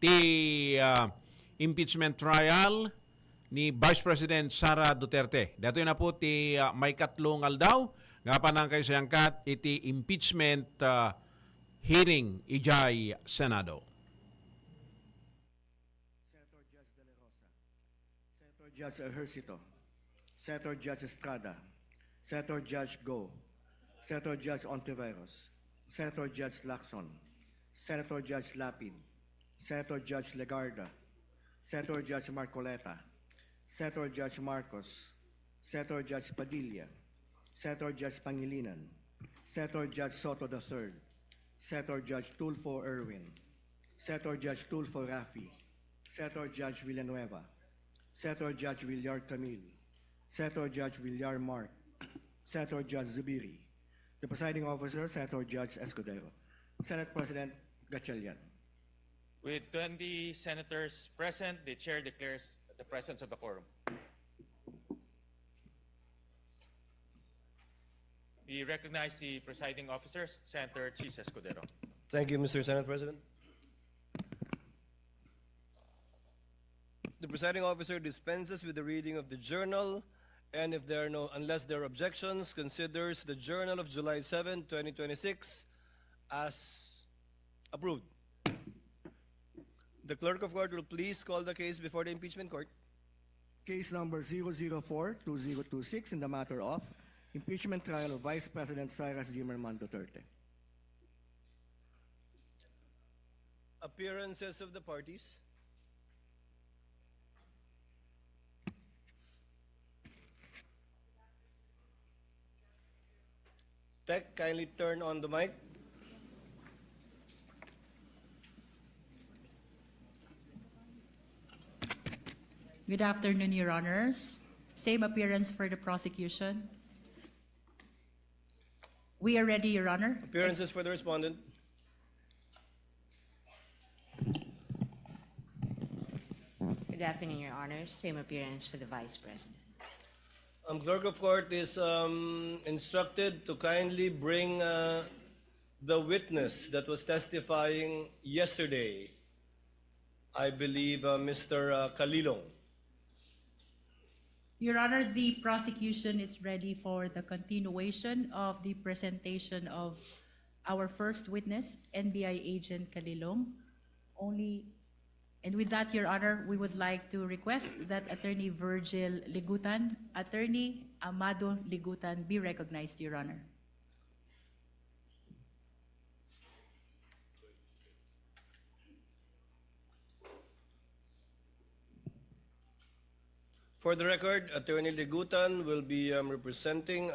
ti impeachment trial ni Vice President Sara Duterte. Dato na po ti may katlong aldaw nga panang kay sayangkat iti impeachment hearing ijay Senado. Senator Judge De La Rosa, Senator Judge Ejercito, Senator Judge Estrada, Senator Judge Go, Senator Judge Ontiveros, Senator Judge Lacson, Senator Judge Lapid, Senator Judge Legarda, Senator Judge Marcoleta, Senator Judge Marcos, Senator Judge Padilla, Senator Judge Pangilinan, Senator Judge Soto III, Senator Judge Tulfo Erwin, Senator Judge Tulfo Rafi, Senator Judge Villanueva, Senator Judge Villar Camille, Senator Judge Villar Mark, Senator Judge Zubiri, the presiding officer, Senator Judge Escudero, Senate President Gatchalian. With 20 senators present, the chair declares the presence of the quorum. We recognize the presiding officers, Senator Chis Escudero. Thank you, Mr. Senate President. The presiding officer dispenses with the reading of the journal, and if there are unless there are objections, considers the journal of July 7, 2026 as approved. The clerk of court will please call the case before the impeachment court. Case number 004-2026 in the matter of impeachment trial of Vice President Cyrus Zimmerman Duterte. Appearances of the parties. Tech, kindly turn on the mic. Good afternoon, Your Honors. Same appearance for the prosecution. We are ready, Your Honor. Appearances for the respondent. Good afternoon, Your Honors. Same appearance for the Vice President. Clerk of Court is instructed to kindly bring the witness that was testifying yesterday, I believe Mr. Kalilong. Your Honor, the prosecution is ready for the continuation of the presentation of our first witness, NBI Agent Kalilong. And with that, Your Honor, we would like to request that Attorney Virgil Ligutan, Attorney Amado Ligutan be recognized, Your Honor. For the record, Attorney Ligutan will be representing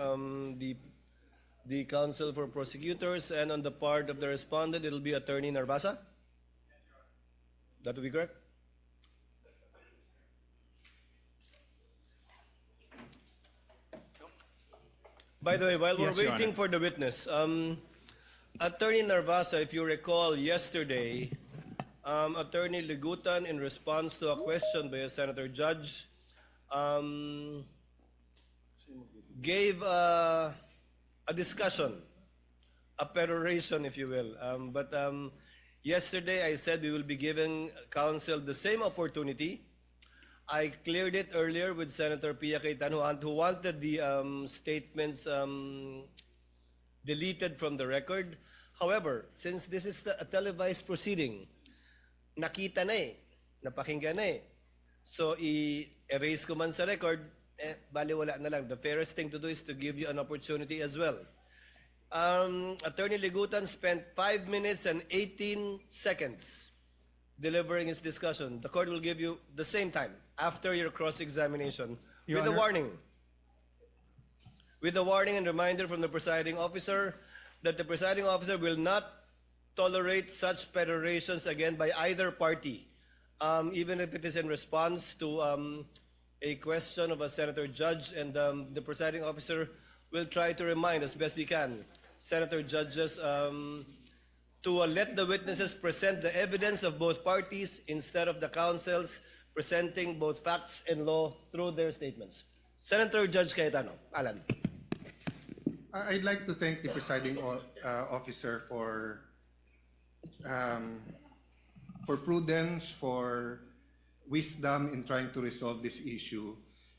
the counsel for prosecutors, and on the part of the respondent, it will be Attorney Narvasa. That would be correct? By the way, while we're waiting for the witness, Attorney Narvasa, if you recall yesterday, Attorney Ligutan, in response to a question by a senator judge, gave a discussion, a peroration, if you will. But yesterday I said we will be giving counsel the same opportunity. I cleared it earlier with Senator Pia Cayetano, who wanted the statements deleted from the record. However, since this is a televised proceeding, nakita na eh, napakinggan na eh. So, i-erase ko man sa record, baliwala na lang. The fairest thing to do is to give you an opportunity as well. Attorney Ligutan spent 5 minutes and 18 seconds delivering his discussion. The court will give you the same time after your cross-examination with a warning. With a warning and reminder from the presiding officer that the presiding officer will not tolerate such perorations again by either party. Even if it is in response to a question of a senator judge, and the presiding officer will try to remind as best we can senator judges to let the witnesses present the evidence of both parties instead of the counsels presenting both facts and law through their statements. Senator Judge Cayetano, Alan. I'd like to thank the presiding officer for for prudence, for wisdom in trying to resolve this issue.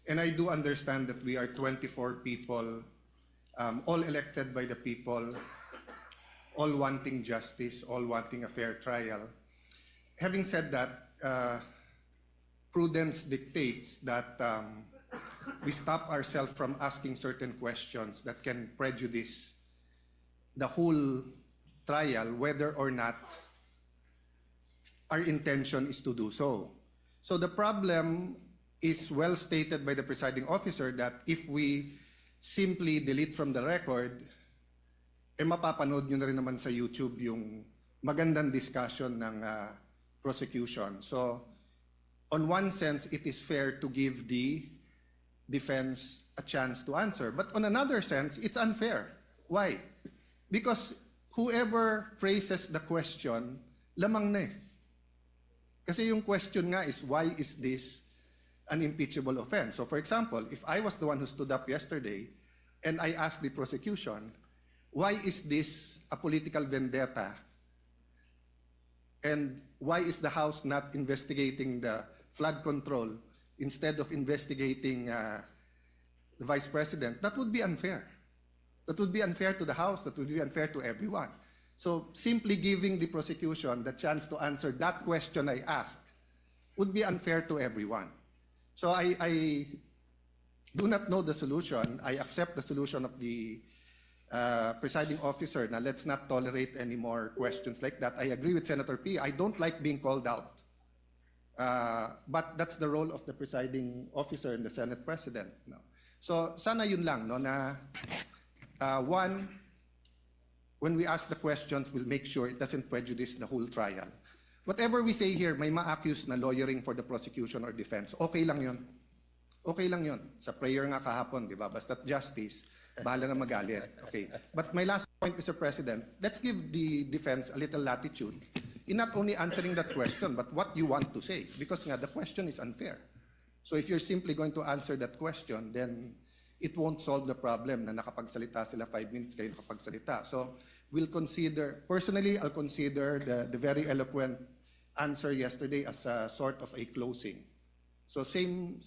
And I do understand that we are 24 people, all elected by the people, all wanting justice, all wanting a fair trial. Having said that, prudence dictates that we stop ourselves from asking certain questions that can prejudice the whole trial, whether or not our intention is to do so. So the problem is well stated by the presiding officer that if we simply delete from the record, mapapanood nyo na rin naman sa YouTube yung magandang discussion ng prosecution. So, on one sense, it is fair to give the defense a chance to answer. But on another sense, it's unfair. Why? Because whoever phrases the question, lamang na eh. Kasi yung question nga is, why is this an impeachable offense? So for example, if I was the one who stood up yesterday and I asked the prosecution, why is this a political vendetta? And why is the House not investigating the flood control instead of investigating the Vice President? That would be unfair. That would be unfair to the House. That would be unfair to everyone. So simply giving the prosecution the chance to answer that question I asked would be unfair to everyone. So I do not know the solution. I accept the solution of the presiding officer. Now let's not tolerate any more questions like that. I agree with Senator P. I don't like being called out. But that's the role of the presiding officer and the Senate President. No? So sana yun lang, no, na one, when we ask the questions, we'll make sure it doesn't prejudice the whole trial. Whatever we say here, may ma-accuse na lawyering for the prosecution or defense. Okay lang yun. Okay lang yun. Sa prayer nga kahapon, di ba? Basta't justice, bahala na magalit. Okay. But my last point, Mr. President, let's give the defense a little latitude in not only answering that question, but what you want to say. Because nga, the question is unfair. So if you're simply going to answer that question, then it won't solve the problem na nakapagsalita sila 5 minutes, kayo nakapagsalita. So we'll consider, personally, I'll consider the very eloquent answer yesterday as a sort of a closing. So same,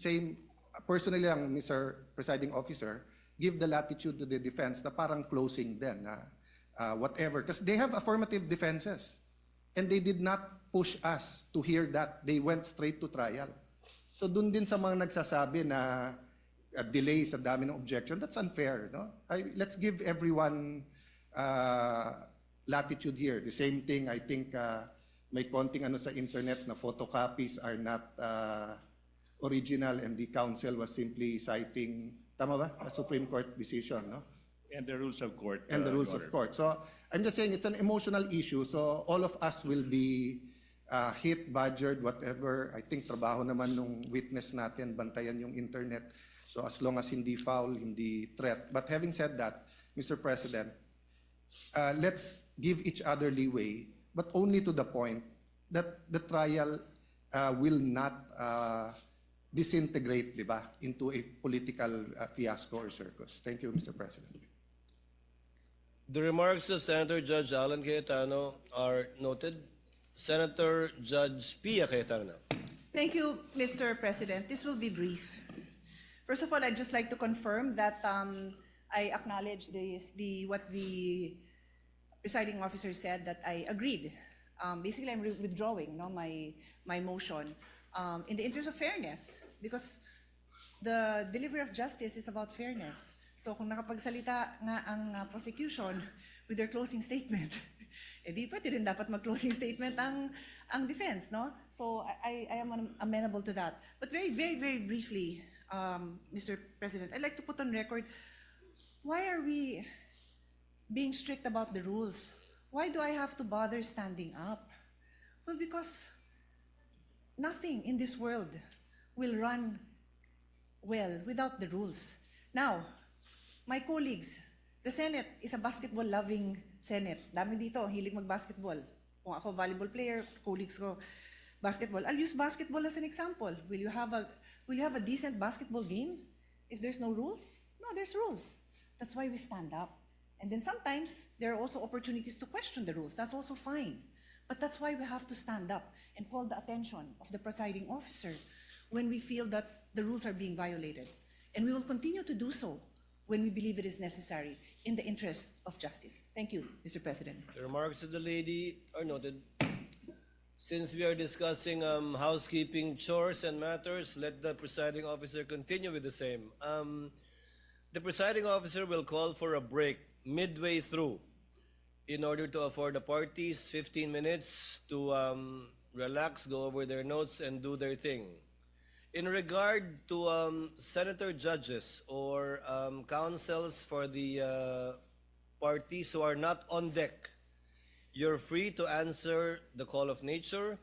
personally lang, Mr. Presiding Officer, give the latitude to the defense na parang closing din, whatever. Because they have affirmative defenses. And they did not push us to hear that. They went straight to trial. So dun din sa mga nagsasabi na delay sa dami ng objection, that's unfair. No? Let's give everyone latitude here. The same thing, I think, may konting ano sa internet na photocopies are not original and the council was simply citing, tama ba? A Supreme Court decision, no? And the rules of court. And the rules of court. So I'm just saying it's an emotional issue. So all of us will be hit, badgered, whatever. I think trabaho naman nung witness natin, bantayan yung internet. So as long as hindi foul, hindi threat. But having said that, Mr. President, let's give each other leeway, but only to the point that the trial will not disintegrate, di ba, into a political fiasco or circus. Thank you, Mr. President. The remarks of Senator Judge Alan Cayetano are noted. Senator Judge Pia Cayetano. Thank you, Mr. President. This will be brief. First of all, I'd just like to confirm that I acknowledge what the presiding officer said, that I agreed. Basically, I'm withdrawing my motion in the interest of fairness, because the delivery of justice is about fairness. So kung nakapagsalita nga ang prosecution with their closing statement, di pwede rin dapat mag-closing statement ang defense, no? So I am amenable to that. But very, very, very briefly, Mr. President, I'd like to put on record, why are we being strict about the rules? Why do I have to bother standing up? Well, because nothing in this world will run well without the rules. Now, my colleagues, the Senate is a basketball-loving Senate. Dami dito, hilig mag-basketball. Kung ako volleyball player, colleagues ko, basketball. I'll use basketball as an example. Will you have a decent basketball game if there's no rules? No, there's rules. That's why we stand up. And then sometimes there are also opportunities to question the rules. That's also fine. But that's why we have to stand up and call the attention of the presiding officer when we feel that the rules are being violated. And we will continue to do so when we believe it is necessary in the interest of justice. Thank you, Mr. President. The remarks of the lady are noted. Since we are discussing housekeeping chores and matters, let the presiding officer continue with the same. The presiding officer will call for a break midway through in order to afford the parties 15 minutes to relax, go over their notes, and do their thing. In regard to senator judges or counsels for the parties who are not on deck, you're free to answer the call of nature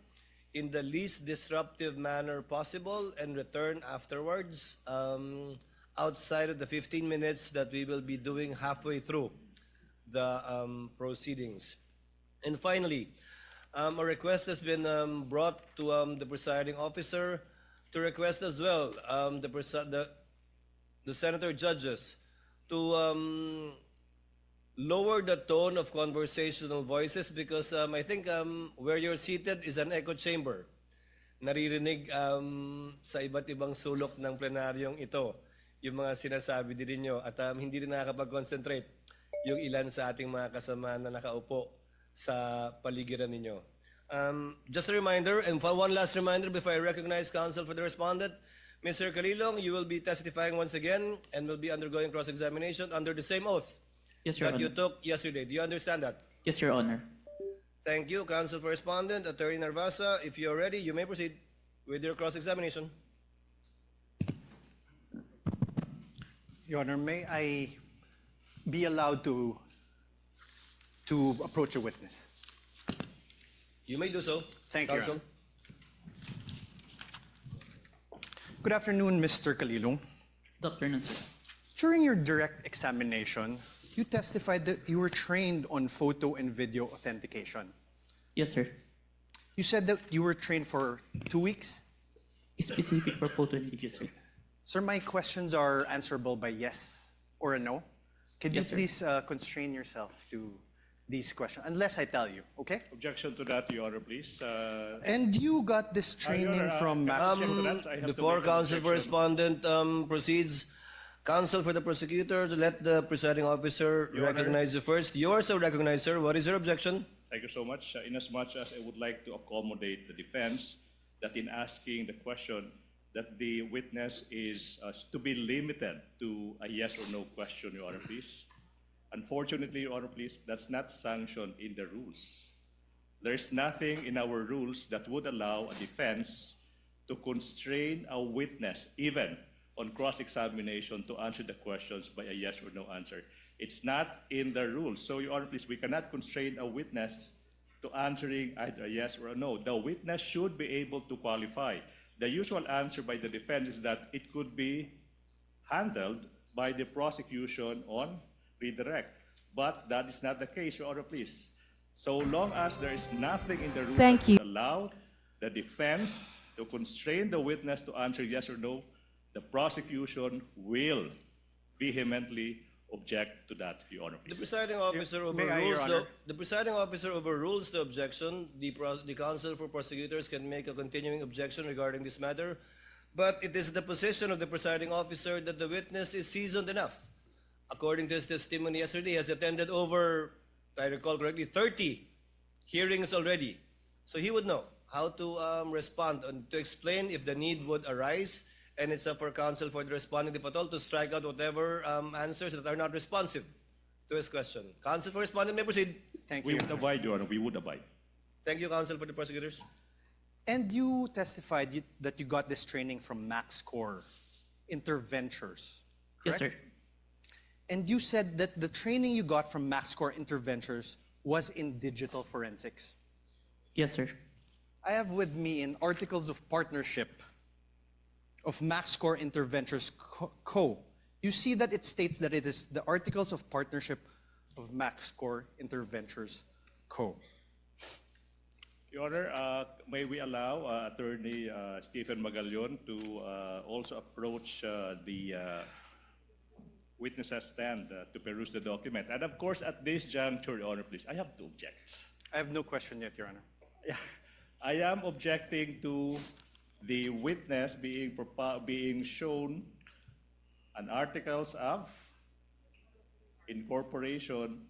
in the least disruptive manner possible and return afterwards outside of the 15 minutes that we will be doing halfway through the proceedings. And finally, a request has been brought to the presiding officer to request as well the senator judges to lower the tone of conversational voices because I think where you're seated is an echo chamber. Naririnig sa iba't ibang sulok ng plenaryong ito yung mga sinasabi din ninyo at hindi rin nakakapag-concentrate yung ilan sa ating mga kasama na nakaupo sa paligiran ninyo. Just a reminder, and for one last reminder before I recognize counsel for the respondent, Mr. Calilong, you will be testifying once again and will be undergoing cross-examination under the same oath Yes, Your that you Honor. took yesterday. Do you understand that? Yes, Your Honor. Thank you, counsel for respondent. Attorney Narvasa, if you are ready, you may proceed with your cross-examination. Your Honor, may I be allowed to approach a witness? You may do so. Thank you, Your counsel. Good afternoon, Mr. Calilong. Good afternoon, sir. During your direct examination, you testified that you were trained on photo and video authentication. Yes, sir. You said that you were trained for 2 weeks? Specific for photo and video, sir. Sir, my questions are answerable by yes or a no. Could you Yes, sir. please constrain yourself to these questions, unless I tell you, okay? Objection to that, Your Honor, please. And you got this training from Max. Before counsel for respondent proceeds, counsel for the prosecutor, let the presiding officer Your Honor. recognize you first. You are so recognized, sir. What is your objection? Thank you so much. Inasmuch as I would like to accommodate the defense that in asking the question that the witness is to be limited to a yes or no question, Your Honor, please. Unfortunately, Your Honor, please, that's not sanctioned in the rules. There's nothing in our rules that would allow a defense to constrain a witness, even on cross-examination, to answer the questions by a yes or no answer. It's not in the rules. So, Your Honor, please, we cannot constrain a witness to answering either a yes or a no. The witness should be able to qualify. The usual answer by the defense is that it could be handled by the prosecution on redirect. But that is not the case, Your Honor, please. So long as there is nothing in the rules Thank that you. would allow the defense to constrain the witness to answer yes or no, the prosecution will vehemently object to that, Your Honor, The please. presiding officer May I, Your overrules Honor? the presiding officer overrules the objection. The counsel for prosecutors can make a continuing objection regarding this matter, but it is the position of the presiding officer that the witness is seasoned enough. According to his testimony yesterday, he has attended over, if I recall correctly, 30 hearings already. So he would know how to respond and to explain if the need would arise, and it's up for counsel for the respondent, if at all, to strike out whatever answers that are not responsive to his question. Counsel for respondent may proceed. Thank We you. would abide, Your Honor, we would abide. Thank you, counsel for the prosecutors. And you testified that you got this training from MaxCore Interventures, Yes, correct? sir. And you said that the training you got from MaxCore Interventures was in digital forensics. Yes, sir. I have with me in Articles of Partnership of MaxCore Interventures Co. You see that it states that it is the Articles of Partnership of MaxCore Interventures Co. Your Honor, may we allow Attorney Stephen Magallon to also approach the witness stand to peruse the document. And of course, at this juncture, Your Honor, please, I have to object. I have no question yet, Your Honor. I am objecting to the witness being shown an articles of incorporation,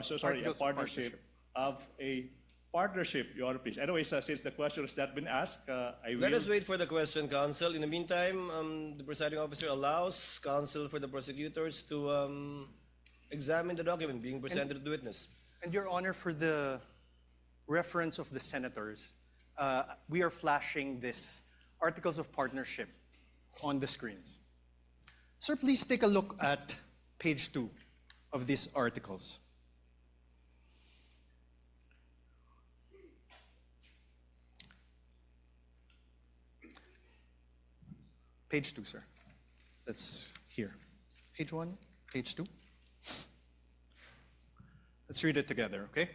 sorry, a Articles of partnership of a partnership, Your Honor, please. Anyways, since the question has not been asked, I will. Let us wait for the question, counsel. In the meantime, the presiding officer allows counsel for the prosecutors to examine the document being presented to the witness. And Your Honor, for the reference of the senators, we are flashing this articles of partnership on the screens. Sir, please take a look at page 2 of these articles. Page 2, sir. That's here. Page 1, page 2. Let's read it together, okay?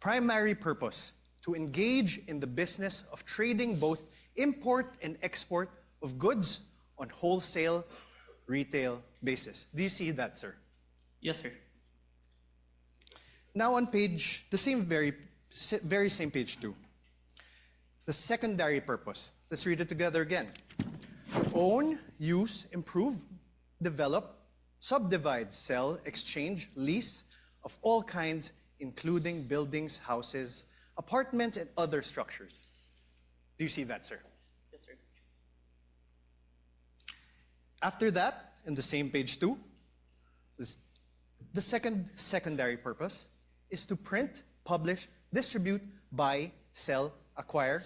Primary purpose, to engage in the business of trading both import and export of goods on wholesale, retail basis. Do you see that, sir? Yes, sir. Now on page, the same very same page 2. The secondary purpose. Let's read it together again. Own, use, improve, develop, subdivide, sell, exchange, lease of all kinds, including buildings, houses, apartments, and other structures. Do you see that, sir? Yes, sir. After that, in the same page 2, the secondary purpose is to print, publish, distribute, buy, sell, acquire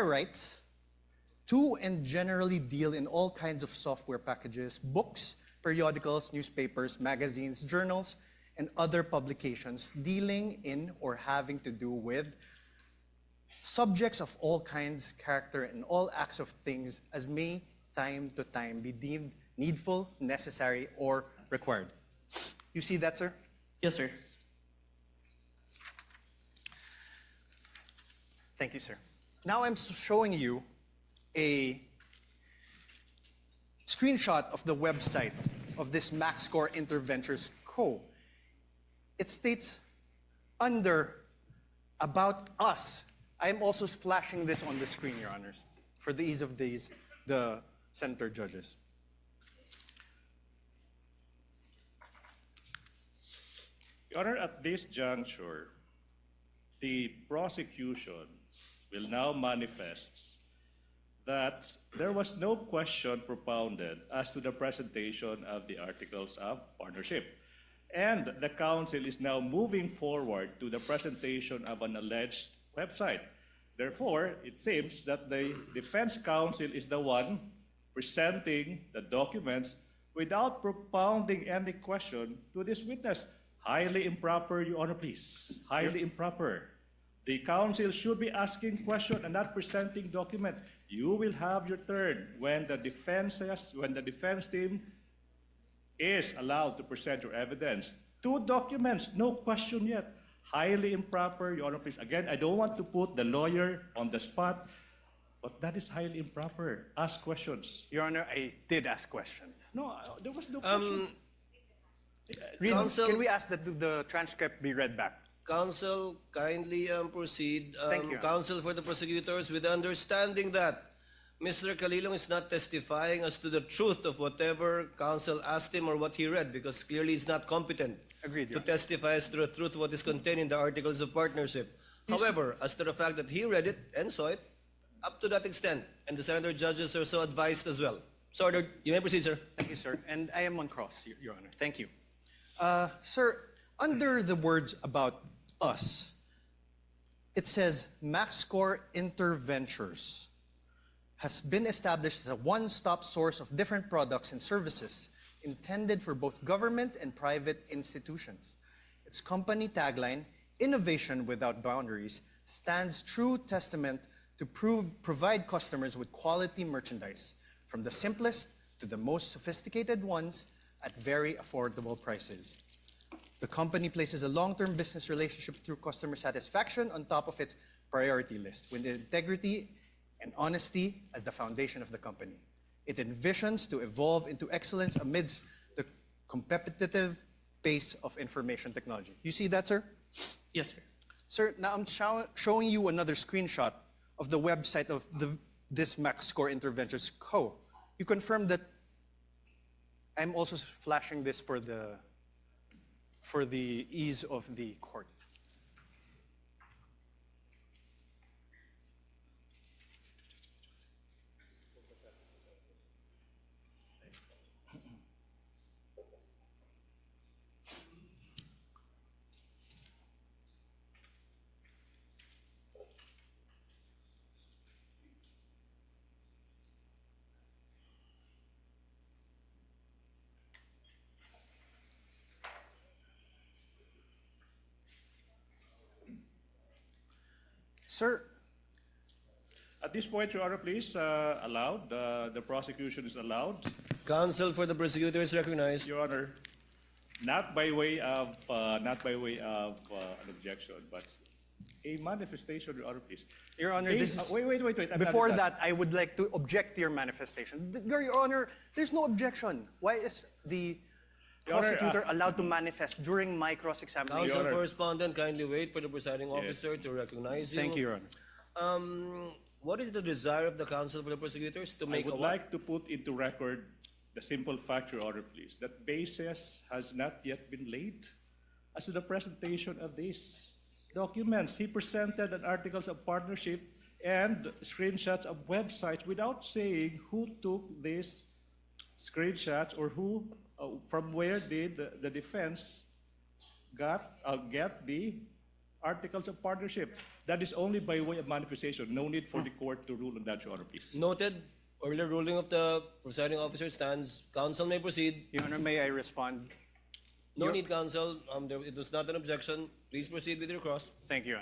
rights, to and generally deal in all kinds of software packages, books, periodicals, newspapers, magazines, journals, and other publications dealing in or having to do with subjects of all kinds, character, and all acts of things as may time to time be deemed needful, necessary, or required. You see that, sir? Yes, sir. Thank you, sir. Now I'm showing you a screenshot of the website of this MaxScore Interventures Co. It states under About Us. I am also flashing this on the screen, Your Honors, for the ease of the senator judges. Your Honor, at this juncture, the prosecution will now manifest that there was no question propounded as to the presentation of the articles of partnership. And the counsel is now moving forward to the presentation of an alleged website. Therefore, it seems that the defense counsel is the one presenting the documents without propounding any question to this witness. Highly improper, Your Honor, please. Highly improper. The counsel should be asking question and not presenting document. You will have your turn when the defense team is allowed to present your evidence. 2 documents, no question yet. Highly improper, Your Honor, please. Again, I don't want to put the lawyer on the spot, but that is highly improper. Ask questions. Your Honor, I did ask questions. No, there was no question. Counsel- Can we ask that the transcript be read back? Counsel, kindly proceed. Thank you. Counsel for the prosecutors, with the understanding that Mr. Calilong is not testifying as to the truth of whatever counsel asked him or what he read, because clearly he's not competent Agreed, to Your Honor. testify as to the truth of what is contained in the articles of partnership. However, as to the fact that he read it and saw it, up to that extent, and the senator judges are so advised as well. So ordered. You may proceed, sir. Thank you, sir. And I am on cross, Your Honor. Thank you. Sir, under the words About Us, it says MaxScore Interventures has been established as a one-stop source of different products and services intended for both government and private institutions. Its company tagline, Innovation Without Boundaries, stands true testament to provide customers with quality merchandise, from the simplest to the most sophisticated ones at very affordable prices. The company places a long-term business relationship through customer satisfaction on top of its priority list, with integrity and honesty as the foundation of the company. It envisions to evolve into excellence amidst the competitive pace of information technology. You see that, sir? Yes, sir. Sir, now I'm showing you another screenshot of the website of this MaxScore Interventures Co. You confirm that I'm also flashing this for the ease of the court. Sir, At this point, Your Honor, please, allowed. The prosecution is allowed. Counsel for the prosecutor is recognized. Your Honor, not by way of an objection, but a manifestation, Your Honor, please. Your Honor, this is... Wait. I'm not Before done. that, I would like to object to your manifestation. Your Honor, there's no objection. Why is the Your Honor, prosecutor allowed to manifest during my cross-examination? Counsel Honor. for respondent, kindly wait for the presiding officer to recognize you. Thank you, Your Honor. What is the desire of the counsel for the prosecutors to I make a would what? like to put into record the simple fact, Your Honor, please, that basis has not yet been laid as to the presentation of these documents. He presented an articles of partnership and screenshots of websites without saying who took these screenshots or who, from where did the defense get the articles of partnership. That is only by way of manifestation. No need for the court to rule on that, Your Honor, please. Noted. Earlier ruling of the presiding officer stands. Counsel may proceed. Your Honor, may I respond? No need, counsel. It was not an objection. Please proceed with your cross. Thank you, Your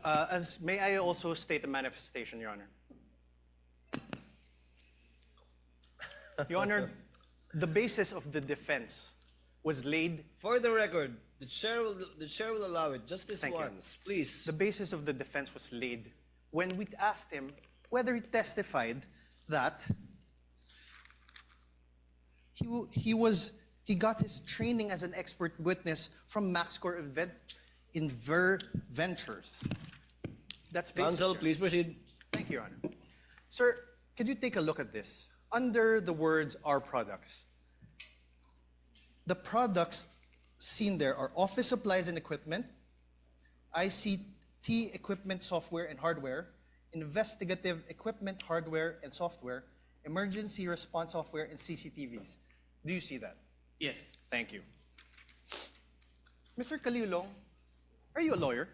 Honor. May I also state a manifestation, Your Honor? Your Honor, the basis of the defense was laid. For the record, the chair will allow it just this Thank you. once, please. The basis of the defense was laid when we asked him whether he testified that he got his training as an expert witness from MaxScore Ventures. That's basis. Counsel, Your please proceed. Thank you, Your Honor. Sir, could you take a look at this? Under the words "our products," the products seen there are office supplies and equipment, ICT equipment, software and hardware, investigative equipment, hardware and software, emergency response software, and CCTVs. Do you see that? Yes. Thank you. Mr. Calilong, are you a lawyer?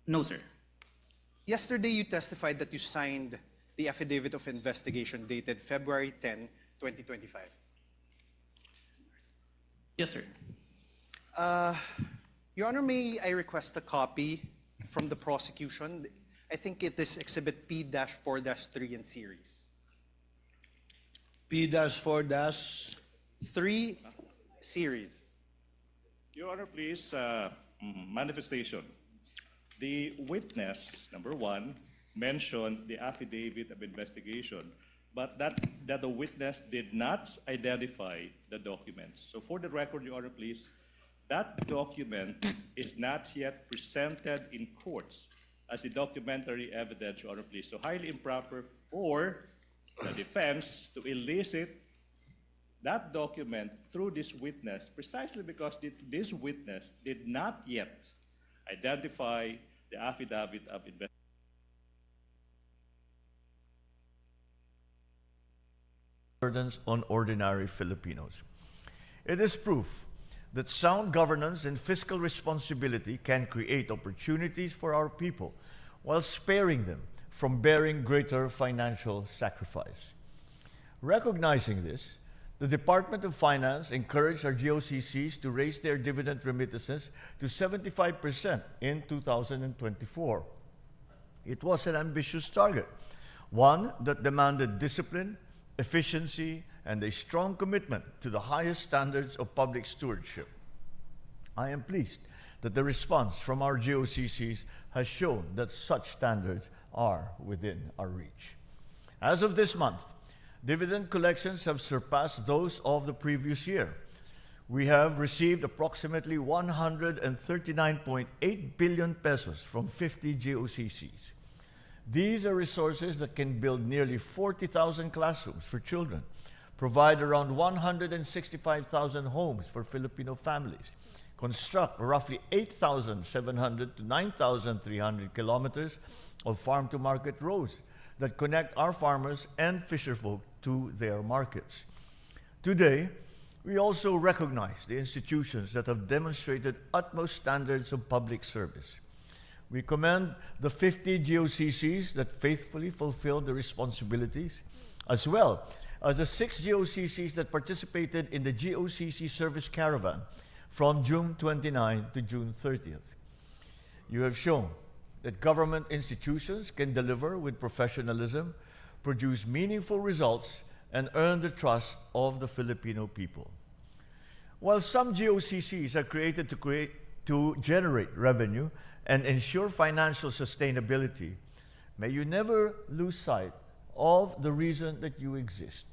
No, sir. Yesterday, you testified that you signed the affidavit of investigation dated February 10, 2025. Yes, sir. Your Honor, may I request a copy from the prosecution? I think it is Exhibit P-4-3 in series. P-4- 3 series. Your Honor, please, manifestation. The witness, number one, mentioned the affidavit of investigation, but that the witness did not identify the documents. So for the record, Your Honor, please, that document is not yet presented in courts as a documentary evidence, Your Honor, please. So highly improper for the defense to elicit that document through this witness, precisely because this witness did not yet identify the affidavit of investigation. Burdens on ordinary Filipinos. It is proof that sound governance and fiscal responsibility can create opportunities for our people while sparing them from bearing greater financial sacrifice. Recognizing this, the Department of Finance encouraged our GOCCs to raise their dividend remittances to 75% in 2024. It was an ambitious target, one that demanded discipline, efficiency, and a strong commitment to the highest standards of public stewardship. I am pleased that the response from our GOCCs has shown that such standards are within our reach. As of this month, dividend collections have surpassed those of the previous year, we have received approximately 139.8 billion pesos from 50 GOCCs. These are resources that can build nearly 40,000 classrooms for children, provide around 165,000 homes for Filipino families, construct roughly 8,700 to 9,300 kilometers of farm-to-market roads that connect our farmers and fisherfolk to their markets. Today, we also recognize the institutions that have demonstrated utmost standards of public service. We commend the 50 GOCCs that faithfully fulfilled their responsibilities, as well as the 6 GOCCs that participated in the GOCC Service Caravan from June 29 to June 30th. You have shown that government institutions can deliver with professionalism, produce meaningful results, and earn the trust of the Filipino people. While some GOCCs are created to generate revenue and ensure financial sustainability, may you never lose sight of the reason that you exist.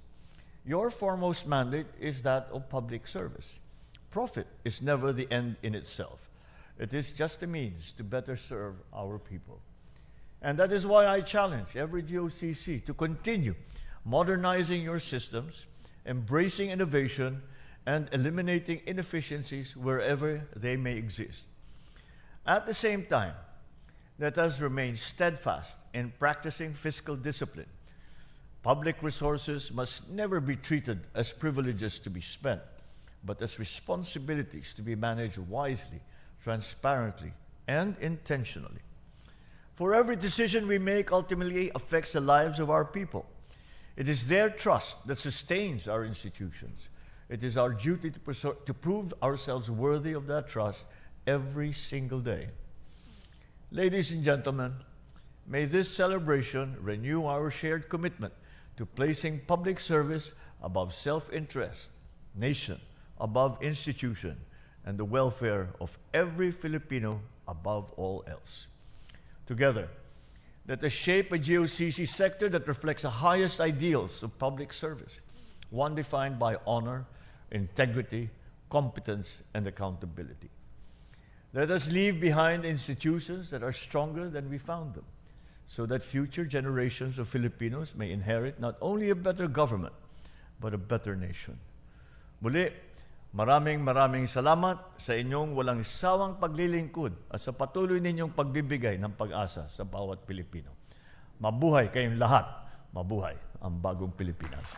Your foremost mandate is that of public service. Profit is never the end in itself. It is just a means to better serve our people. And that is why I challenge every GOCC to continue modernizing your systems, embracing innovation, and eliminating inefficiencies wherever they may exist. At the same time, let us remain steadfast in practicing fiscal discipline. Public resources must never be treated as privileges to be spent, but as responsibilities to be managed wisely, transparently, and intentionally. For every decision we make ultimately affects the lives of our people. It is their trust that sustains our institutions. It is our duty to prove ourselves worthy of that trust every single day. Ladies and gentlemen, may this celebration renew our shared commitment to placing public service above self-interest, nation above institution, and the welfare of every Filipino above all else. Together, let us shape a GOCC sector that reflects the highest ideals of public service, one defined by honor, integrity, competence, and accountability. Let us leave behind institutions that are stronger than we found them, so that future generations of Filipinos may inherit not only a better government, but a better nation. Muli, maraming salamat sa inyong walang sawang paglilingkod at sa patuloy ninyong pagbibigay ng pag-asa sa bawat Pilipino. Mabuhay kayong lahat. Mabuhay ang bagong Pilipinas.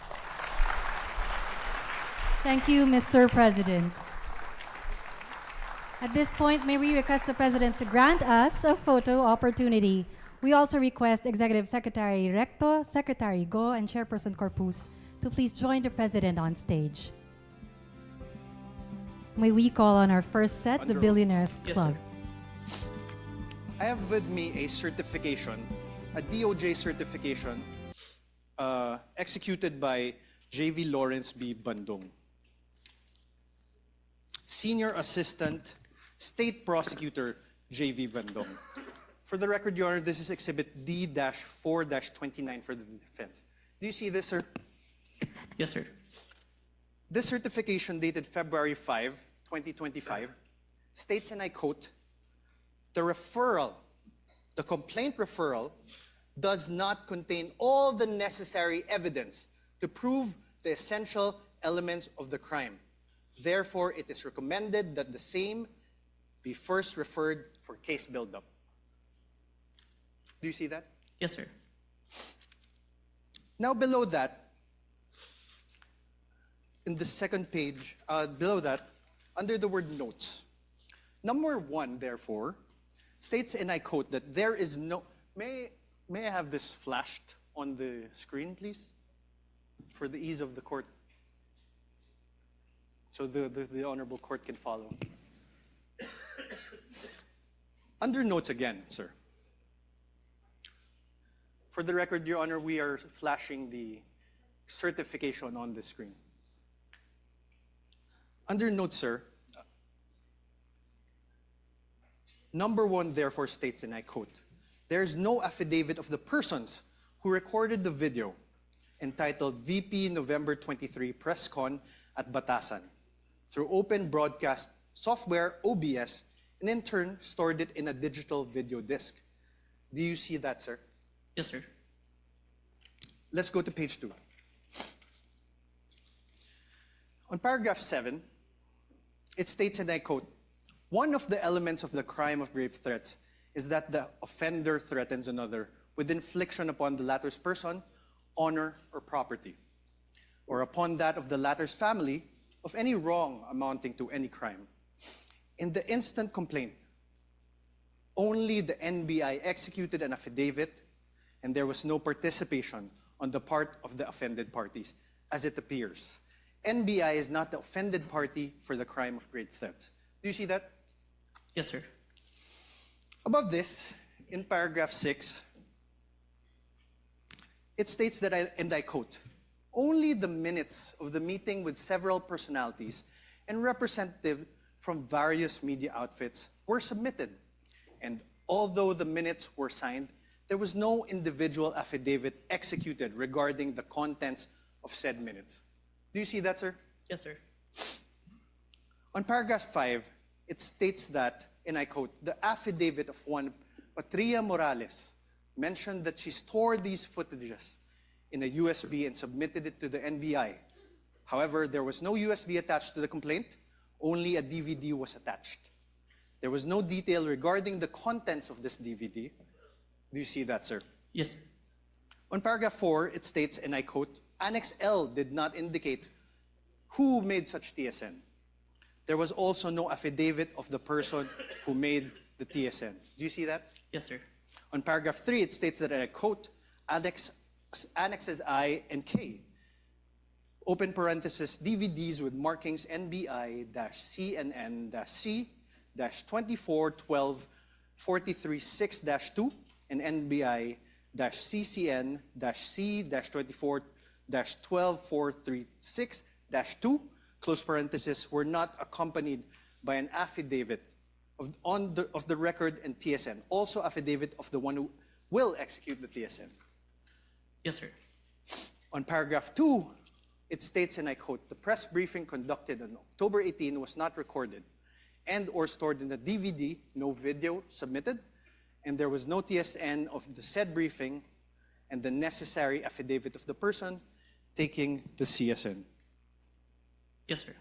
Thank you, Mr. President. At this point, may we request the President to grant us a photo opportunity. We also request Executive Secretary Recto, Secretary Go, and Chairperson Corpus to please join the President on stage. May we call on our first set, the Billionaires Yes, Club. sir. I have with me a certification, a DOJ certification executed by J.V. Lawrence B. Bandung, Senior Assistant State Prosecutor J.V. Bandung. For the record, Your Honor, this is Exhibit D-4-29 for the defense. Do you see this, sir? Yes, sir. This certification dated February 5, 2025, states, and I quote, the complaint referral does not contain all the necessary evidence to prove the essential elements of the crime. Therefore, it is recommended that the same be first referred for case buildup. Do you see that? Yes, sir. Now below that, in the second page, below that, under the word notes, number 1, therefore, states, and I quote, that there is no... May I have this flashed on the screen, please? For the ease of the court. So the Honorable Court can follow. Under notes again, sir. For the record, Your Honor, we are flashing the certification on the screen. Under notes, sir, number 1 therefore states, and I quote, there is no affidavit of the persons who recorded the video entitled VP November 23 Press Con at Batasan, through open broadcast software, OBS, and in turn stored it in a digital video disc. Do you see that, sir? Yes, sir. Let's go to page 2. On paragraph 7, it states, and I quote, "One of the elements of the crime of grave threats is that the offender threatens another with infliction upon the latter's person, honor, or property, or upon that of the latter's family of any wrong amounting to any crime. In the instant complaint, only the NBI executed an affidavit, and there was no participation on the part of the offended parties, as it appears. NBI is not the offended party for the crime of grave threats." Do you see that? Yes, sir. Above this, in paragraph 6, it states that, and I quote, "Only the minutes of the meeting with several personalities and representatives from various media outfits were submitted. And although the minutes were signed, there was no individual affidavit executed regarding the contents of said minutes." Do you see that, sir? Yes, sir. On paragraph 5, it states that, and I quote, "The affidavit of one Patria Morales mentioned that she stored these footages in a USB and submitted it to the NBI. However, there was no USB attached to the complaint, only a DVD was attached. There was no detail regarding the contents of this DVD." Do you see that, sir? Yes, sir. On paragraph 4, it states, and I quote, "Annex L did not indicate who made such TSN. There was also no affidavit of the person who made the TSN." Do you see that? Yes, sir. On paragraph 3, it states that, and I quote, "Annexes I and K, open parenthesis, DVDs with markings NBI-CNN-C-2412-43-6-2 and NBI-CCN-C-2412-43-6-2, close parenthesis, were not accompanied by an affidavit of the record and TSN, also affidavit of the one who will execute the TSN." Yes, sir. On paragraph 2, it states, and I quote, "The press briefing conducted on October 18 was not recorded and or stored in a DVD, no video submitted, and there was no TSN of the said briefing and the necessary affidavit of the person taking the CSN." Yes, sir.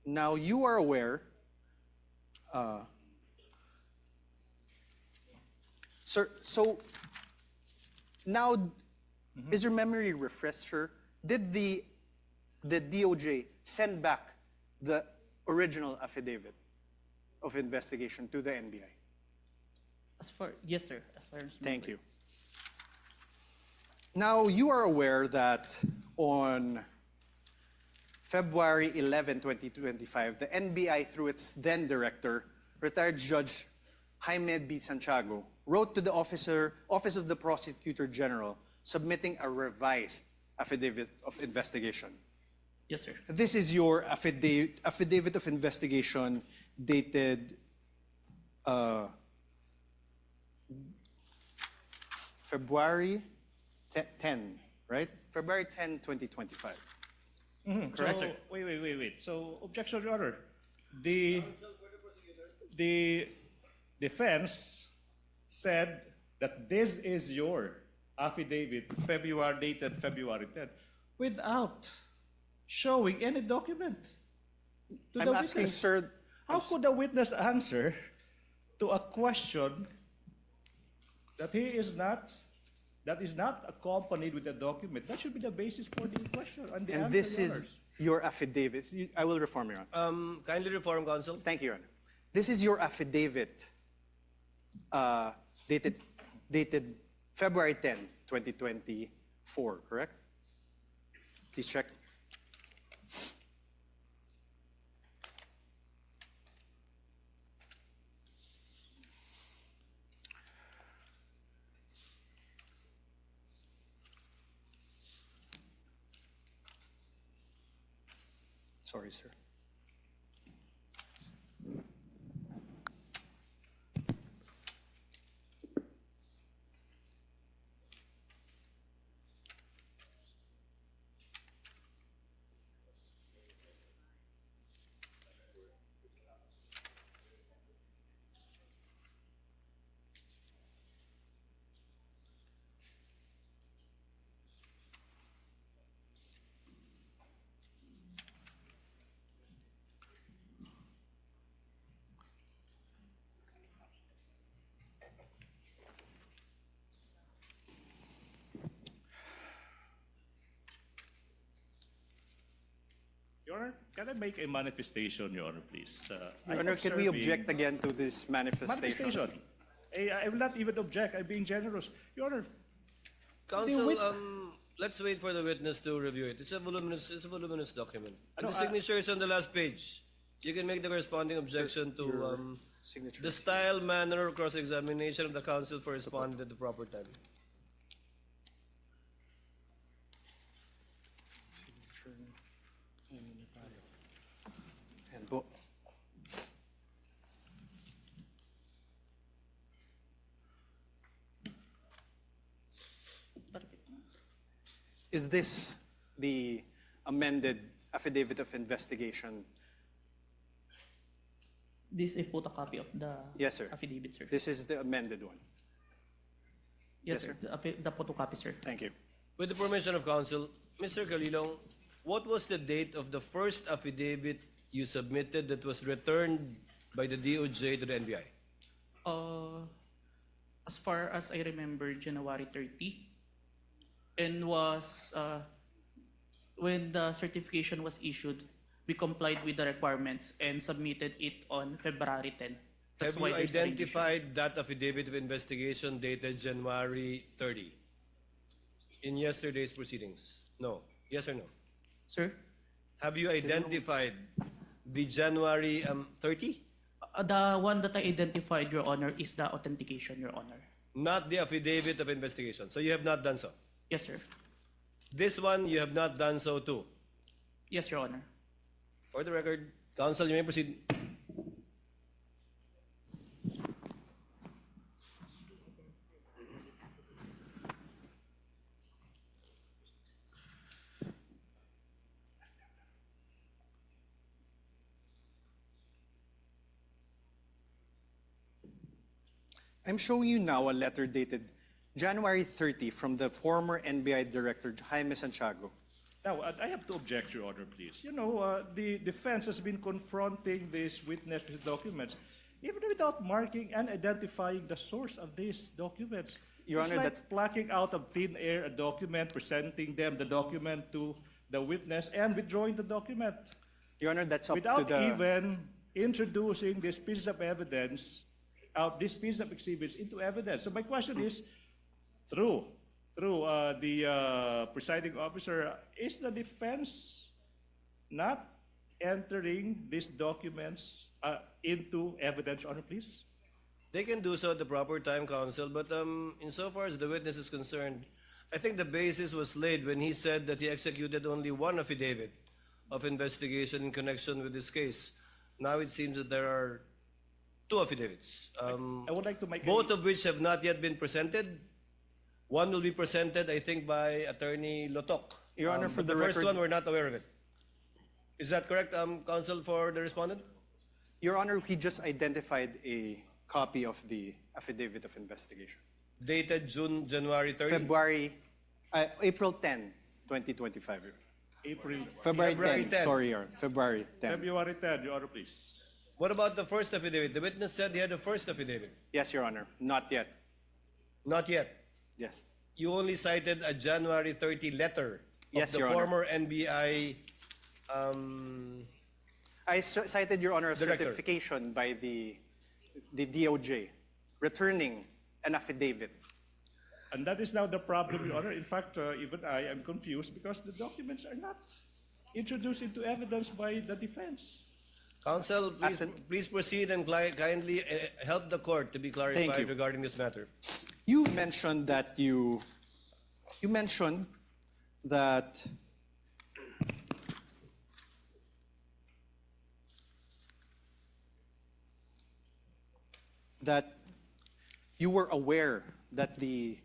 Now, you are aware, sir, so now, is your memory refresher? Did the DOJ send back the original affidavit of investigation to the NBI? Yes, sir. As far as Thank you. Now, you are aware that on February 11, 2025, the NBI, through its then director, retired Judge Jaime B. Santiago, wrote to the Office of the Prosecutor General submitting a revised affidavit of investigation. Yes, sir. This is your affidavit of investigation dated February 10, right? February 10, 2025. Correct? So, wait. So, objection, Your Honor. The defense said that this is your affidavit, dated February 10, without showing any document to I'm the asking, witness. sir, How could the witness answer to a question that that is not accompanied with a document? That should be the basis for the question and the and answer, this Your is Honors. your affidavit. I will reform, Your Honor. Kindly reform, counsel. Thank you, Your Honor. This is your affidavit dated February 10, 2024, correct? Please check. Sorry, sir. Honor, can I make a manifestation, Your Honor, please? Your Honor, can we object again to this manifestation? Manifestation. I will not even object. I'm being generous. Your Honor, Counsel, let's wait for the witness to review it. It's a voluminous document. And the signature is on the last page. You can make the corresponding objection to signature. the style, manner, or cross-examination of the counsel for responding at the proper time. And po. Is this the amended affidavit of investigation? This is a photocopy of the Yes, sir. affidavit, sir. This is the amended one. Yes, yes, sir. The photocopy, sir. Thank you. With the permission of counsel, Mr. Calilong, what was the date of the first affidavit you submitted that was returned by the DOJ to the NBI? As far as I remember, January 30, and was when the certification was issued, we complied with the requirements and submitted it on February 10. That's Have why you there's a revision. identified that affidavit of investigation dated January 30 in yesterday's proceedings? No. Yes or no? Sir? Have you identified the January 30? The one that I identified, Your Honor, is the authentication, Your Honor. Not the affidavit of investigation. So you have not done so. Yes, sir. This one, you have not done so too. Yes, Your Honor. For the record, counsel, you may proceed. I'm showing you now a letter dated January 30 from the former NBI Director Jaime Santiago. now I have to object, Your Honor, please. You know, the defense has been confronting this witness with documents, even without marking and identifying the source of these documents. Your It's Honor, like that's plucking out of thin air a document, presenting them the document to the witness, and withdrawing the document Your Honor, that's up without to the even introducing this piece of evidence, this piece of exhibits into evidence. So my question is, through the presiding officer, is the defense not entering these documents into evidence, Your Honor, please? They can do so at the proper time, counsel, but insofar as the witness is concerned, I think the basis was laid when he said that he executed only one affidavit of investigation in connection with this case. Now it seems that there are two affidavits, I would like to make both of which have not yet been presented. One will be presented, I think, by Attorney Lotok. Your Honor, for but the first record- one, we're not aware of it. Is that correct, counsel, for the respondent? Your Honor, he just identified a copy of the affidavit of investigation. Dated January 30? April 10, 2025. April, February 10. 10. Sorry, Your Honor. February 10. February 10, Your Honor, please. What about the first affidavit? The witness said he had the first affidavit. Yes, Your Honor. Not yet. Not yet. Yes. You only cited a January 30 letter of Yes, the Your Honor. former NBI I cited, Your Honor, a Director. certification by the DOJ returning an affidavit. And that is now the problem, Your Honor. In fact, even I am confused because the documents are not introduced into evidence by the defense. Counsel, please proceed and kindly help the court to be clarified you. regarding this matter. You mentioned that you mentioned that you were aware that the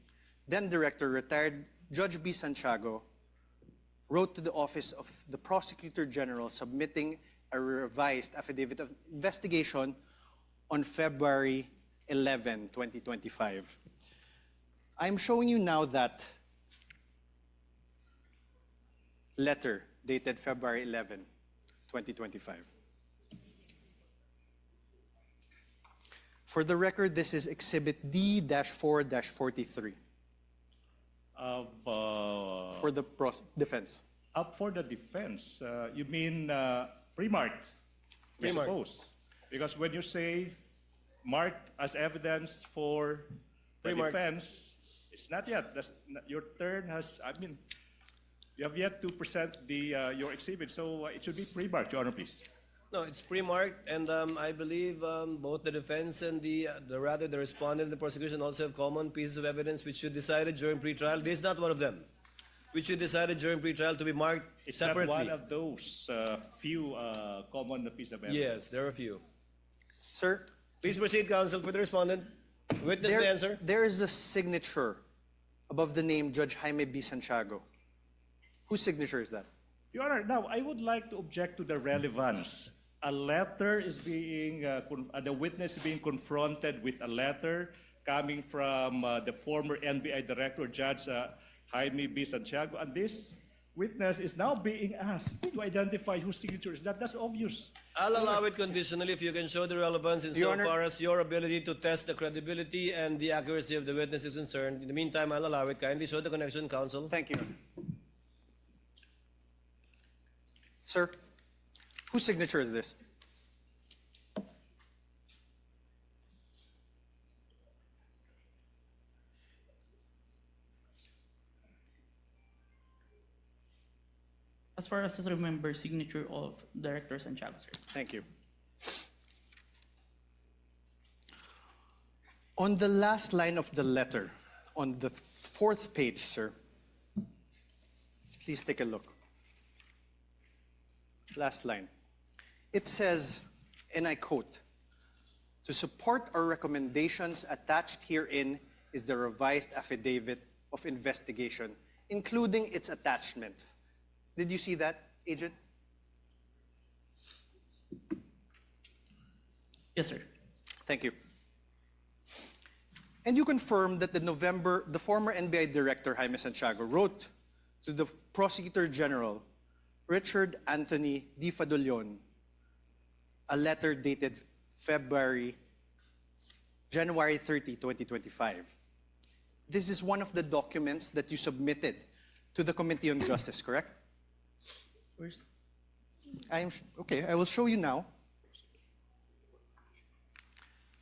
then director, retired Judge B. Santiago, wrote to the office of the Prosecutor General submitting a revised affidavit of investigation on February 11, 2025. I'm showing you now that letter dated February 11, 2025. For the record, this is Exhibit D-4-43 Of for the defense. Up for the defense, you mean pre-marked, I Pre-marked. suppose. Because when you say marked as evidence for the Pre-marked. defense, it's not yet. Your turn has, you have yet to present your exhibit, so it should be pre-marked, Your Honor, please. No, it's pre-marked, and I believe both the defense and the respondent and the prosecution also have common pieces of evidence which you decided during pre-trial. This is not one of them, which you decided during pre-trial to be marked It's separately. not one of those few common pieces of evidence. Yes, there are a few. Sir, Please proceed, counsel, for the respondent. Witness may answer. there is a signature above the name Judge Jaime B. Santiago. Whose signature is that? Your Honor, now I would like to object to the relevance. A letter is being, the witness is being confronted with a letter coming from the former NBI Director, Judge Jaime B. Santiago, and this witness is now being asked to identify whose signature is that. That's obvious. I'll allow it conditionally if you can show the relevance Your insofar Honor- as your ability to test the credibility and the accuracy of the witness is concerned. In the meantime, I'll allow it. Kindly show the connection, counsel. Thank you. Sir, whose signature is this? As far as I remember, signature of Director Santiago, sir. Thank you. On the last line of the letter, on the fourth page, sir, please take a look. Last line. It says, and I quote, "To support our recommendations attached herein is the revised affidavit of investigation, including its attachments." Did you see that, Agent? Yes, sir. Thank you. And you confirm that the former NBI Director, Jaime Santiago, wrote to the Prosecutor General, Richard Anthony Di Fadolion, a letter dated January 30, 2025. This is one of the documents that you submitted to the Committee on Justice, correct? Where's Okay, I will show you now.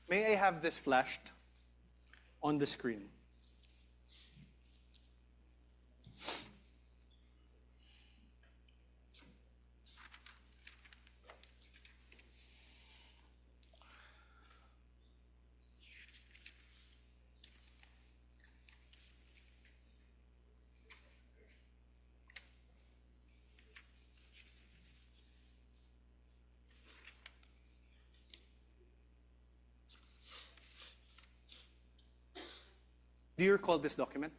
May I have this flashed on the screen? Do you recall this document?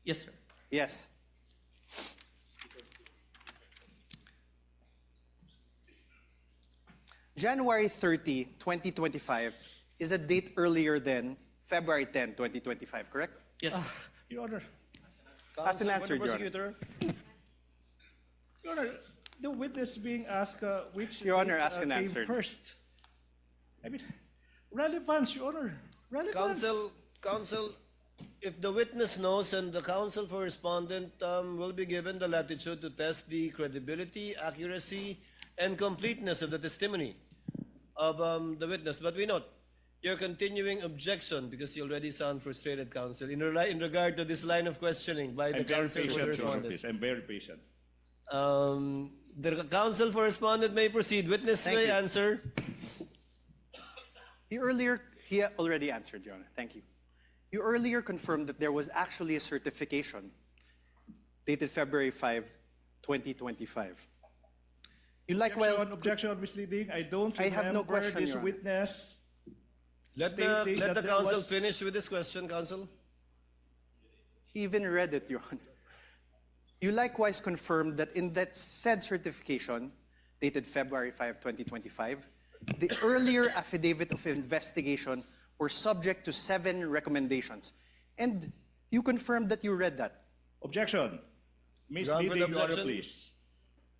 Yes, sir. Yes. January 30, 2025 is a date earlier than February 10, 2025, correct? Yes, sir. Your Honor, Ask an answer, for the Your Honor. prosecutor. Your Honor, the witness being asked which Your Honor, date, ask an came answer. first. I mean, relevance, Your Honor. Relevance. Counsel, if the witness knows and the counsel for respondent will be given the latitude to test the credibility, accuracy, and completeness of the testimony of the witness. But we note your continuing objection, because you already sound frustrated, counsel, in regard to this line of questioning by the I'm very counsel for the patient, Your Honor, respondent. please. I'm very patient. The counsel for respondent may proceed. Witness Thank may you. answer. He already answered, Your Honor. Thank you. You earlier confirmed that there was actually a certification dated February 5, 2025. You like Objection on misleading. I don't I have no remember question, this Your Honor. witness Let stating the that there counsel was- finish with this question, counsel. He even read it, Your Honor. You likewise confirmed that in that said certification, dated February 5, 2025, the earlier affidavit of investigation were subject to 7 recommendations. And you confirmed that you read that. Objection. Misleading, Your Honor, objection? please.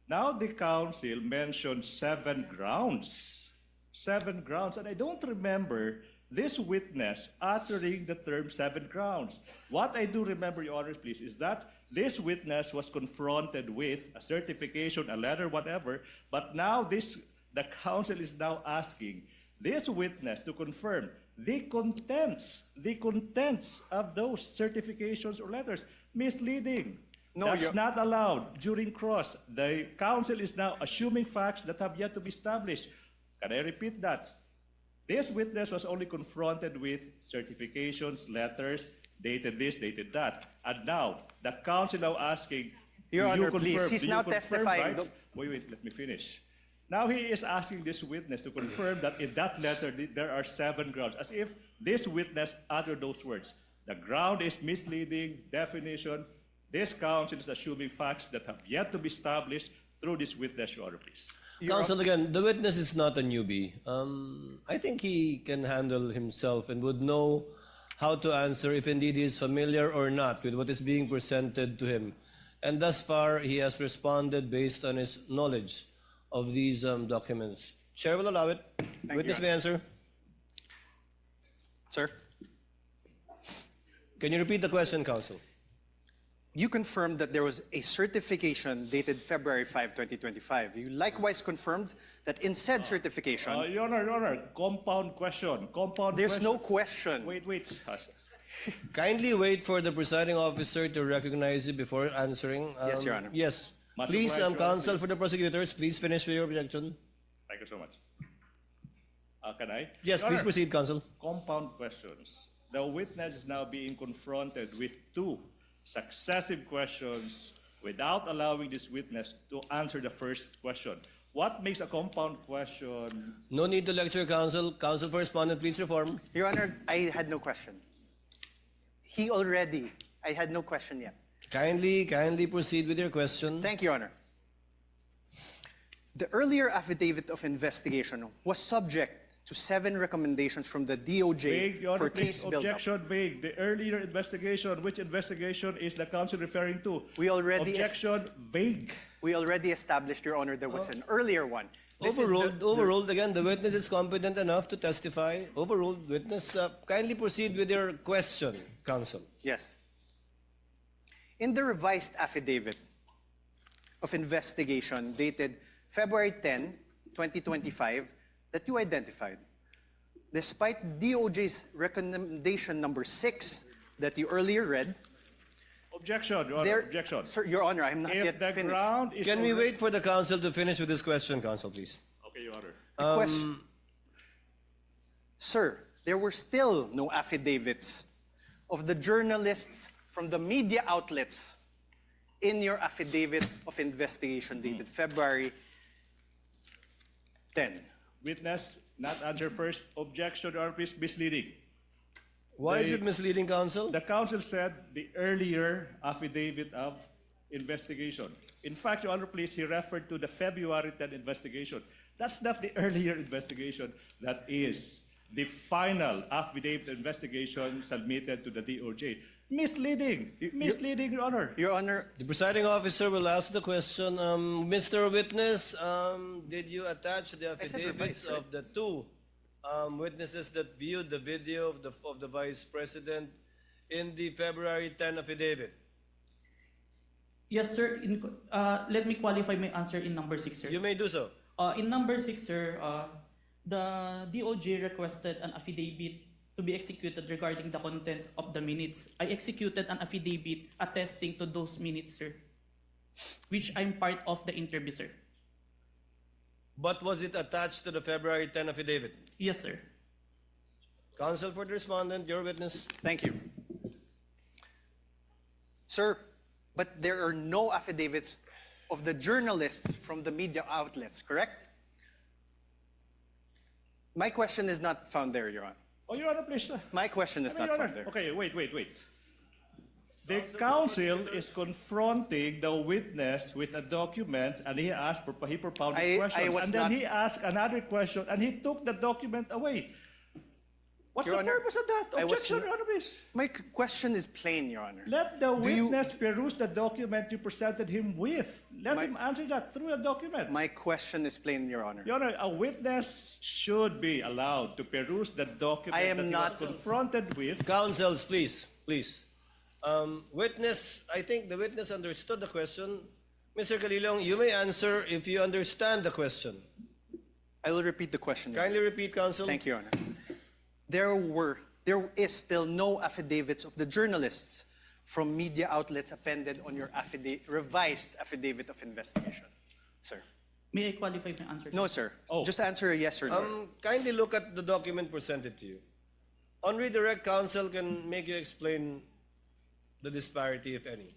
Now the counsel mentioned 7 grounds. 7 grounds, and I don't remember this witness uttering the term 7 grounds. What I do remember, Your Honor, please, is that this witness was confronted with a certification, a letter, whatever, but now the counsel is now asking this witness to confirm the contents of those certifications or letters. Misleading. No, That's not allowed during cross. The counsel is now assuming facts that have yet to be established. Can I repeat that? This witness was only confronted with certifications, letters, dated this, dated that. And now, the counsel now asking, Your do you Honor, please, confirm- he's do you now confirm, testifying. right? Wait, let me finish. Now he is asking this witness to confirm that in that letter there are 7 grounds, as if this witness uttered those words. The ground is misleading, definition. This counsel is assuming facts that have yet to be established through this witness, Your Honor, please. Counsel, again, the witness is not a newbie. I think he can handle himself and would know how to answer if indeed he is familiar or not with what is being presented to him. And thus far, he has responded based on his knowledge of these documents. Chair will allow it. Witness may answer. Sir, Can you repeat the question, counsel? you confirmed that there was a certification dated February 5, 2025. You likewise confirmed that in said certification, Your Honor, compound question. there's no question. Wait. Kindly wait for the presiding officer to recognize you before answering. Yes, Your Honor. Yes. Much Please, obliged, Your Honor, counsel please. for the prosecutors, please finish with your objection. Thank you so much. Can I? Yes, Your please Honor, proceed, counsel. Compound questions. The witness is now being confronted with 2 successive questions without allowing this witness to answer the first question. What makes a compound question? No need to lecture, counsel. Counsel for respondent, please reform. Your Honor, I had no question. I had no question yet. Kindly proceed with your question. Thank you, Your Honor. The earlier affidavit of investigation was subject to 7 recommendations from the DOJ Vague, Your Honor, for please. case build-up. Objection, vague. The earlier investigation, which investigation is the counsel referring to? We already Objection, vague. We already established, Your Honor, there was an earlier one. This is Overruled again. The witness is competent enough to testify. Overruled. Witness, kindly proceed with your question, counsel. Yes. In the revised affidavit of investigation dated February 10, 2025, that you identified, despite DOJ's recommendation number 6 that you earlier read, Objection, Your Honor, there, objection. Sir, Your Honor, I'm not If yet the finished. ground is Can we already- wait for the counsel to finish with his question, counsel, please? Okay, Your Honor. The question, sir, there were still no affidavits of the journalists from the media outlets in your affidavit of investigation dated February 10. Witness, not answer first. Objection, Your Honor, please. Misleading. Why is it misleading, counsel? The counsel said the earlier affidavit of investigation. In fact, Your Honor, please, he referred to the February 10 investigation. That's not the earlier investigation. That is the final affidavit investigation submitted to the DOJ. Misleading. Misleading, Your Honor. Your Honor, The presiding officer will ask the question. Mr. Witness, did you attach the said affidavits revised, right? of the 2 witnesses that viewed the video of the vice president in the February 10 affidavit? Yes, sir. Let me qualify my answer in number 6, sir. You may do so. In number 6, sir, the DOJ requested an affidavit to be executed regarding the contents of the minutes. I executed an affidavit attesting to those minutes, sir, which I'm part of the interview, sir. But was it attached to the February 10 affidavit? Yes, sir. Counsel for the respondent, your witness. thank you. Sir, but there are no affidavits of the journalists from the media outlets, correct? My question is not found there, Your Honor. Oh, Your Honor, please. My question is Your not Honor. found there. Okay, wait. The counsel is confronting the witness with a document, and he propounded I questions, was and then not- he asked another question, and he took the document away. What's Your the Honor, purpose of that? I was Objection, n- Your Honor, please. My question is plain, Your Honor. Let the Do you- witness peruse the document you presented him with. Let My- him answer that through the document. My question is plain, Your Honor. Your Honor, a witness should be allowed to peruse the document I am that he not- was confronted with. Counsels, please, please. Witness, I think the witness understood the question. Mr. Calilong, you may answer if you understand the question. I will repeat the question, Your Honor. Kindly repeat, counsel. Thank you, Your Honor. There is still no affidavits of the journalists from media outlets appended on your revised affidavit of investigation, sir. May I qualify my answer? No, sir. Oh. Just answer a yes or no. Kindly look at the document presented to you. On redirect, counsel can make you explain the disparity, if any.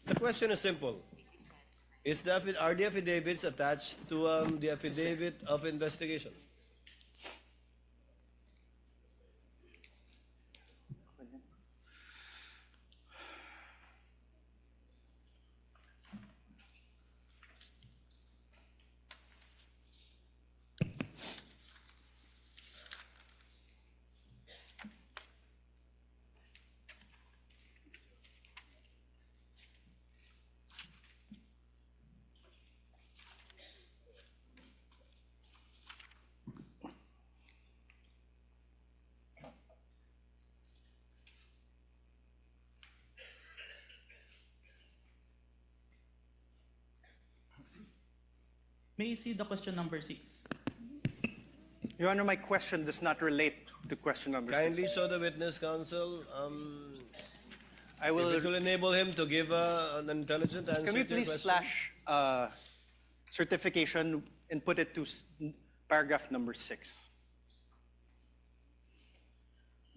The question is simple. Are the affidavits attached to the affidavit of investigation? May I see the question number 6? Your Honor, my question does not relate to question number 6. Kindly show the witness, counsel. I If will. it will enable him to give an intelligent answer Can we to your please question. flash certification and put it to paragraph number 6?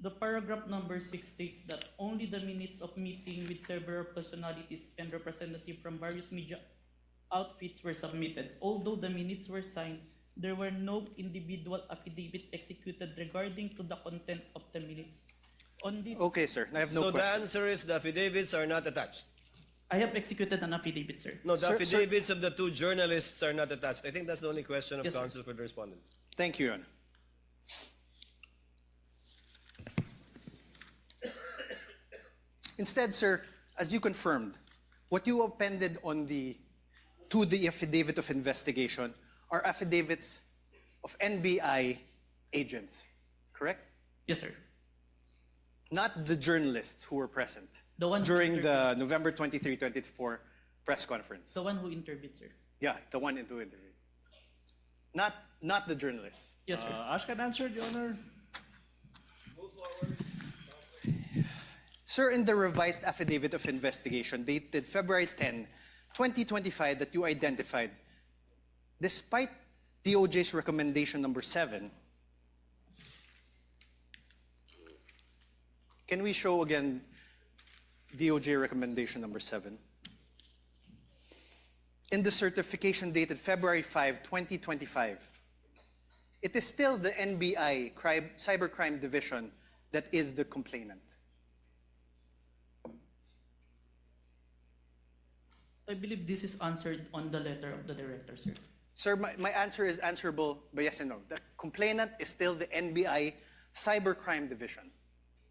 The paragraph number 6 states that only the minutes of meeting with several personalities and representatives from various media outfits were submitted. Although the minutes were signed, there were no individual affidavit executed regarding to the content of the minutes. On this, Okay, sir. I have no So the question. answer is the affidavits are not attached. I have executed an affidavit, sir. No, the Sir- affidavits of the two journalists are not attached. I think that's the only question of Yes, sir. counsel for the respondent. Thank you, Your Honor. Instead, sir, as you confirmed, what you appended to the affidavit of investigation are affidavits of NBI agents, correct? Yes, sir. Not the journalists who were present The one who during interviewed. the November 23, 24 press conference. The one who interviewed, sir. Yeah, the one into it. Not the journalists. Yes, sir. Ask and answer, Your Honor. Sir, in the revised affidavit of investigation dated February 10, 2025 that you identified, despite DOJ's recommendation number 7, can we show again DOJ recommendation number 7? In the certification dated February 5, 2025, it is still the NBI Cybercrime Division that is the complainant. I believe this is answered on the letter of the director, sir. Sir, my answer is answerable by yes and no. The complainant is still the NBI Cybercrime Division.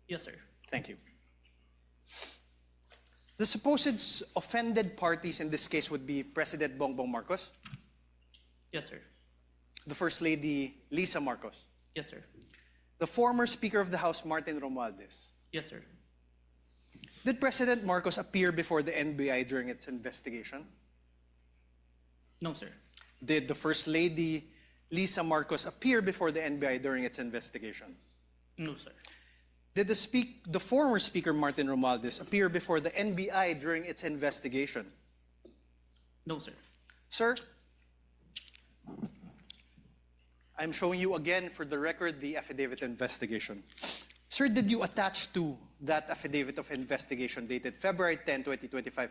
Yes, sir. Thank you. The supposed offended parties in this case would be President Bongbong Marcos, Yes, sir. the First Lady Lisa Marcos, Yes, sir. the former Speaker of the House Martin Romualdez. Yes, sir. Did President Marcos appear before the NBI during its investigation? No, sir. Did the First Lady Lisa Marcos appear before the NBI during its investigation? No, sir. Did the former Speaker Martin Romualdez appear before the NBI during its investigation? No, sir. Sir, I'm showing you again for the record the affidavit investigation. Sir, did you attach to that affidavit of investigation dated February 10, 2025,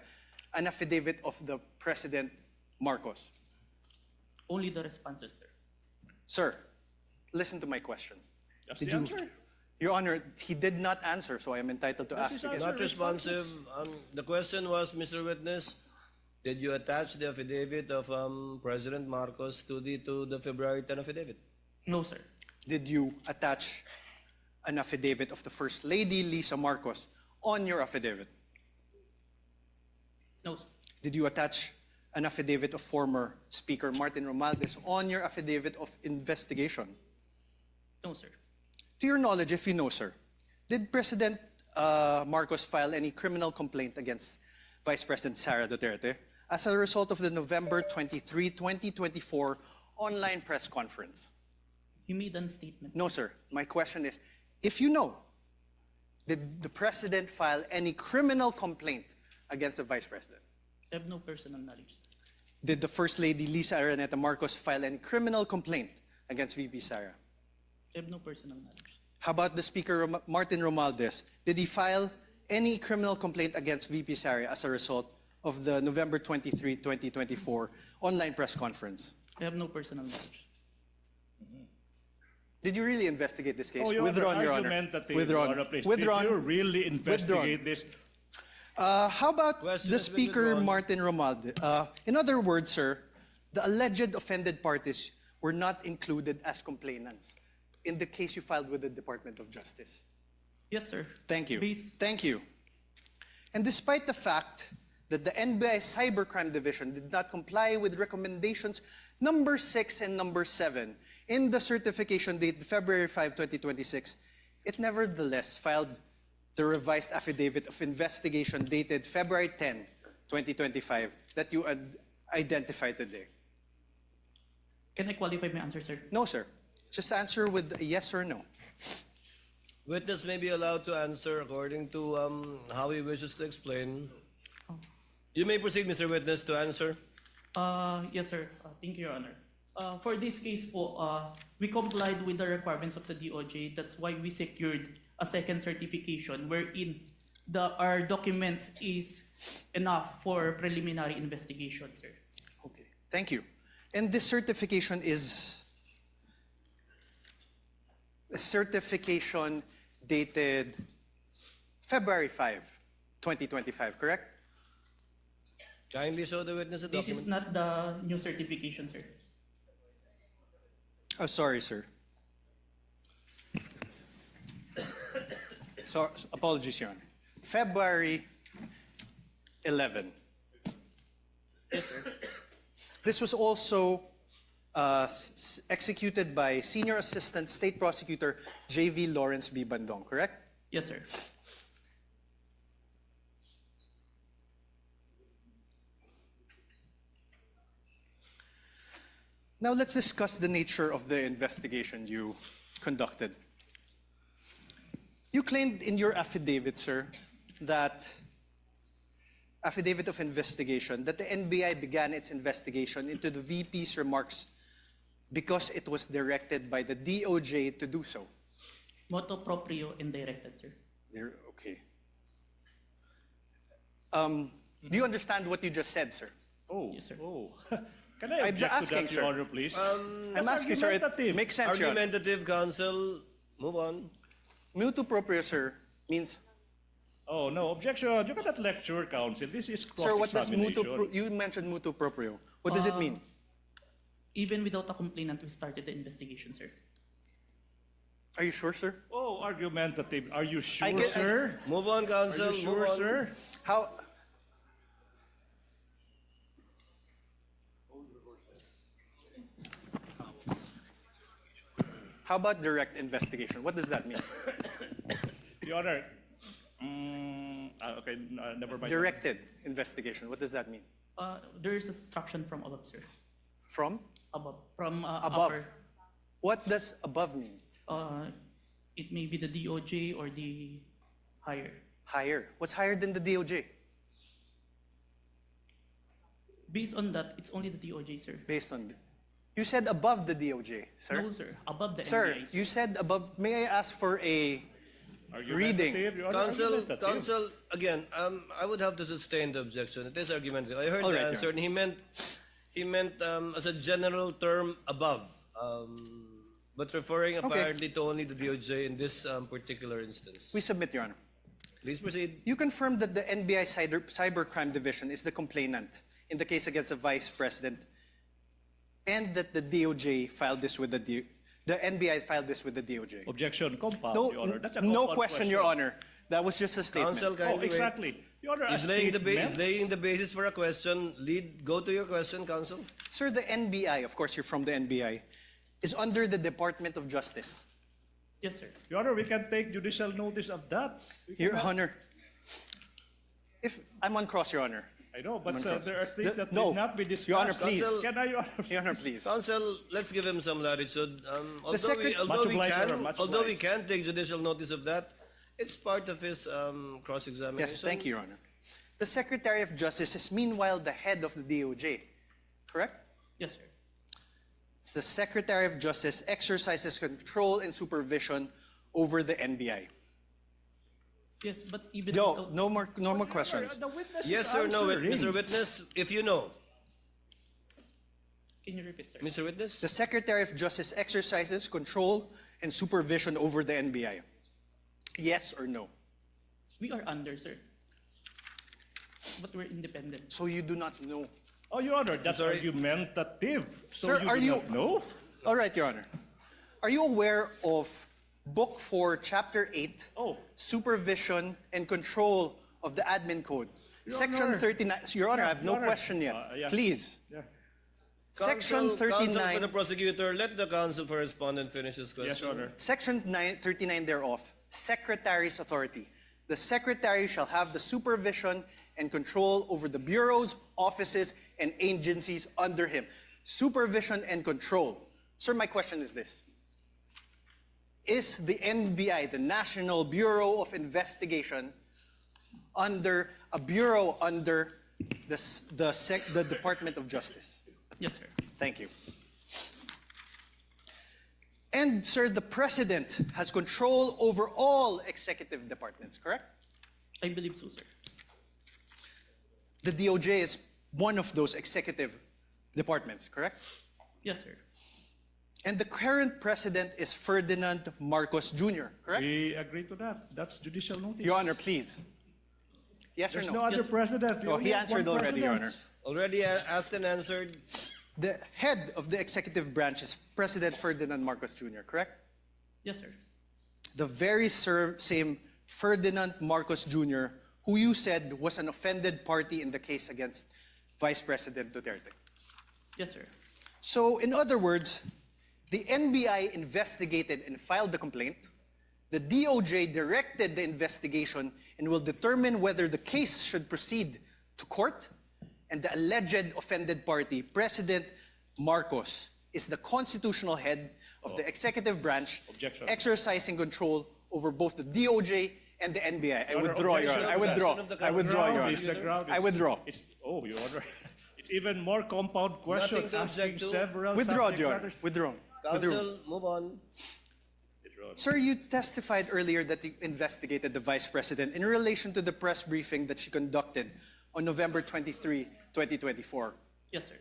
an affidavit of the President Marcos? Only the responses, sir. Sir, listen to my question. That's Did the you- answer. Your Honor, he did not answer, so I am entitled to That's ask his again. answer. Not responsive. The question was, Mr. Witness, did you attach the affidavit of President Marcos to the February 10 affidavit? No, sir. did you attach an affidavit of the First Lady, Lisa Marcos, on your affidavit? No, sir. Did you attach an affidavit of former Speaker Martin Romualdez on your affidavit of investigation? No, sir. To your knowledge, if you know, sir, did President Marcos file any criminal complaint against Vice President Sara Duterte as a result of the November 23, 2024 online press conference? He made a statement. No, sir. My question is, if you know, did the President file any criminal complaint against the Vice President? I have no personal knowledge. Did the First Lady Lisa Araneta Marcos file any criminal complaint against VP Sara? I have no personal knowledge. How about the Speaker Martin Romualdez? Did he file any criminal complaint against VP Sara as a result of the November 23, 2024 online press conference? I have no personal knowledge. Did you really investigate this case? Oh, Your Withdrawn, Honor, Your Honor. argumentative, Withdrawn. Your Honor, please. Withdrawn. Did you really investigate Withdrawn. this? How about Question the has been Speaker, withdrawn. Martin Romualdez? In other words, sir, the alleged offended parties were not included as complainants in the case you filed with the Department of Justice. Yes, sir. Thank you. Based- Thank you. And despite the fact that the NBI Cybercrime Division did not comply with recommendations number 6 and number 7 in the certification dated February 5, 2026, it nevertheless filed the revised affidavit of investigation dated February 10, 2025 that you identified today. Can I qualify my answer, sir? No, sir. Just answer with a yes or no. Witness may be allowed to answer according to how he wishes to explain. You may proceed, Mr. Witness, to answer. Yes, sir. Thank you, Your Honor. For this case po, we complied with the requirements of the DOJ. That's why we secured a second certification wherein our documents is enough for preliminary investigation, sir. Okay, thank you. And this certification is a certification dated February 5, 2025, correct? Kindly show the witness a This document. is not the new certification, sir. Oh, sorry, sir. So, apologies, Your Honor. February 11. Yes, sir. This was also executed by Senior Assistant State Prosecutor J.V. Lawrence B. Bandong, correct? Yes, sir. Now let's discuss the nature of the investigation you conducted. You claimed in your affidavit, sir, that affidavit of investigation, that the NBI began its investigation into the VP's remarks because it was directed by the DOJ to do so. Motu proprio and directed, sir. Okay. Do you understand what you just said, sir? Oh, Yes, sir. oh. Can I I'm object asking, to that, sir. Your Honor, please? I'm asking, sir, it argumentative. makes sense, Your Honor. Argumentative counsel, move on. Mutu proprio, sir, means, Oh, no, objection. You cannot lecture, counsel. This is sir, what does cross-examination. you mentioned mutu proprio. What does it mean? Even without a complainant, we started the investigation, sir. Are you sure, sir? Oh, argumentative. Are you sure, I get- sir? Move on, Are counsel. you move sure, on. sir? How? How about direct investigation? What does that mean? Your Honor. Okay, never mind. Directed investigation. What does that mean? There is instruction from above, sir. From? Above. From Above. upper. What does above mean? It may be the DOJ or the higher. Higher. What's higher than the DOJ? Based on that, it's only the DOJ, sir. Based on. You said above the DOJ, sir. No, sir. Above the Sir, NBI, sir. you said above. May I ask for a reading? Argumentative, Your Honor, Counsel, argumentative. counsel, again, I would have to sustain the objection. It is argumentative. I heard All the right, answer, Your and he meant as a general term above, but referring apparently to only the DOJ in this particular instance. We submit, Your Honor. Please proceed. You confirmed that the NBI Cybercrime Division is the complainant in the case against the Vice President, and that the DOJ filed this with the The NBI filed this with the DOJ. Objection compound, No, Your Honor. That's a no compound question, Your Honor. That was just a statement. Counsel, Oh, kindly wait. exactly. Your Honor, a Is laying statement. the basis for a question. Go to your question, counsel. Sir, the NBI, of course, you're from the NBI, is under the Department of Justice. Yes, sir. Your Honor, we can take judicial notice of that. We Your cannot- Honor, if I'm on cross, Your Honor. I know, but I'm on cross. there are things that No. did not be discussed. Your Honor, please. Counsel- Can I, Your Honor? Your Honor, please. Counsel, let's give him some latitude. Although secret- Much obliged, Your Honor, much although we obliged. can take judicial notice of that, it's part of his cross-examination. Yes, thank you, Your Honor. The Secretary of Justice is meanwhile the head of the DOJ, correct? Yes, sir. It's the Secretary of Justice exercises control and supervision over the NBI. Yes, but even No, without- no more questions. The witness Yes is or no, answering. Mr. Witness? If you know. Can you repeat, sir? Mr. Witness? The Secretary of Justice exercises control and supervision over the NBI. Yes or no? We are under, sir. But we're independent. So you do not know. Oh, Your Honor, that's sorry. argumentative. So Sir, you are do you- not know? All right, Your Honor. Are you aware of Book 4, Chapter 8, Oh. Supervision and Control of the Admin Code? Your Section Honor. 39. Your Honor, I have no Your Honor. question yet. Yeah. Please. Yeah. Section Counsel for the 39. prosecutor, let the counsel for respondent finish his question. Yes, Your Honor. Section 39 thereof, Secretary's authority. The Secretary shall have the supervision and control over the bureaus, offices, and agencies under him. Supervision and control. Sir, my question is this. Is the NBI, the National Bureau of Investigation, under a bureau under the Department of Justice? Yes, sir. Thank you. And, sir, the President has control over all executive departments, correct? I believe so, sir. The DOJ is one of those executive departments, correct? Yes, sir. And the current President is Ferdinand Marcos Jr., correct? We agree to that. That's judicial notice. Your Honor, please. Yes There's or no no? other Yes. president. We Oh, only he have answered one already, Your president. Honor. Already asked and answered. The head of the executive branch is President Ferdinand Marcos Jr., correct? Yes, sir. The very same Ferdinand Marcos Jr., who you said was an offended party in the case against Vice President Duterte. Yes, sir. So, in other words, the NBI investigated and filed the complaint. The DOJ directed the investigation and will determine whether the case should proceed to court. And the alleged offended party, President Marcos, is the constitutional head of the executive branch, Objection. exercising control over both the DOJ and the NBI. I Your Honor, withdraw, Your Honor. I withdraw. I withdraw, Your Ground is- the Honor. ground I is- withdraw. Oh, Your Honor. It's even more compound question. Nothing to object asking to. several Withdraw, subject Your Honor. matters. Withdraw. Withdraw. Counsel, move on. Sir, you testified earlier that you investigated the Vice President in relation to the press briefing that she conducted on November 23, 2024. Yes, sir.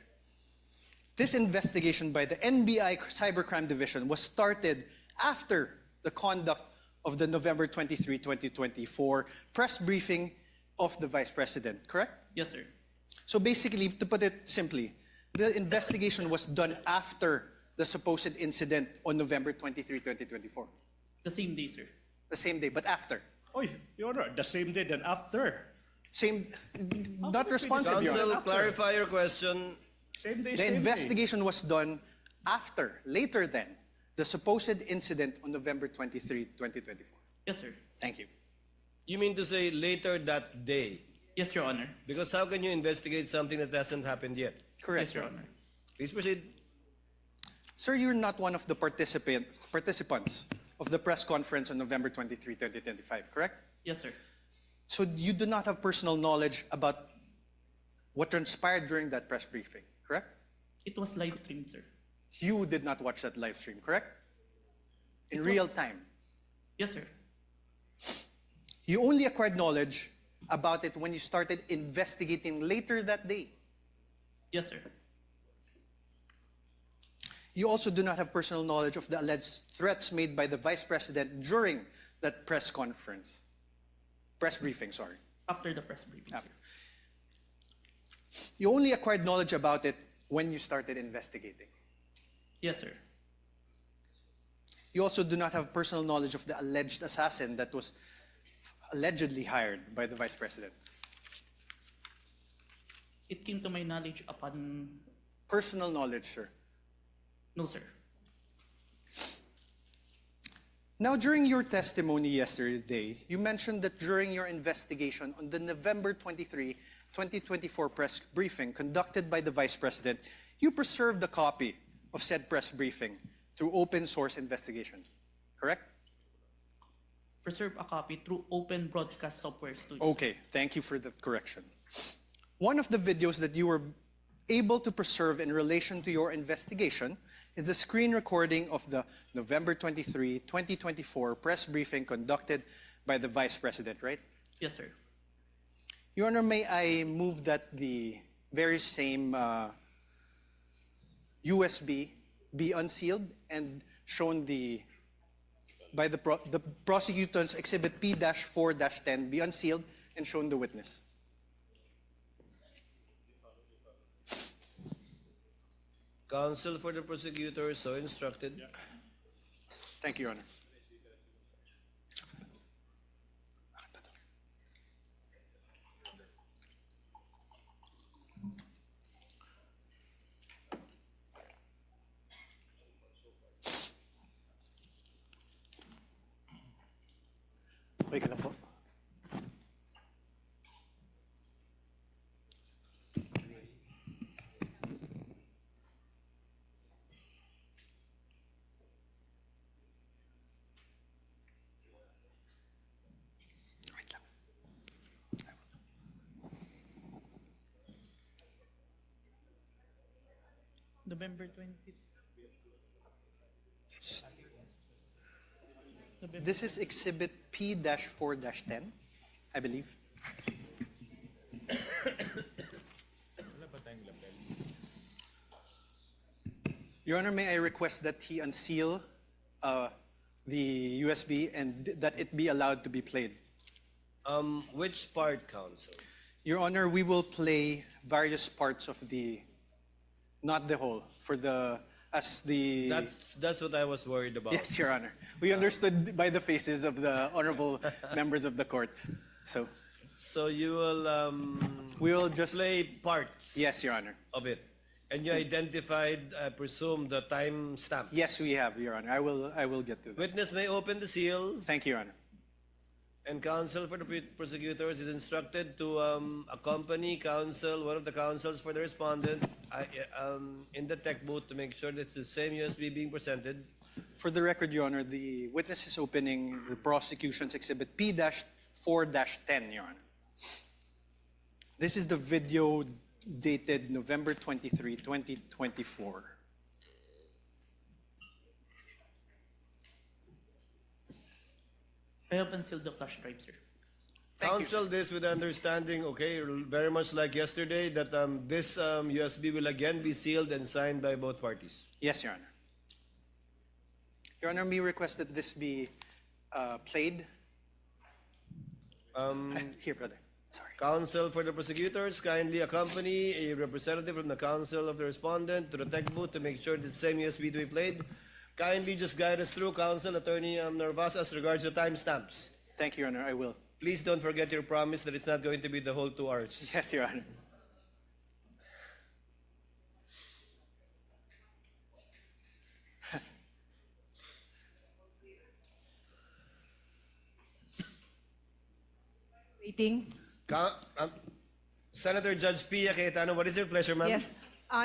This investigation by the NBI Cybercrime Division was started after the conduct of the November 23, 2024 press briefing of the Vice President, correct? Yes, sir. So basically, to put it simply, the investigation was done after the supposed incident on November 23, 2024. The same day, sir. The same day, but after. Oh, Your Honor, the same day then after. Same, not responsive, Your Honor. Counsel, clarify your question. Same day, The same investigation was done after, later than, the supposed incident on November 23, 2024. Yes, sir. Thank you. You mean to say later that day? Yes, Your Honor. Because how can you investigate something that hasn't happened yet? Correct. Yes, Your Honor. Please proceed. Sir, you're not one of the participants of the press conference on November 23, 2025, correct? Yes, sir. So you do not have personal knowledge about what transpired during that press briefing, correct? It was live streamed, sir. You did not watch that live stream, correct? In It real was- time. Yes, sir. You only acquired knowledge about it when you started investigating later that day. Yes, sir. You also do not have personal knowledge of the alleged threats made by the Vice President during that press briefing, sorry. After the press briefing, After. sir. You only acquired knowledge about it when you started investigating. Yes, sir. You also do not have personal knowledge of the alleged assassin that was allegedly hired by the Vice President. It came to my knowledge upon... Personal knowledge, sir. No, sir. Now, during your testimony yesterday, you mentioned that during your investigation on the November 23, 2024 press briefing conducted by the Vice President, you preserved a copy of said press briefing through open source investigation, correct? Preserve a copy through Open Broadcast Software Studio. Okay, thank you for that correction. One of the videos that you were able to preserve in relation to your investigation is the screen recording of the November 23, 2024 press briefing conducted by the Vice President, right? Yes, sir. Your Honor, may I move that the very same USB be unsealed and shown by the prosecutor's Exhibit P-4-10 be unsealed and shown the witness. Counsel for the prosecutor so instructed. Thank you, Your Honor. Okay ka lang po. Wait lang. November 20. This is Exhibit P-4-10, I believe. Your Honor, may I request that he unseal the USB and that it be allowed to be played? Which part, counsel? Your Honor, we will play various parts of the, not the whole, for the, as the... That's what I was worried about. Yes, Your Honor. We understood by the faces of the honorable members of the court. So you will we will just play parts. Yes, Your Honor. Of it, and you identified, I presume, the time stamp. Yes, we have, Your Honor. I will get to that. Witness may open the seal. Thank you, Your Honor. And counsel for the prosecutors is instructed to accompany counsel, one of the counsels for the respondent, in the tech booth to make sure that it's the same USB being presented. For the record, Your Honor, the witness is opening the prosecution's Exhibit P-4-10, Your Honor. This is the video dated November 23, 2024. I have unsealed the flash drive, sir. Counsel this with understanding, okay, very much like yesterday, that this USB will again be sealed and signed by both parties. Yes, Your Honor. Your Honor, may request that this be played. Here, brother. Sorry. Counsel for the prosecutors, kindly accompany a representative from the counsel of the respondent to the tech booth to make sure the same USB to be played. Kindly just guide us through, Counsel Attorney Narvas, as regards the timestamps. Thank you, Your Honor. I will. Please don't forget your promise that it's not going to be the whole 2 hours. Yes, Your Honor. Waiting. Senator Judge Pia Cayetano, what is your pleasure, ma'am? Yes.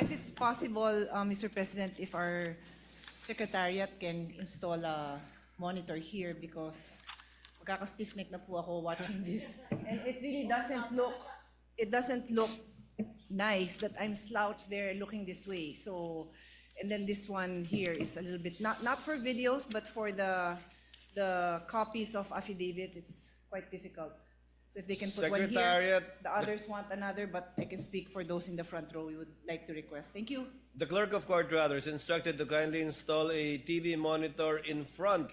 If it's possible, Mr. President, if our Secretariat can install a monitor here because magkaka-stiff-neck na po ako watching this. And it really doesn't look nice that I'm slouched there looking this way. So, and then this one here is a little bit, not for videos, but for the copies of affidavit, it's quite difficult. So if they can put one here, the others want another, but I can speak for those in the front row we would like to request. Thank you. The clerk of court, rather, is instructed to kindly install a TV monitor in front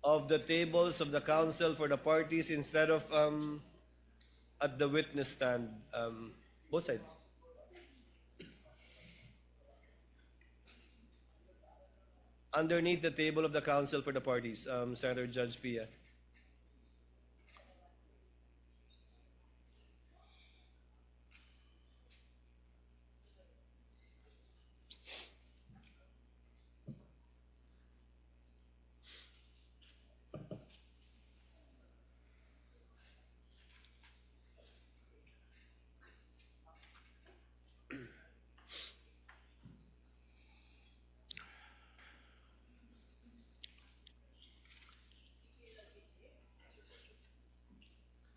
of the tables of the counsel for the parties instead of at the witness stand, both sides. underneath the table of the counsel for the parties, Senator Judge Pia.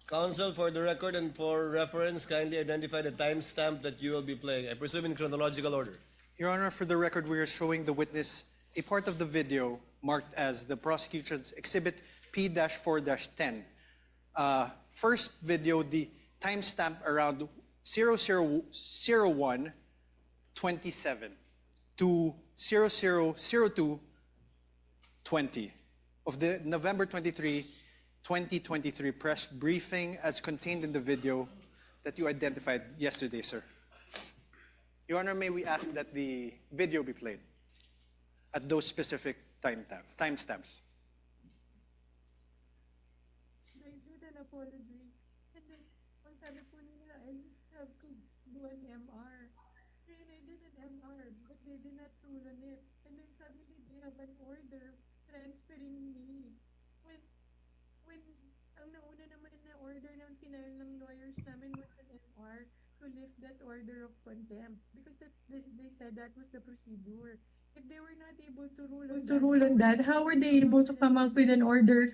Counsel, for the record and for reference, kindly identify the timestamp that you will be playing. I presume in chronological order. Your Honor, for the record, we are showing the witness a part of the video marked as the prosecution's Exhibit P-4-10. First video, the timestamp around 0001:27 to 0002:20 of the November 23, 2023 press briefing as contained in the video that you identified yesterday, sir. Your Honor, may we ask that the video be played at those specific timestamps? I did an apology. And then, ang sabi po nila, I just have to do an MR. And I did an MR, but they did not rule on it. And then suddenly they have an order transferring me. When ang nauna naman na order ng final ng lawyers namin was an MR to lift that order of contempt. Because they said that was the procedure. If they were not able to rule on that, how were they able to come up with an order,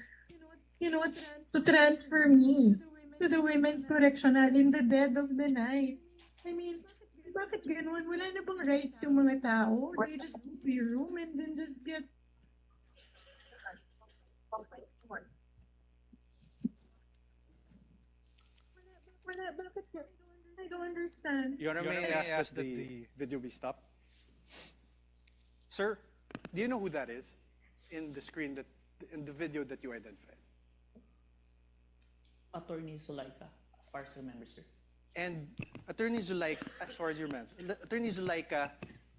to transfer me to the women's correctional in the dead of the night? I mean, bakit ganun? Wala na bang rights yung mga tao? They just go to your room and then just get... Bakit? I don't understand. Your Honor, may I ask that the video be stopped? Sir, do you know who that is in the screen in the video that you identified? Attorney Zulaika, as far as I remember, sir. And Attorney Zulaika, as far as you remember, Attorney Zulaika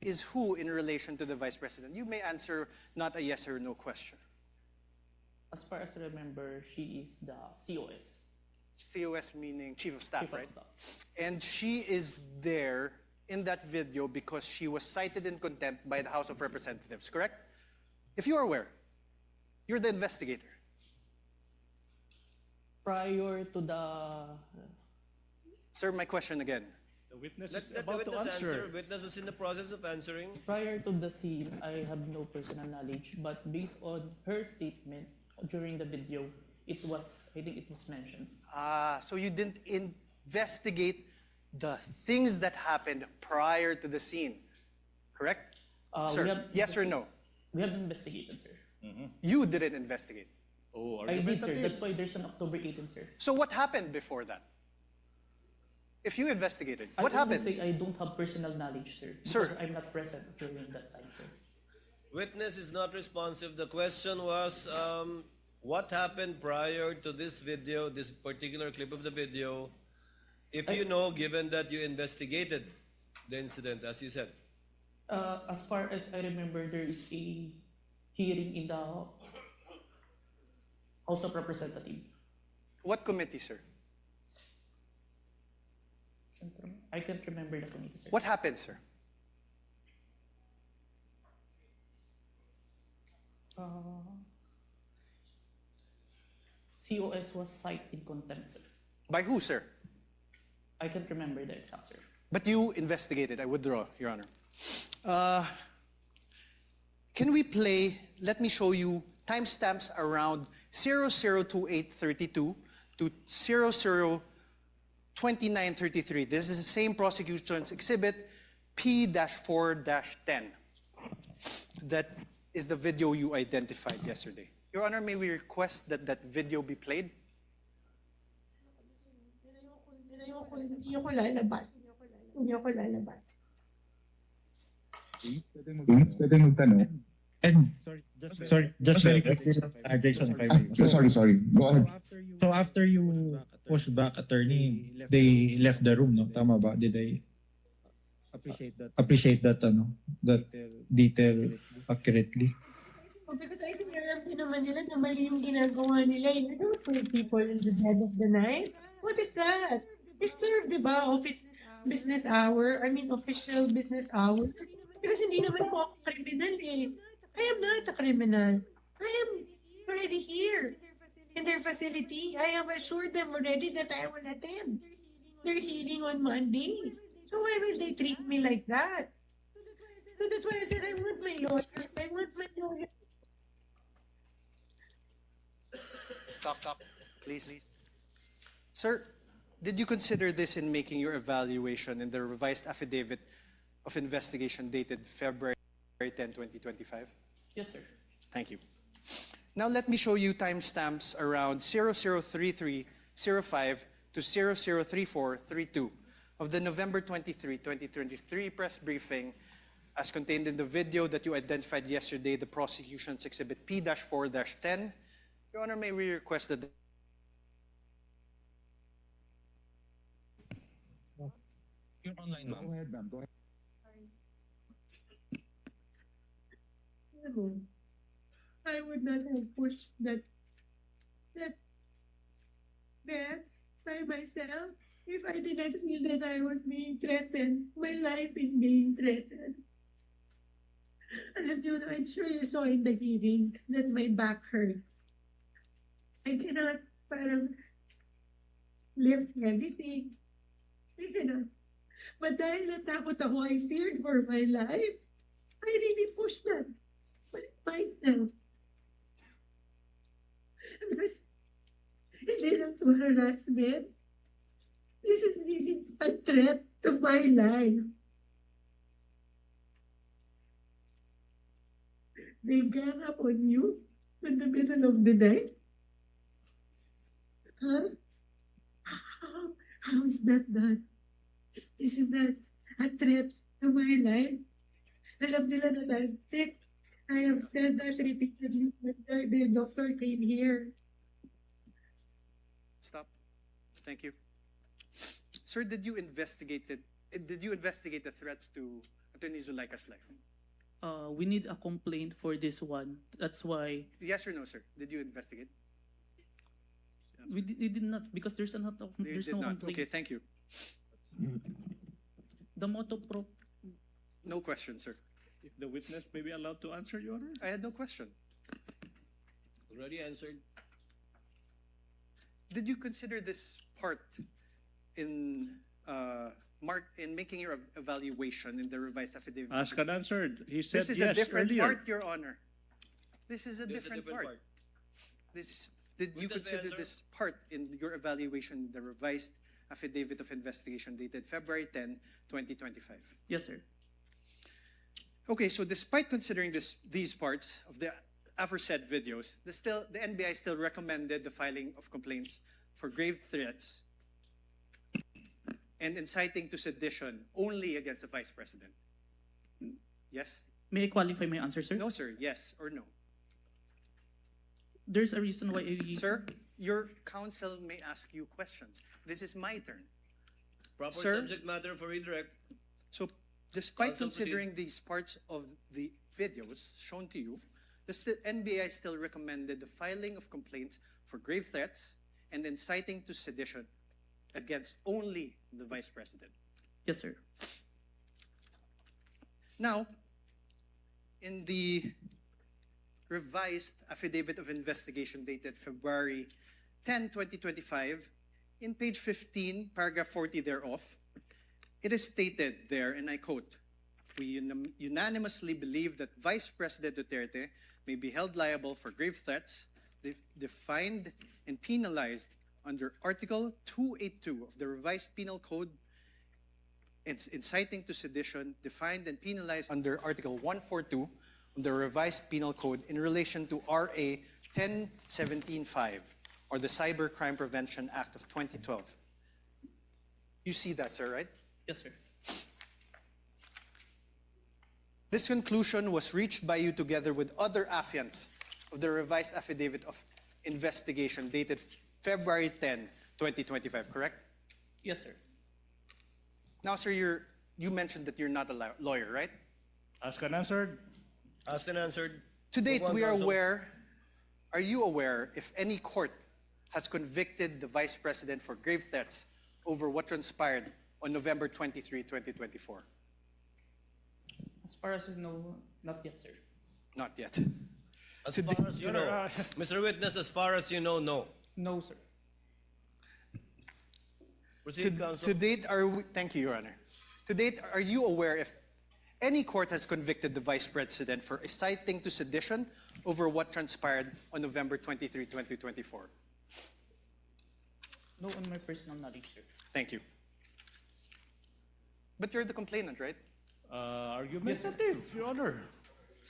is who in relation to the Vice President? You may answer not a yes or no question. As far as I remember, she is the COS. COS meaning Chief of Staff, Chief of right? Staff. And she is there in that video because she was cited in contempt by the House of Representatives, correct? If you are aware, you're the investigator. Prior to the... Sir, my question again. The witness Let is the about to witness answer. answer. Witness is in the process of answering. Prior to the scene, I have no personal knowledge, but based on her statement during the video, I think it was mentioned. So you didn't investigate the things that happened prior to the scene, correct? Sir, yes or no? We have investigated, sir. You didn't investigate. Oh, I did, sir. argumentative. That's why there's an October 18, sir. So what happened before that? If you investigated, what I happened? say I don't have personal knowledge, sir. Sir. Because I'm not present during that time, sir. Witness is not responsive. The question was, what happened prior to this video, this particular clip of the video, if you know, given that you investigated the incident, as you said? As far as I remember, there is a hearing in the House of Representatives. What committee, sir? I can't remember the committee, sir. What happened, sir? COS was cited in contempt, sir. By who, sir? I can't remember the exact, sir. But you investigated. I withdraw, Your Honor. Can we play, let me show you timestamps around 002832 to 002933. This is the same prosecution's exhibit P-4-10. That is the video you identified yesterday. Your Honor, may we request that that video be played? Hindi ako lalabas. Hindi ako lalabas. Pwede magtanong. And sorry, just very quick. Jason, if I may. Sorry. Go ahead. So after you pushed back attorney, they left the room, no? Tama ba? Did they appreciate that that detail accurately? because I think alam din naman nila na mali yung ginagawa nila. You don't free people in the dead of the night. What is that? It served, di ba, business hour, I mean official business hours. Because hindi naman po ako criminal eh. I am not a criminal. I am already here in their facility. I have assured them already that I will attend their hearing on Monday. So why will they treat me like that? So that's why I said I want my lawyer. I want my lawyer. Talk, please. Sir, did you consider this in making your evaluation in the revised affidavit of investigation dated February 10, 2025? Yes, sir. Thank you. Now let me show you timestamps around 003305 to 003432 of the November 23, 2023 press briefing as contained in the video that you identified yesterday, the prosecution's exhibit P-4-10. Your Honor, may we request that You're online, ma'am. Go ahead, ma'am. Go ahead. No, I would not have pushed that bed by myself if I did not feel that I was being threatened. My life is being threatened. Alam niyo, I'm sure you saw in the hearing that my back hurts. I cannot parang lift anything. I cannot. But dahil natakot ako, I feared for my life. I really pushed that myself. Because hindi lang to harassment. This is really a threat to my life. They gang up on you in the middle of the night? Huh? How is that done? Isn't that a threat to my life? Alam nila that I'm sick. I have said that repeatedly when the doctor came here. Stop. Thank you. Sir, did you investigate the threats to Attorney Zulaika's life? We need a complaint for this one. That's why Yes or no, sir? Did you investigate? we did not, because there's no You did not. complaint. Okay, thank you. The motto pro No question, sir. If the witness may be allowed to answer, Your Honor? I had no question. Already answered. Did you consider this part in making your evaluation in the revised affidavit? Asked and answered. He said This is yes a different earlier. part, Your Honor. This is a This is different part. Did you Witness may consider answer. this part in your evaluation in the revised affidavit of investigation dated February 10, 2025? Yes, sir. Okay, so despite considering these parts of the aforesaid videos, the NBI still recommended the filing of complaints for grave threats and inciting to sedition only against the Vice President. Yes? May I qualify my answer, sir? No, sir. Yes or no? There's a reason why Sir, your counsel may ask you questions. This is my turn. Proper Sir? subject matter for redirect. So, despite Counsel, considering these parts of the videos shown to you, the NBI still recommended the filing of complaints for grave threats and inciting to sedition against only the Vice President. Yes, sir. Now, in the revised affidavit of investigation dated February 10, 2025, in page 15, paragraph 40 thereof, it is stated there, and I quote, "We unanimously believe that Vice President Duterte may be held liable for grave threats defined and penalized under Article 282 of the Revised Penal Code and inciting to sedition defined and penalized under Article 142 of the Revised Penal Code in relation to RA 1017-5 or the Cybercrime Prevention Act of 2012. You see that, sir, right? Yes, sir. This conclusion was reached by you together with other affiants of the revised affidavit of investigation dated February 10, 2025, correct? Yes, sir. Now, sir, you mentioned that you're not a lawyer, right? Asked and answered. Asked and answered. To date, Move on, we are Counsel. aware, are you aware if any court has convicted the Vice President for grave threats over what transpired on November 23, 2024? As far as you know, not yet, sir. Not yet. As far as you know, Mr. Witness, as far as you know, no. No, sir. Proceed, Counsel. To date, thank you, Your Honor. To date, are you aware if any court has convicted the Vice President for inciting to sedition over what transpired on November 23, 2024? No, on my personal knowledge, sir. Thank you. But you're the complainant, right? Argumentative, Your Honor.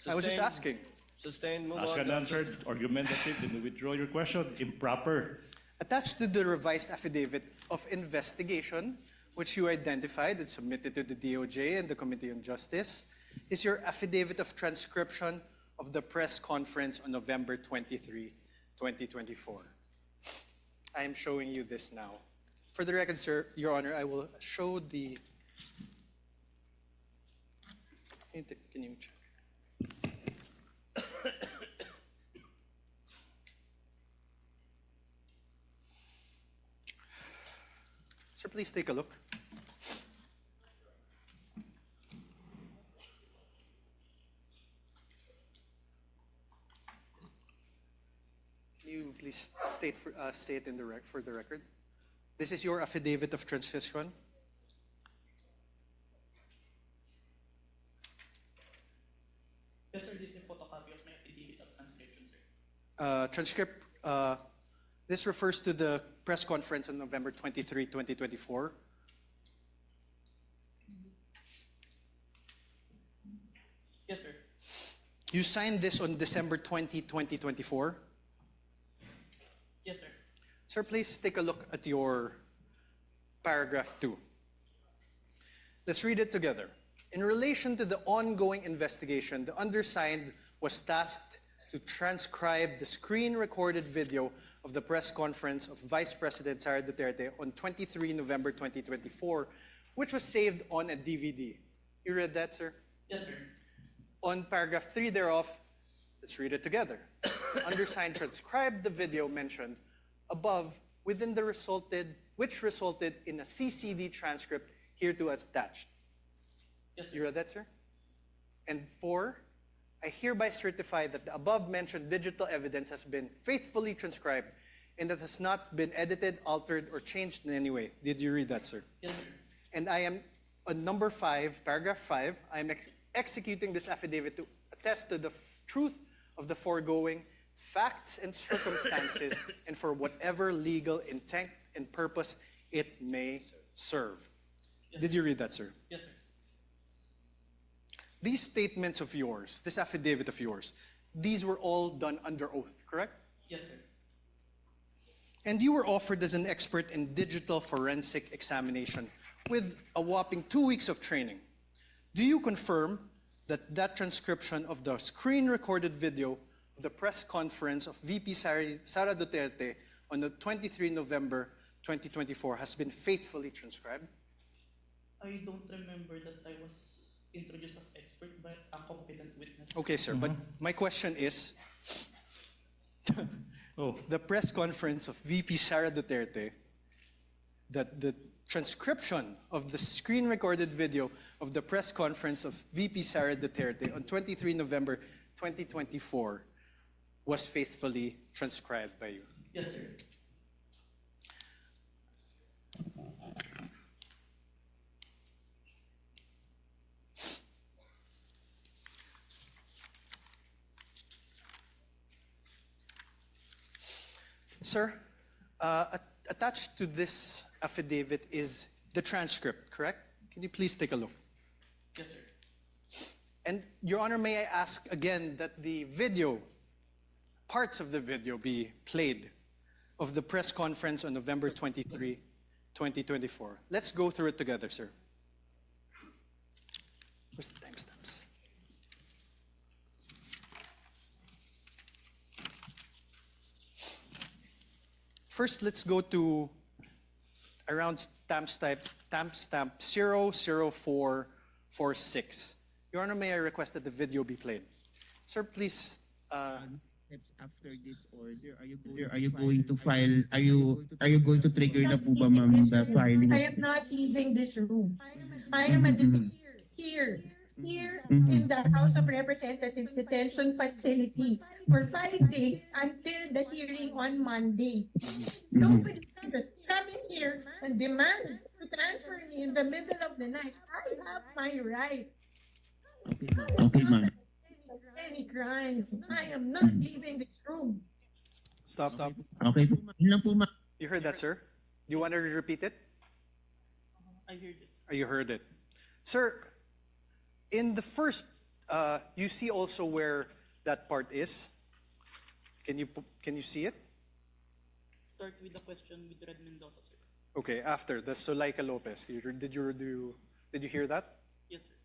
I was just asking. Sustained. Move Ask on. and answered, argumentative, then withdraw your question. Improper. Attached to the revised affidavit of investigation, which you identified and submitted to the DOJ and the Committee on Justice, is your affidavit of transcription of the press conference on November 23, 2024. I am showing you this now. For the record, sir, Your Honor, I will show the... Can you check? Sir, please take a look. Can you please state in the for the record? This is your affidavit of transcription. Yes, sir. This is a photocopy of my affidavit of transcription, sir. This refers to the press conference on November 23, 2024. Yes, sir. You signed this on December 20, 2024. Yes, sir. Sir, please take a look at your paragraph 2. Let's read it together. In relation to the ongoing investigation, the undersigned was tasked to transcribe the screen-recorded video of the press conference of Vice President Sara Duterte on 23 November 2024, which was saved on a DVD. You read that, sir? Yes, sir. On paragraph 3 thereof, let's read it together. Undersigned transcribed the video mentioned above which resulted in a CCD transcript hereto attached. Yes, sir. You read that, sir? And 4, I hereby certify that the above-mentioned digital evidence has been faithfully transcribed and that has not been edited, altered, or changed in any way. Did you read that, sir? Yes, sir. And I am, on number 5, paragraph 5, I am executing this affidavit to attest to the truth of the foregoing facts and circumstances and for whatever legal intent and purpose it may serve. Yes, Did you read that, sir? Yes, sir. These statements of yours, this affidavit of yours, these were all done under oath, correct? Yes, sir. And you were offered as an expert in digital forensic examination with a whopping 2 weeks of training. Do you confirm that that transcription of the screen-recorded video of the press conference of VP Sara Duterte on the 23 November 2024 has been faithfully transcribed? I don't remember that I was introduced as expert, but a competent witness. Okay, sir, but my question is, the press conference of VP Sara Duterte, that the transcription of the screen-recorded video of the press conference of VP Sara Duterte on 23 November 2024 was faithfully transcribed by you. Yes, sir. Sir, attached to this affidavit is the transcript, correct? Can you please take a look? Yes, sir. And Your Honor, may I ask again that the video, parts of the video be played of the press conference on November 23, 2024. Let's go through it together, sir. Where's the timestamps? First, let's go to around timestamp 00446. Your Honor, may I request that the video be played? Sir, please Steps after this order, are you going to file, are you going to trigger na po ba, ma'am, the filing? I am not leaving this room. I am a here in the House of Representatives detention facility for 5 days until the hearing on Monday. Nobody can just come in here and demand to transfer me in the middle of the night. I have my right. Okay, ma'am. Any crime. I am not leaving this room. Stop. Okay po, yun lang po, ma'am. You heard that, sir? Do you want to repeat it? I heard it. You heard it. Sir, in the first, you see also where that part is? Can you see it? Start with the question with Red Mendoza, sir. Okay, after the Zuleika Lopez. Did you hear that? Yes, sir.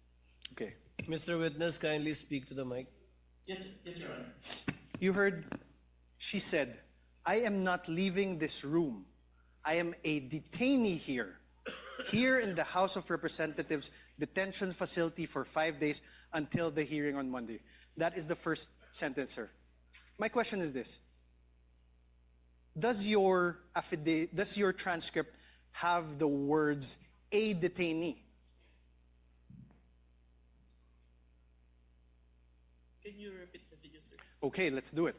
Okay. Mr. Witness, kindly speak to the mic. Yes, Your Honor. You heard, she said, I am not leaving this room. I am a detainee here in the House of Representatives detention facility for 5 days until the hearing on Monday. That is the first sentence, sir. My question is this. Does your transcript have the words a detainee? Can you repeat the video, sir? Okay, let's do it.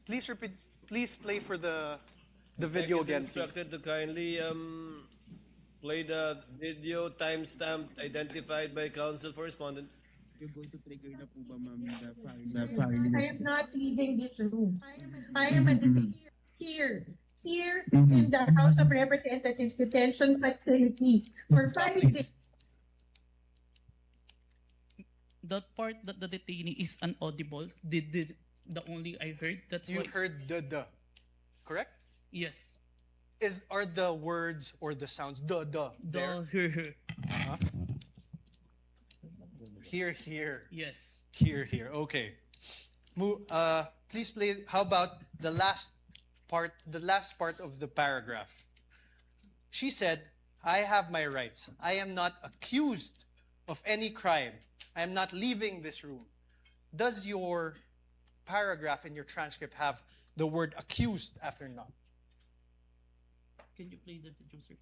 Please repeat. Please play for the video again, please. Instructed to kindly play the video timestamped identified by counsel for respondent. You're going to trigger na po ba, ma'am, the filing? I am not leaving this room. I am a here in the House of Representatives detention facility for 5 days. That part that the detainee is inaudible, the only I heard. That's You why. heard the, correct? Yes. Are the words or the sounds there? The here. Huh? Here. Yes. Here. Okay. Please play. How about the last part of the paragraph? She said, I have my rights. I am not accused of any crime. I am not leaving this room. Does your paragraph in your transcript have the word accused after not? Can you play the video, sir?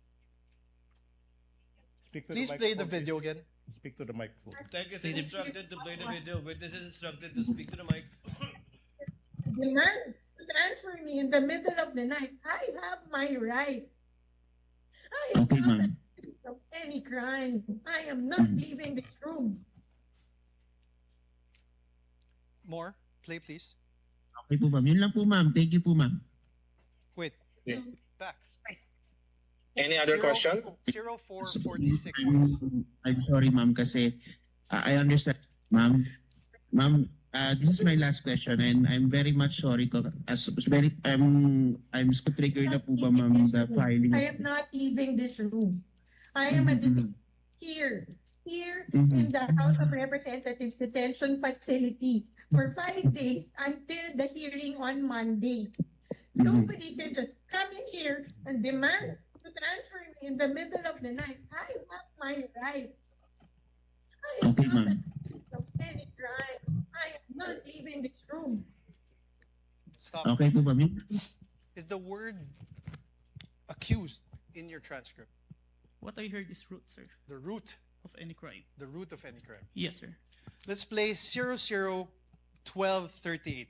Please play the video again. Speak to the microphone. Tech is instructed to play the video. Witness is instructed to speak to the mic. Demand to transfer me in the middle of the night. I have my rights. I am Okay, not ma'am. accused of any crime. I am not leaving this room. More. Play, please. Okay po, ma'am. Yun lang po, ma'am. Thank you po, ma'am. Wait. Back. Any other question? 0446, please. I'm sorry, ma'am, kasi I understand, ma'am. Ma'am, this is my last question, and I'm very much sorry. I'm so triggered na po ba, ma'am, the filing? I am not leaving this room. I am a here in the House of Representatives detention facility for 5 days until the hearing on Monday. Nobody can just come in here and demand to transfer me in the middle of the night. I have my rights. I am Okay, not ma'am. accused of any crime. I am not leaving this room. Stop. Okay po, ma'am. Is the word accused in your transcript? What I heard is root, sir, The root. of any crime. The root of any crime. Yes, sir. Let's play 001238.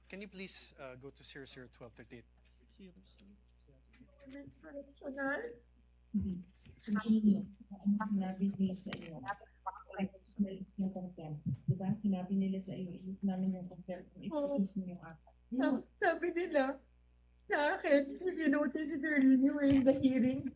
Can you please go to 001238? Personal? Sinabi nila sa iyo, isip namin yung contempt kung i-produce mo yung act. Sabi nila sa akin, if you notice if you're renewing the hearing,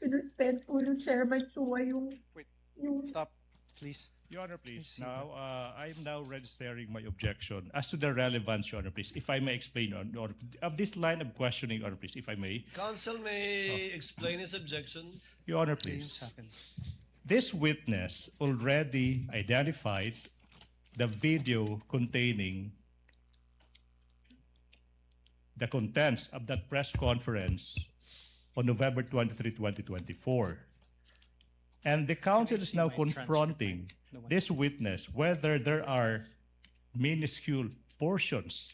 sinuspend po ng Chairman Chua yung... Wait. yung Stop, please. Your Honor, please. Now, I'm now registering my objection as to the relevance, Your Honor, please. If I may explain, Your Honor, of this line of questioning, Your Honor, please, if I may. Counsel may explain his objection. Your Honor, please. This witness already identified the video containing the contents of that press conference on November 23, 2024. And the council Can I is see now my transcript? confronting No one- this witness whether there are minuscule portions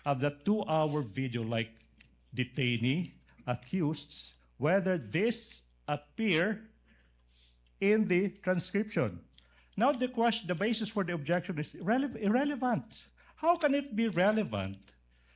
of the 2-hour video, like detainee, accused, whether this appear in the transcription. Now the question, the basis for the objection is irrelevant. How can it be relevant?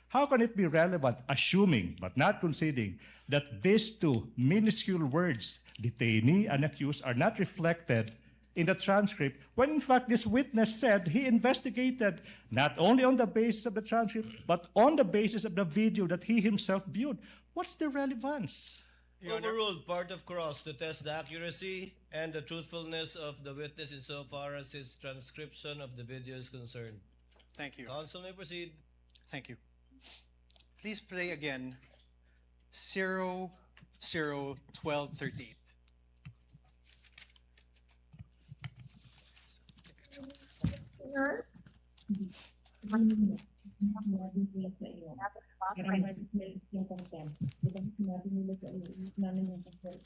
How can it be relevant, assuming but not conceding that these two minuscule words, detainee and accused, are not reflected in the transcript, when in fact this witness said he investigated not only on the basis of the transcript, but on the basis of the video that he himself viewed? What's the relevance? Overruled part of cross to test the accuracy and the truthfulness of the witness insofar as his transcription of the video is concerned. Thank you. Counsel may proceed. Thank you. Please play again 001238. Yung content. Diba sinabi nila sa namin yung consent.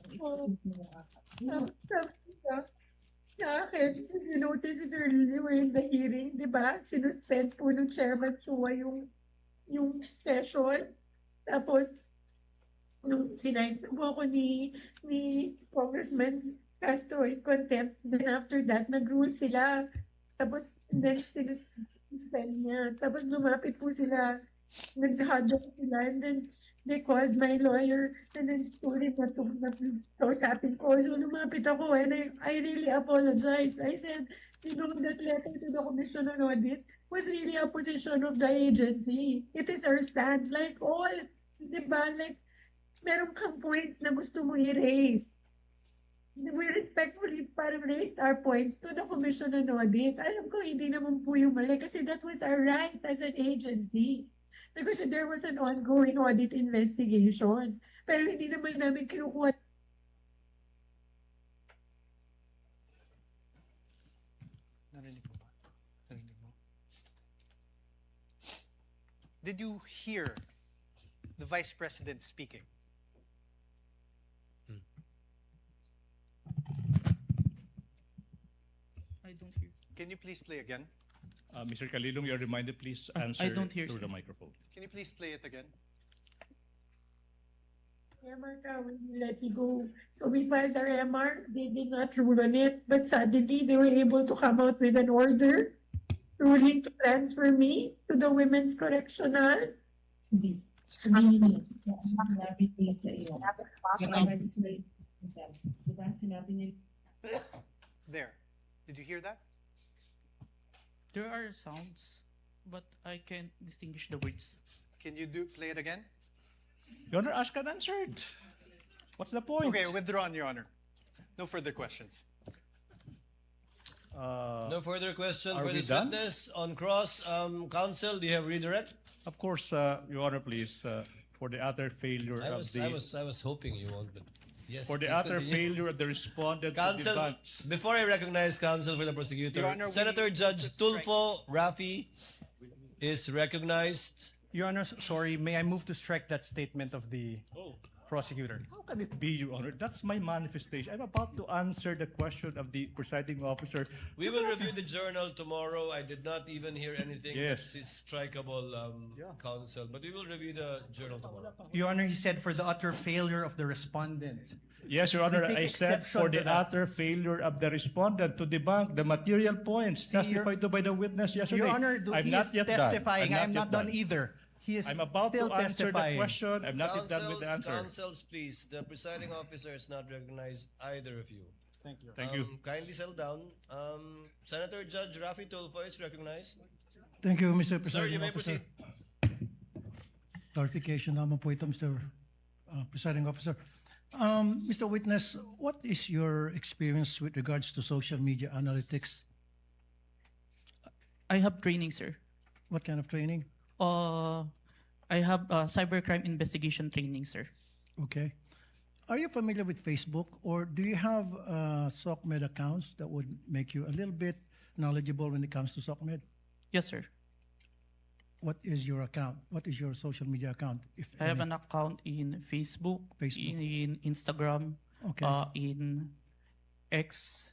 Sa akin, you notice if you were in the hearing, di ba? Sinuspend po ng Chairman Chua yung session. Tapos, nung sinayin po ako ni Congressman Castro in contempt, then after that, nag-rule sila. Tapos, then sinuspend niya. Tapos, lumapit po sila. Nag-huddle sila, and then they called my lawyer and then told him na kausapin ko. So lumapit ako and I really apologize. I said, you know, that letter to the Commission on Audit was really a position of the agency. It is our stand. Like all, di ba? Like, meron kang points na gusto mo i-raise. We respectfully parang raised our points to the Commission on Audit. Alam ko, hindi naman po yung mali kasi that was our right as an agency. Because there was an ongoing audit investigation. Pero hindi naman namin kinukuha. Narinig mo ba? Narinig mo? Did you hear the Vice President speaking? I don't hear. Can you please play again? Mr. Kalilong, you're reminded, please answer I don't hear, through sir. the microphone. Can you please play it again? MR ka, we will let you go. So we filed our MR. They did not rule on it. But suddenly, they were able to come out with an order ruling to transfer me to the Women's Correctional. Sinabi nila sa iyo. Diba sinabi nila. There. Did you hear that? There are sounds, but I can't distinguish the words. Can you play it again? Your Honor, asked and answered. What's the point? Okay, withdrawn, Your Honor. No further questions. No further question are for we this done? witness. On cross, counsel, do you have redirect? Of course, Your Honor, please, for the utter failure I of was, the I was hoping you won't, but yes. for the please utter continue. failure of the respondent to Counsel, debunk. before I recognize counsel for the prosecutor, Your Honor, we Senator need Judge to strike- Tulfo Rafi is recognized. Your Honor, sorry, may I move to strike that statement of the prosecutor? How can it be, Your Honor? That's my manifestation. I'm about to answer the question of the presiding officer. We will review the journal tomorrow. I did not even hear anything Yes. that is strikeable, counsel, but we will review the journal tomorrow. Your Honor, he said for the utter failure of the respondent. Yes, Your Honor, We take I said exception for to the that. utter failure of the respondent to debunk the material points testified to by the witness yesterday. Your Honor, I'm he not is yet done. testifying. I'm yet not done either. He is I'm about still to answer the testifying. question. I'm not yet done with the answer. Counsels, please. The presiding officer has not recognized either of you. Thank you. Thank you. Kindly settle down. Senator Judge Rafi Tulfo is recognized. Thank you, Mr. Sir, Presiding you may Officer. proceed. Clarification naman po ito, Mr. Presiding Officer. Mr. Witness, what is your experience with regards to social media analytics? I have training, sir. What kind of training? I have cybercrime investigation training, sir. Okay. Are you familiar with Facebook, or do you have SOCMED accounts that would make you a little bit knowledgeable when it comes to SOCMED? Yes, sir. What is your account? What is your social media account? If I have any? an account in Facebook, Facebook. in Instagram, Okay. in X.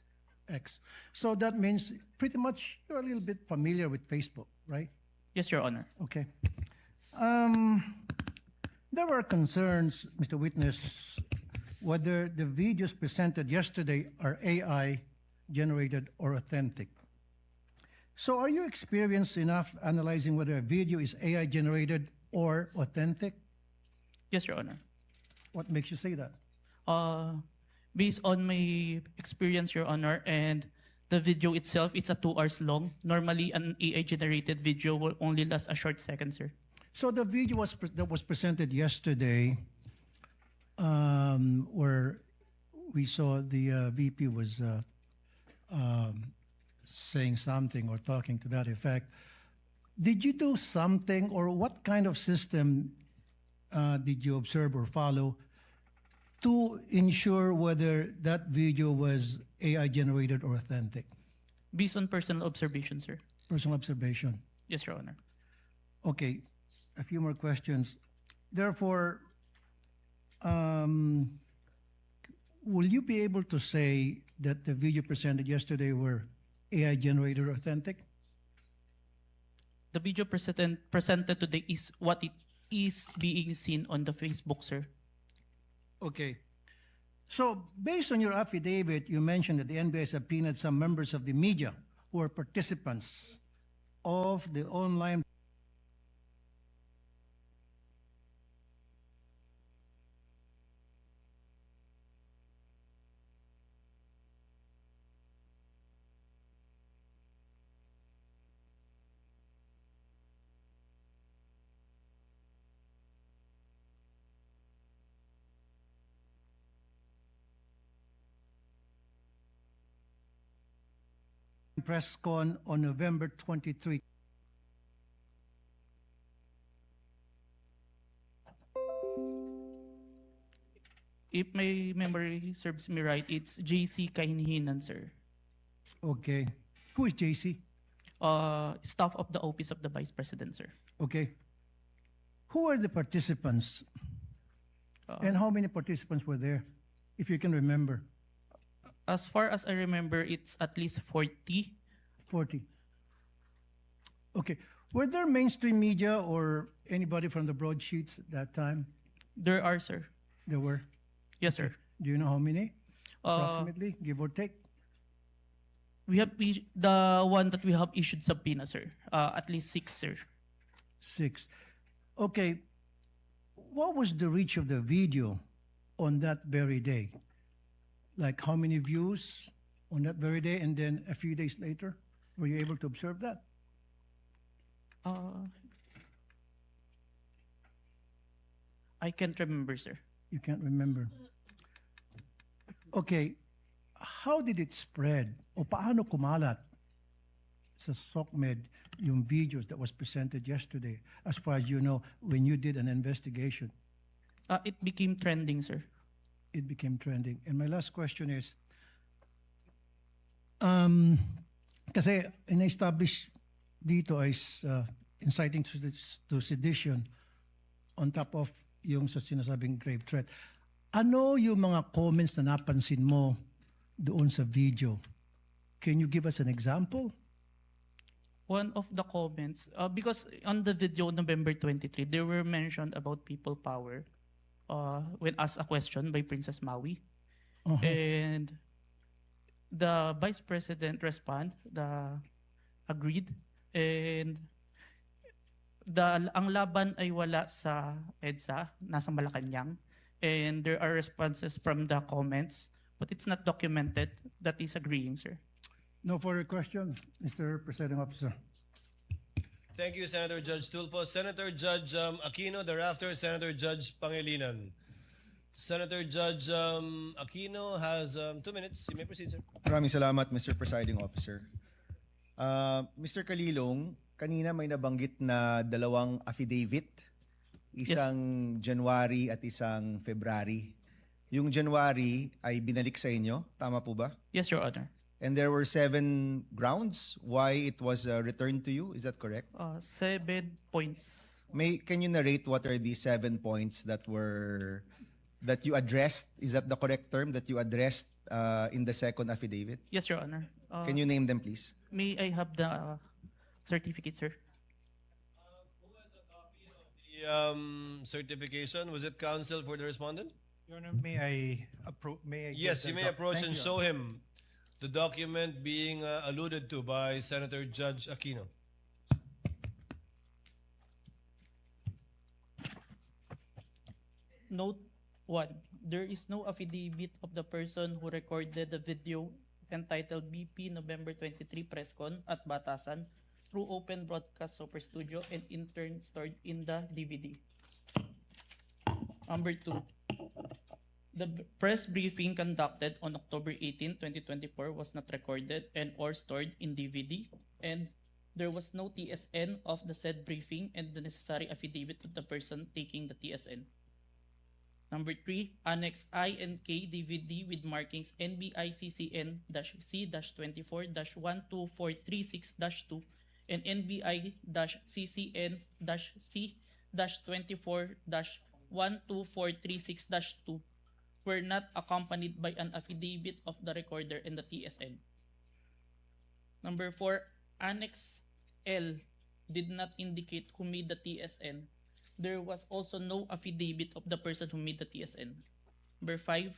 X. So that means pretty much you're a little bit familiar with Facebook, right? Yes, Your Honor. Okay. There were concerns, Mr. Witness, whether the videos presented yesterday are AI generated or authentic. So are you experienced enough analyzing whether a video is AI generated or authentic? Yes, Your Honor. What makes you say that? Based on my experience, Your Honor, and the video itself, it's a 2 hours long. Normally, an AI-generated video will only last a short second, sir. So the video that was presented yesterday, where we saw the VP was saying something or talking to that effect, did you do something, or what kind of system did you observe or follow to ensure whether that video was AI generated or authentic? Based on personal observation, sir. Personal observation. Yes, Your Honor. Okay, a few more questions. Therefore, will you be able to say that the video presented yesterday were AI generated or authentic? The video presented today is what it is being seen on the Facebook, sir. Okay. So, based on your affidavit, you mentioned that the NBI subpoenaed some members of the media who are participants of the online press con on November 23. If my memory serves me right, it's JC Kainhinan, sir. Okay. Who is JC? Staff of the Office of the Vice President, sir. Okay. Who are the participants? And how many participants were there, if you can remember? As far as I remember, it's at least 40. 40. Okay. Were there mainstream media or anybody from the broadsheets at that time? There are, sir. There were? Yes, sir. Do you know how many? Approximately, give or take? We have the one that we have issued subpoena, sir. At least 6, sir. 6. Okay. What was the reach of the video on that very day? Like how many views on that very day, and then a few days later? Were you able to observe that? I can't remember, sir. You can't remember. Okay. How did it spread? O paano kumalat sa SOCMED yung videos that was presented yesterday, as far as you know, when you did an investigation? It became trending, sir. It became trending. And my last question is, kasi in-establish dito is inciting to sedition on top of yung sa sinasabing grave threat. Ano yung mga comments na napansin mo doon sa video? Can you give us an example? One of the comments, because on the video November 23, there were mentioned about people power when asked a question by Princess Maui. And the Vice President agreed, and ang laban ay wala sa EDSA, nasa Malacanang, and there are responses from the comments, but it's not documented. That is agreeing, sir. No further question, Mr. Presiding Officer. Thank you, Senator Judge Tulfo. Senator Judge Aquino, thereafter Senator Judge Pangilinan. Senator Judge Aquino has 2 minutes. You may proceed, sir. Maraming salamat, Mr. Presiding Officer. Mr. Kalilong, kanina may nabanggit na 2 affidavit, isang January at isang February. Yung January ay binalik sa inyo, tama po ba? Yes, Your Honor. And there were 7 grounds why it was returned to you, is that correct? 7 points. Can you narrate what are the 7 points that you addressed? Is that the correct term, that you addressed in the second affidavit? Yes, Your Honor. Can you name them, please? May I have the certificate, sir? The certification, was it counsel for the respondent? Your Honor, may I approach? May I? give Yes, the you may doc- approach Thank and you, show him the document being alluded to by Senator Judge Aquino. Note 1. There is no affidavit of the person who recorded the video entitled BP November 23 Press Con at Batasan through Open Broadcast Super Studio and in turn stored in the DVD. Number 2. The press briefing conducted on October 18, 2024 was not recorded and or stored in DVD, and there was no TSN of the said briefing and the necessary affidavit of the person taking the TSN. Number 3, Annex I and K DVD with markings NBI-CCN-C-24-12436-2 and NBI-CCN-C-24-12436-2 were not accompanied by an affidavit of the recorder and the TSN. Number 4, Annex L did not indicate who made the TSN. There was also no affidavit of the person who made the TSN. Number 5,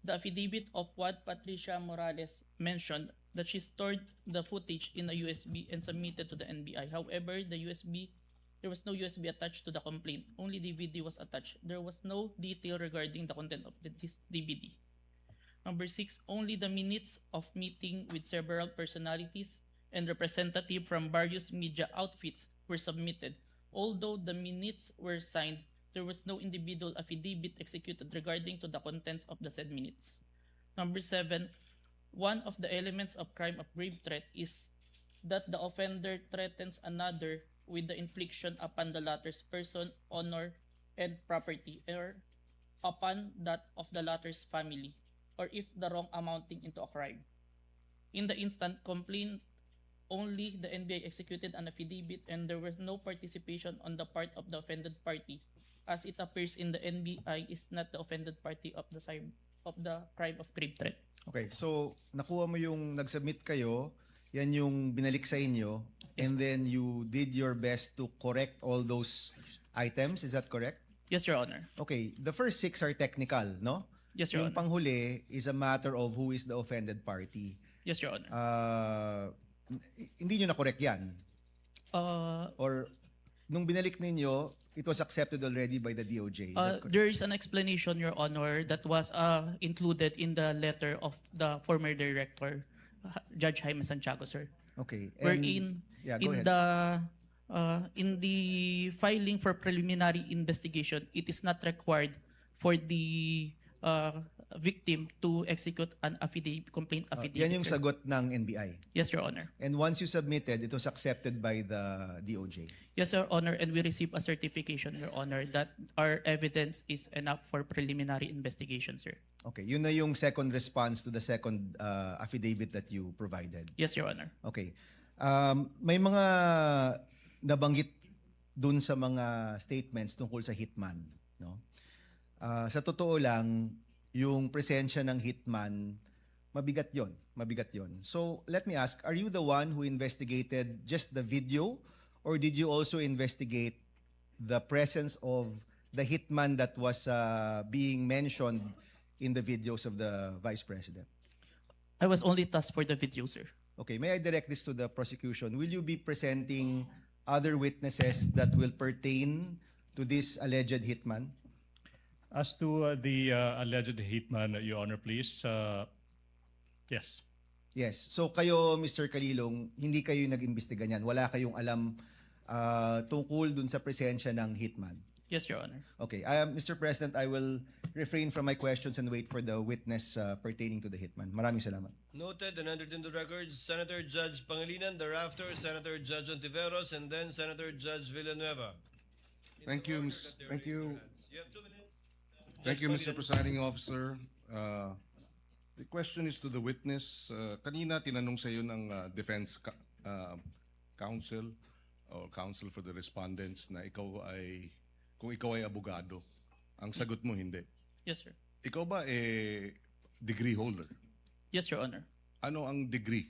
the affidavit of what Patricia Morales mentioned that she stored the footage in a USB and submitted to the NBI. However, there was no USB attached to the complaint. Only DVD was attached. There was no detail regarding the content of this DVD. Number 6, only the minutes of meeting with several personalities and representatives from various media outfits were submitted. Although the minutes were signed, there was no individual affidavit executed regarding to the contents of the said minutes. Number 7, one of the elements of crime of grave threat is that the offender threatens another with the infliction upon the latter's person, honor, and property, or upon that of the latter's family, or if the wrong amounting into a crime. In the instant complaint, only the NBI executed an affidavit and there was no participation on the part of the offended party, as it appears in the NBI is not the offended party of the crime of grave threat. Okay, so nakuha mo yung nag-submit kayo, yan yung binalik sa inyo, and then you did your best to correct all those items, is that correct? Yes, Your Honor. Okay, the first 6 are technical, no? Yes, Your Yung Honor. panghuli is a matter of who is the offended party. Yes, Your Honor. Hindi nyo na-correct yan? Or nung binalik ninyo, it was accepted already by the DOJ, is that correct? There is an explanation, Your Honor, that was included in the letter of the former director, Judge Jaime Santiago, sir. Okay. Wherein, yeah, go ahead. in the filing for preliminary investigation, it is not required for the victim to execute an complaint affidavit. Yan yung sir. sagot ng NBI. Yes, Your Honor. And once you submitted, it was accepted by the DOJ. Yes, Your Honor, and we received a certification, Your Honor, that our evidence is enough for preliminary investigation, sir. Okay, yun na yung second response to the second affidavit that you provided. Yes, Your Honor. Okay. May mga nabanggit dun sa mga statements tungkol sa hitman, no? Sa totoo lang, yung presensya ng hitman, mabigat yon. So, let me ask, are you the one who investigated just the video, or did you also investigate the presence of the hitman that was being mentioned in the videos of the Vice President? I was only tasked for the video, sir. Okay, may I direct this to the prosecution? Will you be presenting other witnesses that will pertain to this alleged hitman? As to the alleged hitman, Your Honor, please. Yes. Yes. So kayo, Mr. Kalilong, hindi kayo nag-imbestiga niyan. Wala kayong alam tungkol dun sa presensya ng hitman. Yes, Your Honor. Okay. Mr. President, I will refrain from my questions and wait for the witness pertaining to the hitman. Maraming salamat. Noted and entered into records, Senator Judge Pangilinan, thereafter Senator Judge Ontiveros, and then Senator Judge Villanueva. Thank you, thank you. You have 2 minutes. Thank you, Mr. Presiding Officer. The question is to the witness. Kanina tinanong sa iyo ng defense counsel or counsel for the respondents na kung ikaw ay abogado. Ang sagot mo hindi. Yes, sir. Ikaw ba degree holder. Yes, Your Honor. Ano ang degree?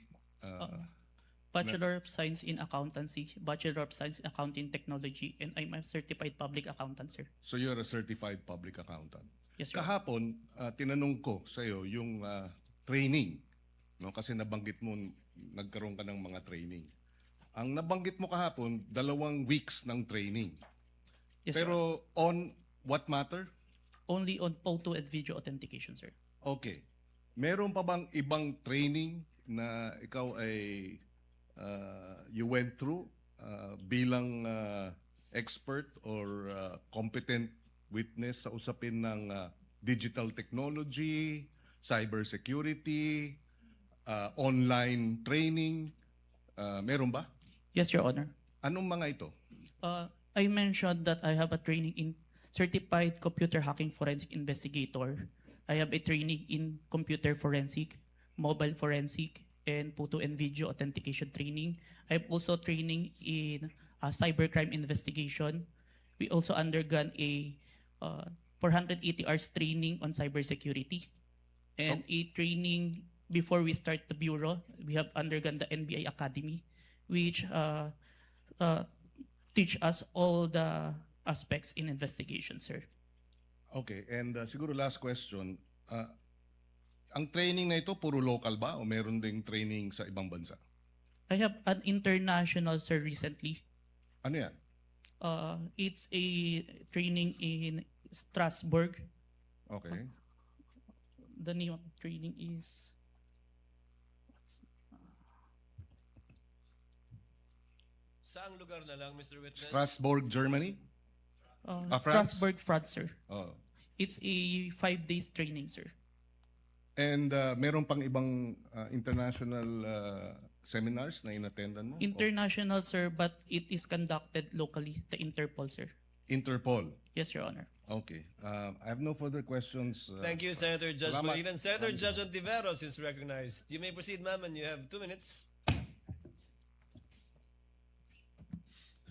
Bachelor of Science in Accountancy, Bachelor of Science in Accounting Technology, and I'm a certified public accountant, sir. So you're a certified public accountant. Yes, Your Honor. Kahapon, tinanong ko sa iyo yung training, no? Kasi nabanggit mo nagkaroon ka ng mga training. Ang nabanggit mo kahapon, 2 weeks ng training. Yes, Pero on what matter? Only on photo and video authentication, sir. Okay. Meron pa bang ibang training na ikaw ay you went through bilang expert or competent witness sa usapin ng digital technology, cybersecurity, online training? Meron ba? Yes, Your Honor. Anong mga ito? I mentioned that I have a training in Certified Computer Hacking Forensic Investigator. I have a training in Computer Forensic, Mobile Forensic, and Photo and Video Authentication training. I have also training in Cybercrime Investigation. We also undergone a 480 hours training on cybersecurity. And a training before we start the bureau, we have undergone the NBI Academy, which teach us all the aspects in investigation, sir. Okay, and siguro last question. Ang training na ito, puro local ba o meron ding training sa ibang bansa? I have an international, sir, recently. Ano yan? It's a training in Strasbourg. Okay. The name of the training is... Saang lugar na lang, Mr. Witness? Strasbourg, Germany? France? Strasbourg, France, sir. Oh. It's a 5 days training, sir. And meron pang ibang international seminars na inattendan mo? International, sir, but it is conducted locally, the Interpol, sir. Interpol? Yes, Your Honor. Okay. I have no further questions. Thank you, Senator Judge Salamat. Palinan. Senator Judge Ontiveros is recognized. You may proceed, ma'am, and you have 2 minutes.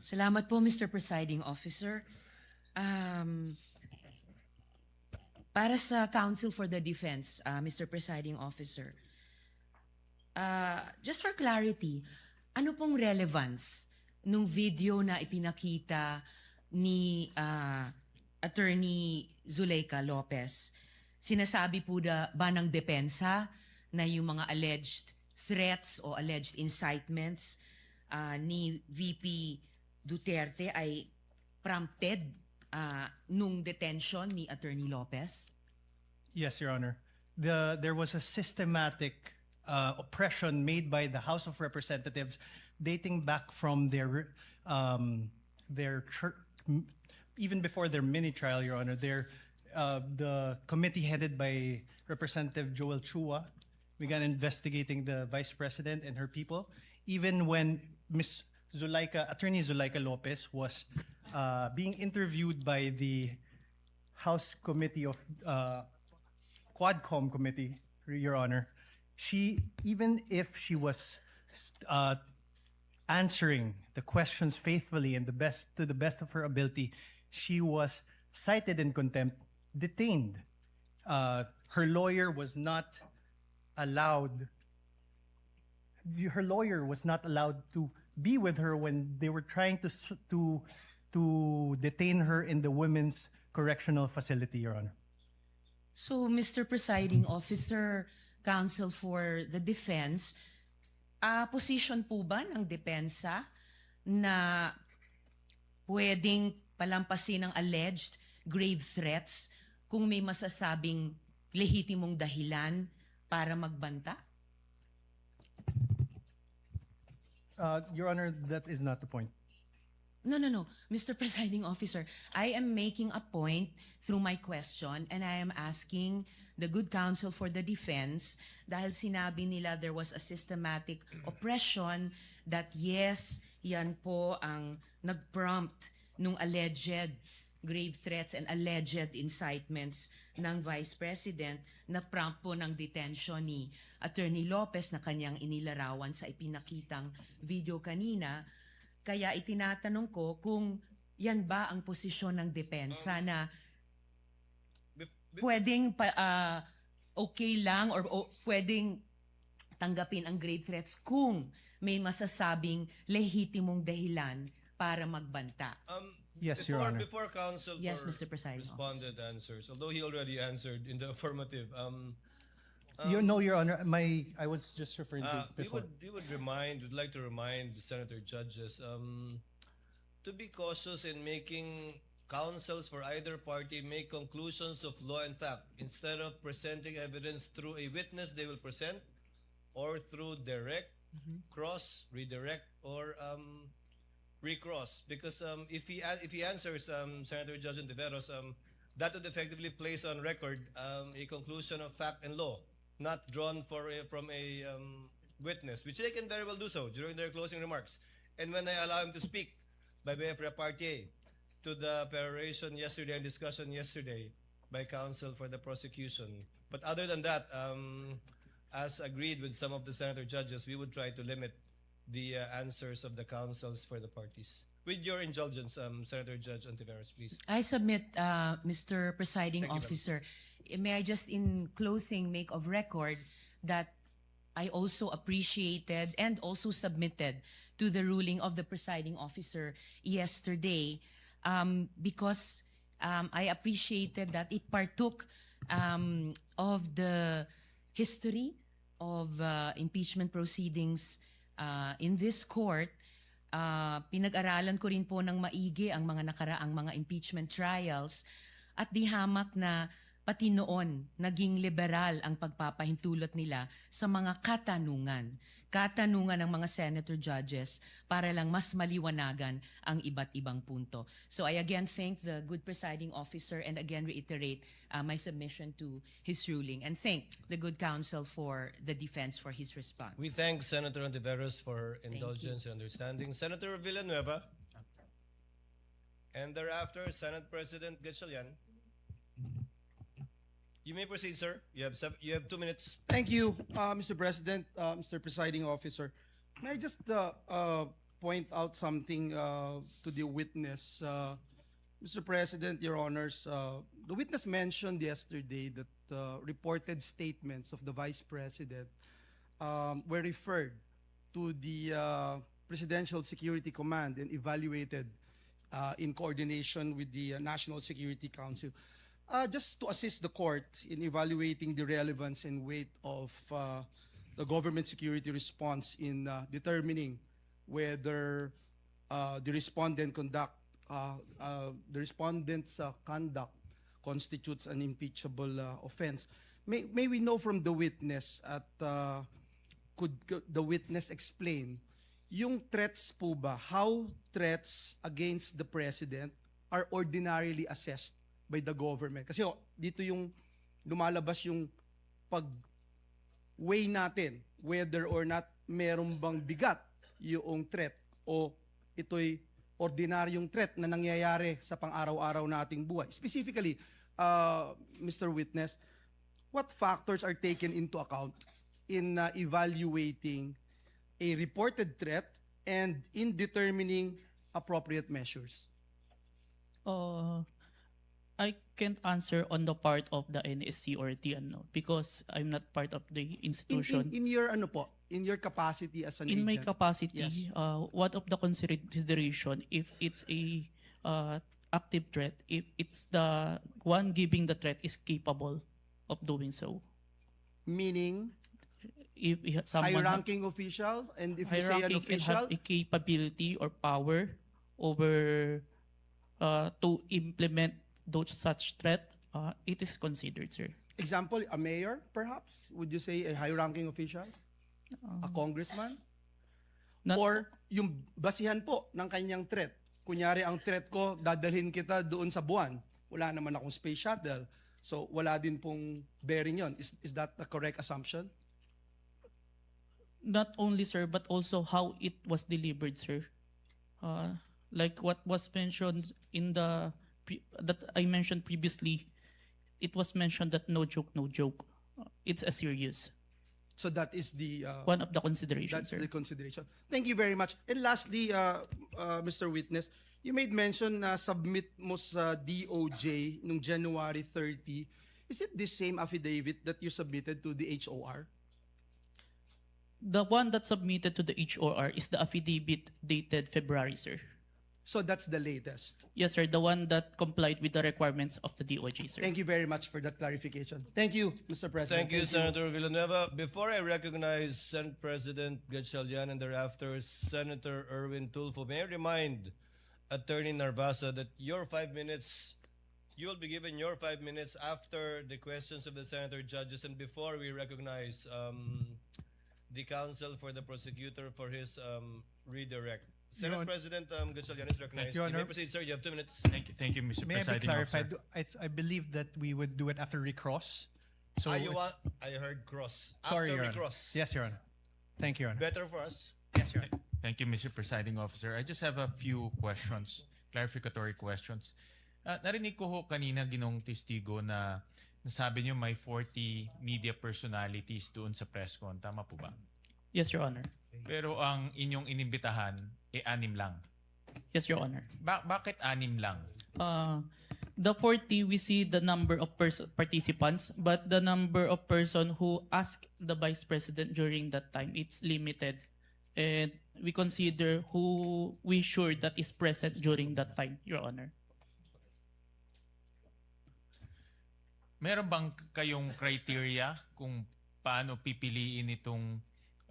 Salamat po, Mr. Presiding Officer. Para sa Counsel for the Defense, Mr. Presiding Officer, just for clarity, ano pong relevance nung video na ipinakita ni Attorney Zuleika Lopez? Sinasabi po ba ng depensa na yung mga alleged threats o alleged incitements ni VP Duterte ay prompted nung detention ni Attorney Lopez? Yes, Your Honor. There was a systematic oppression made by the House of Representatives dating back from their even before their mini trial, Your Honor. The committee headed by Representative Joel Chua began investigating the Vice President and her people, even when Attorney Zuleika Lopez was being interviewed by the House Committee of Quadcom Committee, Your Honor. Even if she was answering the questions faithfully and to the best of her ability, she was cited in contempt, detained. Her lawyer was not allowed. Her lawyer was not allowed to be with her when they were trying to detain her in the Women's Correctional Facility, Your Honor. So, Mr. Presiding Officer, Counsel for the Defense, position po ba ng depensa na pwedeng palampasin ng alleged grave threats kung may masasabing lehitimong dahilan para magbanta? Your Honor, that is not the point. No. Mr. Presiding Officer, I am making a point through my question and I am asking the good counsel for the defense dahil sinabi nila there was a systematic oppression that yes, yan po ang nag-prompt nung alleged grave threats and alleged incitements ng Vice President na prompt po ng detention ni Attorney Lopez na kanyang inilarawan sa ipinakitang video kanina. Kaya itinatanong ko kung yan ba ang posisyon ng depensa na pwedeng okay lang or pwedeng tanggapin ang grave threats kung may masasabing lehitimong dahilan para magbanta. Yes, Your Honor. Before counsel Yes, for Mr. Presiding responded answers, although he already answered in the affirmative, No, Your Honor. I was just referring to before. would like to remind the senator judges to be cautious in making counsels for either party make conclusions of law and fact instead of presenting evidence through a witness they will present or through direct, cross, redirect, or recross. Because if he answers Senator Judge Ontiveros, that would effectively place on record a conclusion of fact and law, not drawn from a witness, which they can very well do so during their closing remarks. And when I allow him to speak by way of repartee to the peroration yesterday and discussion yesterday by counsel for the prosecution. But other than that, as agreed with some of the senator judges, we would try to limit the answers of the counsels for the parties. With your indulgence, Senator Judge Ontiveros, please. I submit, Mr. Presiding Thank you, Officer, may I just in closing make of record that I also appreciated and also submitted to the ruling of the presiding officer yesterday because I appreciated that it partook of the history of impeachment proceedings in this court. Pinag-aralan ko rin po ng maigi ang mga nakaraang mga impeachment trials at di hamak na pati noon naging liberal ang pagpapahintulot nila sa mga katanungan ng mga senator judges para lang mas maliwanagan ang iba't ibang punto. So I again thank the good presiding officer and again reiterate my submission to his ruling and thank the good counsel for the defense for his response. We thank Senator Ontiveros for her indulgence and understanding. Senator Villanueva. And thereafter, Senate President Gatchalian. You may proceed, sir. You have 2 minutes. Thank you, Mr. President, Mr. Presiding Officer. May I just point out something to the witness? Mr. President, Your Honors, the witness mentioned yesterday that reported statements of the Vice President were referred to the Presidential Security Command and evaluated in coordination with the National Security Council. Just to assist the court in evaluating the relevance and weight of the government security response in determining whether the respondent's conduct constitutes an impeachable offense. May we know from the witness could the witness explain yung threats po ba, how threats against the president are ordinarily assessed by the government? Kasi dito yung lumalabas yung pag-weigh natin whether or not meron bang bigat yung threat o ito'y ordinaryong threat na nangyayari sa pang-araw-araw nating buhay. Specifically, Mr. Witness, what factors are taken into account in evaluating a reported threat and in determining appropriate measures? I can't answer on the part of the NSC or TNO because I'm not part of the institution. In your in your capacity as an In agent? my capacity, Yes. one of the consideration if it's a active threat, if it's the one giving the threat is capable of doing so. Meaning, If someone high-ranking officials, and if you say an high-ranking and official, have a capability or power over to implement those such threat, it is considered, sir. example, a mayor, perhaps? Would you say a high-ranking official? A congressman? Or yung basihan po ng kanyang threat. Kunyari, ang threat ko, dadalhin kita doon sa buwan. Wala naman akong space shuttle. So, wala din pong bearing yon. Is that the correct assumption? Not only, sir, but also how it was delivered, sir. Like what was mentioned in the that I mentioned previously, it was mentioned that no joke, no joke. It's a serious. So that is the one of the considerations, that's sir. the consideration. Thank you very much. And lastly, Mr. Witness, you made mention na submit mo sa DOJ nung January 30 Is it the same affidavit that you submitted to the HOR? The one that submitted to the HOR is the affidavit dated February, sir. So that's the latest. Yes, sir. The one that complied with the requirements of the DOJ, sir. Thank you very much for that clarification. Thank you, Mr. President. Thank you, Senator Villanueva. Before I recognize Senate President Gatchalian and thereafter Senator Erwin Tulfo, may I remind Attorney Narvasa that your 5 minutes, you'll be given your 5 minutes after the questions of the senator judges and before we recognize the counsel for the prosecutor for his redirect. Senate President Gatchalian is recognized. you, You may Honor. proceed, sir. You have 2 minutes. Thank you, Mr. May I be Presiding clarified? Officer. I believe that we would do it after recross. So You it's- want, I heard cross. Sorry, After Your we Honor. cross. Yes, Your Honor. Thank you, Your Honor. Better for us. Yes, Your Honor. Thank you, Mr. Presiding Officer. I just have a few questions, clarificatory questions. Narinig ko ho kanina ginong testigo na nasabi niyo may 40 media personalities doon sa press con. Tama po ba? Yes, Your Honor. Pero ang inyong inimbitahan, 6 lang. Yes, Your Honor. Bakit 6 lang? The 40, we see the number of participants, but the number of person who asked the Vice President during that time, it's limited. And we consider who we sure that is present during that time, Your Honor. Meron bang kayong criteria kung paano pipiliin itong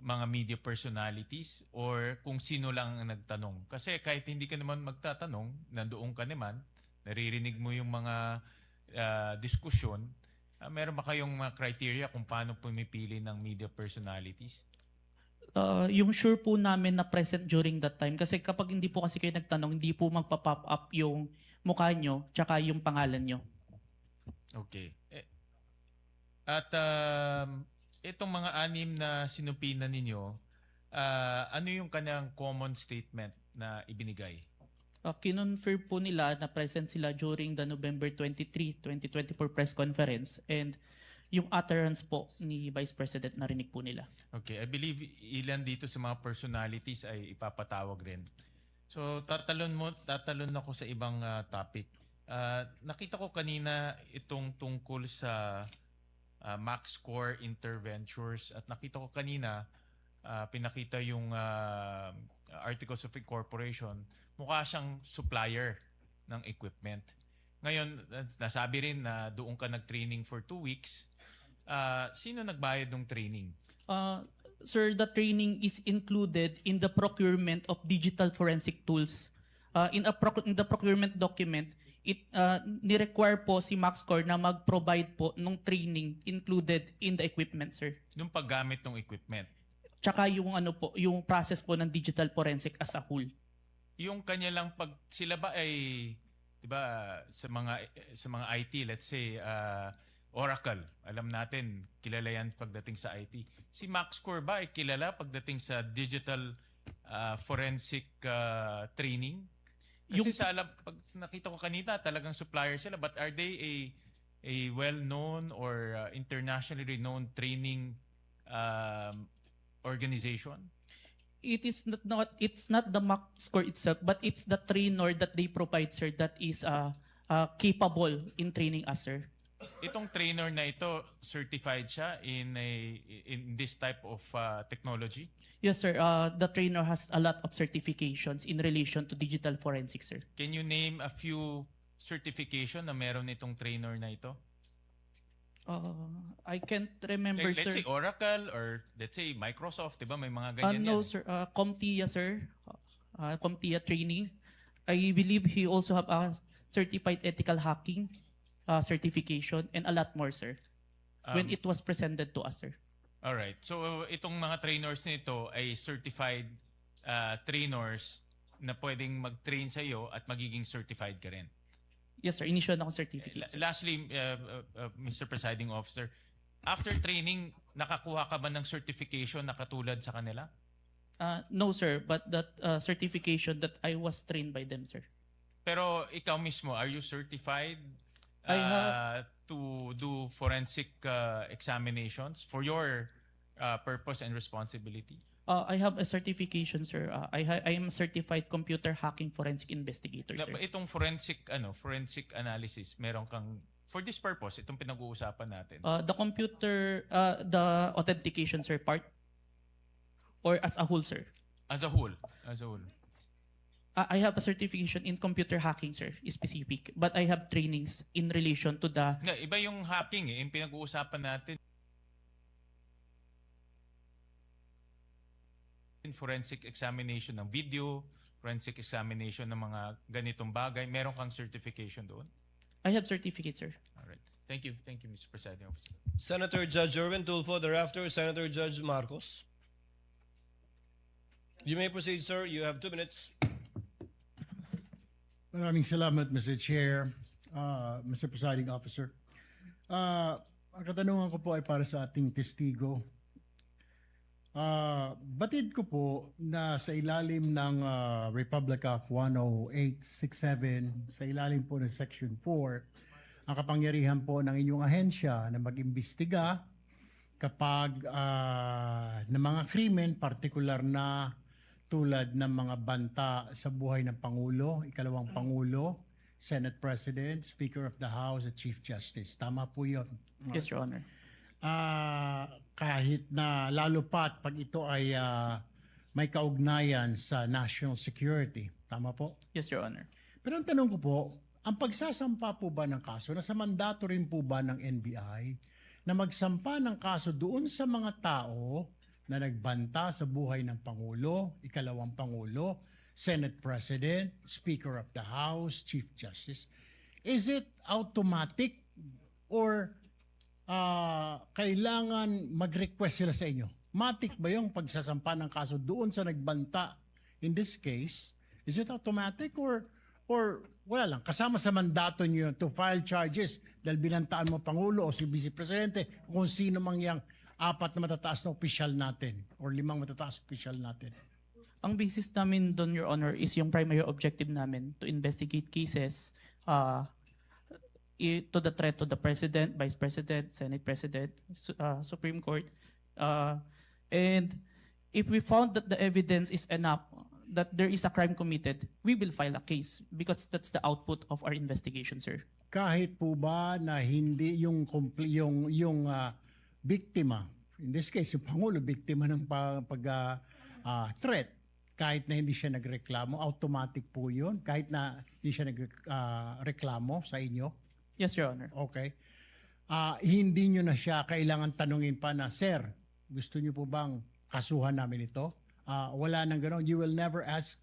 mga media personalities or kung sino lang ang nagtanong? Kasi kahit hindi ka naman magtatanong, nandoon ka naman, naririnig mo yung mga diskusyon, meron ba kayong mga criteria kung paano pumipili ng media personalities? Yung sure po namin na present during that time. Kasi kapag hindi po kasi kayo nagtanong, hindi po magpa-pop up yung mukha nyo tsaka yung pangalan nyo. Okay. At itong mga 6 na sinupinan ninyo, ano yung kanyang common statement na ibinigay? Kinonfirm po nila na present sila during the November 23, 2024 press conference and yung utterance po ni Vice President narinig po nila. Okay, I believe ilan dito sa mga personalities ay ipapatawag rin. So tatalon ako sa ibang topic. Nakita ko kanina itong tungkol sa Max Core Interventures at nakita ko kanina pinakita yung Articles of Incorporation, mukha siyang supplier ng equipment. Ngayon, nasabi rin na doon ka nag-training for 2 weeks. Sino nagbayad ng training? Sir, the training is included in the procurement of digital forensic tools. In the procurement document, ni-require po si MaxCore na mag-provide po ng training included in the equipment, sir. Yung paggamit ng equipment. Tsaka yung yung process po ng digital forensic as a whole. Yung kanya lang sila ba ay 'di ba sa mga IT, let's say Oracle, alam natin kilala yan pagdating sa IT. Si MaxCore ba ay kilala pagdating sa digital forensic training? Kasi pag nakita ko kanina, talagang supplier sila. But are they a well-known or internationally renowned training organization? It's not the MaxCore itself, but it's the trainer that they provide, sir, that is capable in training us, sir. Itong trainer na ito, certified siya in this type of technology? Yes, sir. The trainer has a lot of certifications in relation to digital forensics, sir. Can you name a few certification na meron itong trainer na ito? I can't remember, Let's sir. say Oracle or let's say Microsoft, diba? May mga ganyan No, yan. sir. CompTIA, sir. CompTIA training. I believe he also have a certified ethical hacking certification and a lot more, sir. When it was presented to us, sir. All right. So itong mga trainers nito ay certified trainers na pwedeng mag-train sa iyo at magiging certified ka rin. Yes, sir. Initial na akong certificate, sir. Lastly, Mr. Presiding Officer, after training, nakakuha ka ba ng certification na katulad sa kanila? No, sir. But that certification that I was trained by them, sir. Pero ikaw mismo, are you certified to do forensic examinations for your purpose and responsibility? I have a certification, sir. I am a certified computer hacking forensic investigator, sir. Itong forensic analysis, meron kang For this purpose, itong pinag-uusapan natin. The computer, the authentication, sir, part? Or as a whole, sir? As a whole. As a whole. I have a certification in computer hacking, sir, specific. But I have trainings in relation to the... Nga, iba yung hacking eh. Yung pinag-uusapan natin. Forensic examination ng video, forensic examination ng mga ganitong bagay. Meron kang certification doon? I have certificate, sir. Alright. Thank you, Mr. Presiding Officer. Senator Judge Erwin Tulfo, thereafter Senator Judge Marcos. You may proceed, sir. You have 2 minutes. Maraming salamat, Mr. Chair, Mr. Presiding Officer. Ang katanungan ko po ay para sa ating testigo. Batid ko po na sa ilalim ng Republic Act 10867, sa ilalim po ng Section 4, ang kapangyarihan po ng inyong ahensya na mag-imbestiga kapag ng mga krimen, partikular na tulad ng mga banta sa buhay ng Pangulo, ikalawang Pangulo, Senate President, Speaker of the House, at Chief Justice. Tama po yun. Yes, Your Honor. Kahit na lalo pat pag ito ay may kaugnayan sa national security. Tama po? Yes, Your Honor. Pero ang tanong ko po, ang pagsasampa po ba ng kaso, nasa mandato rin po ba ng NBI na magsampa ng kaso doon sa mga tao na nagbanta sa buhay ng Pangulo, ikalawang Pangulo, Senate President, Speaker of the House, Chief Justice? Is it automatic or kailangan mag-request sila sa inyo? Matic ba yung pagsasampa ng kaso doon sa nagbanta? In this case, is it automatic or wala lang, kasama sa mandato niyo to file charges dahil binantaan mo Pangulo o si Vice Presidente kung sino mang yang 4 na matataas na opisyal natin or 5 matataas na opisyal natin? Ang basis namin doon, Your Honor, is yung primary objective namin to investigate cases to the threat to the President, Vice President, Senate President, Supreme Court. And if we found that the evidence is enough that there is a crime committed, we will file a case because that's the output of our investigation, sir. Kahit po ba na hindi yung biktima, in this case, yung Pangulo, biktima ng threat, kahit na hindi siya nagreklamo, automatic po yun, kahit na hindi siya nagreklamo sa inyo? Yes, Your Honor. Okay. Hindi nyo na siya kailangan tanungin pa na, Sir, gusto nyo po bang kasuhan namin ito? Wala nang gano'n. You will never ask.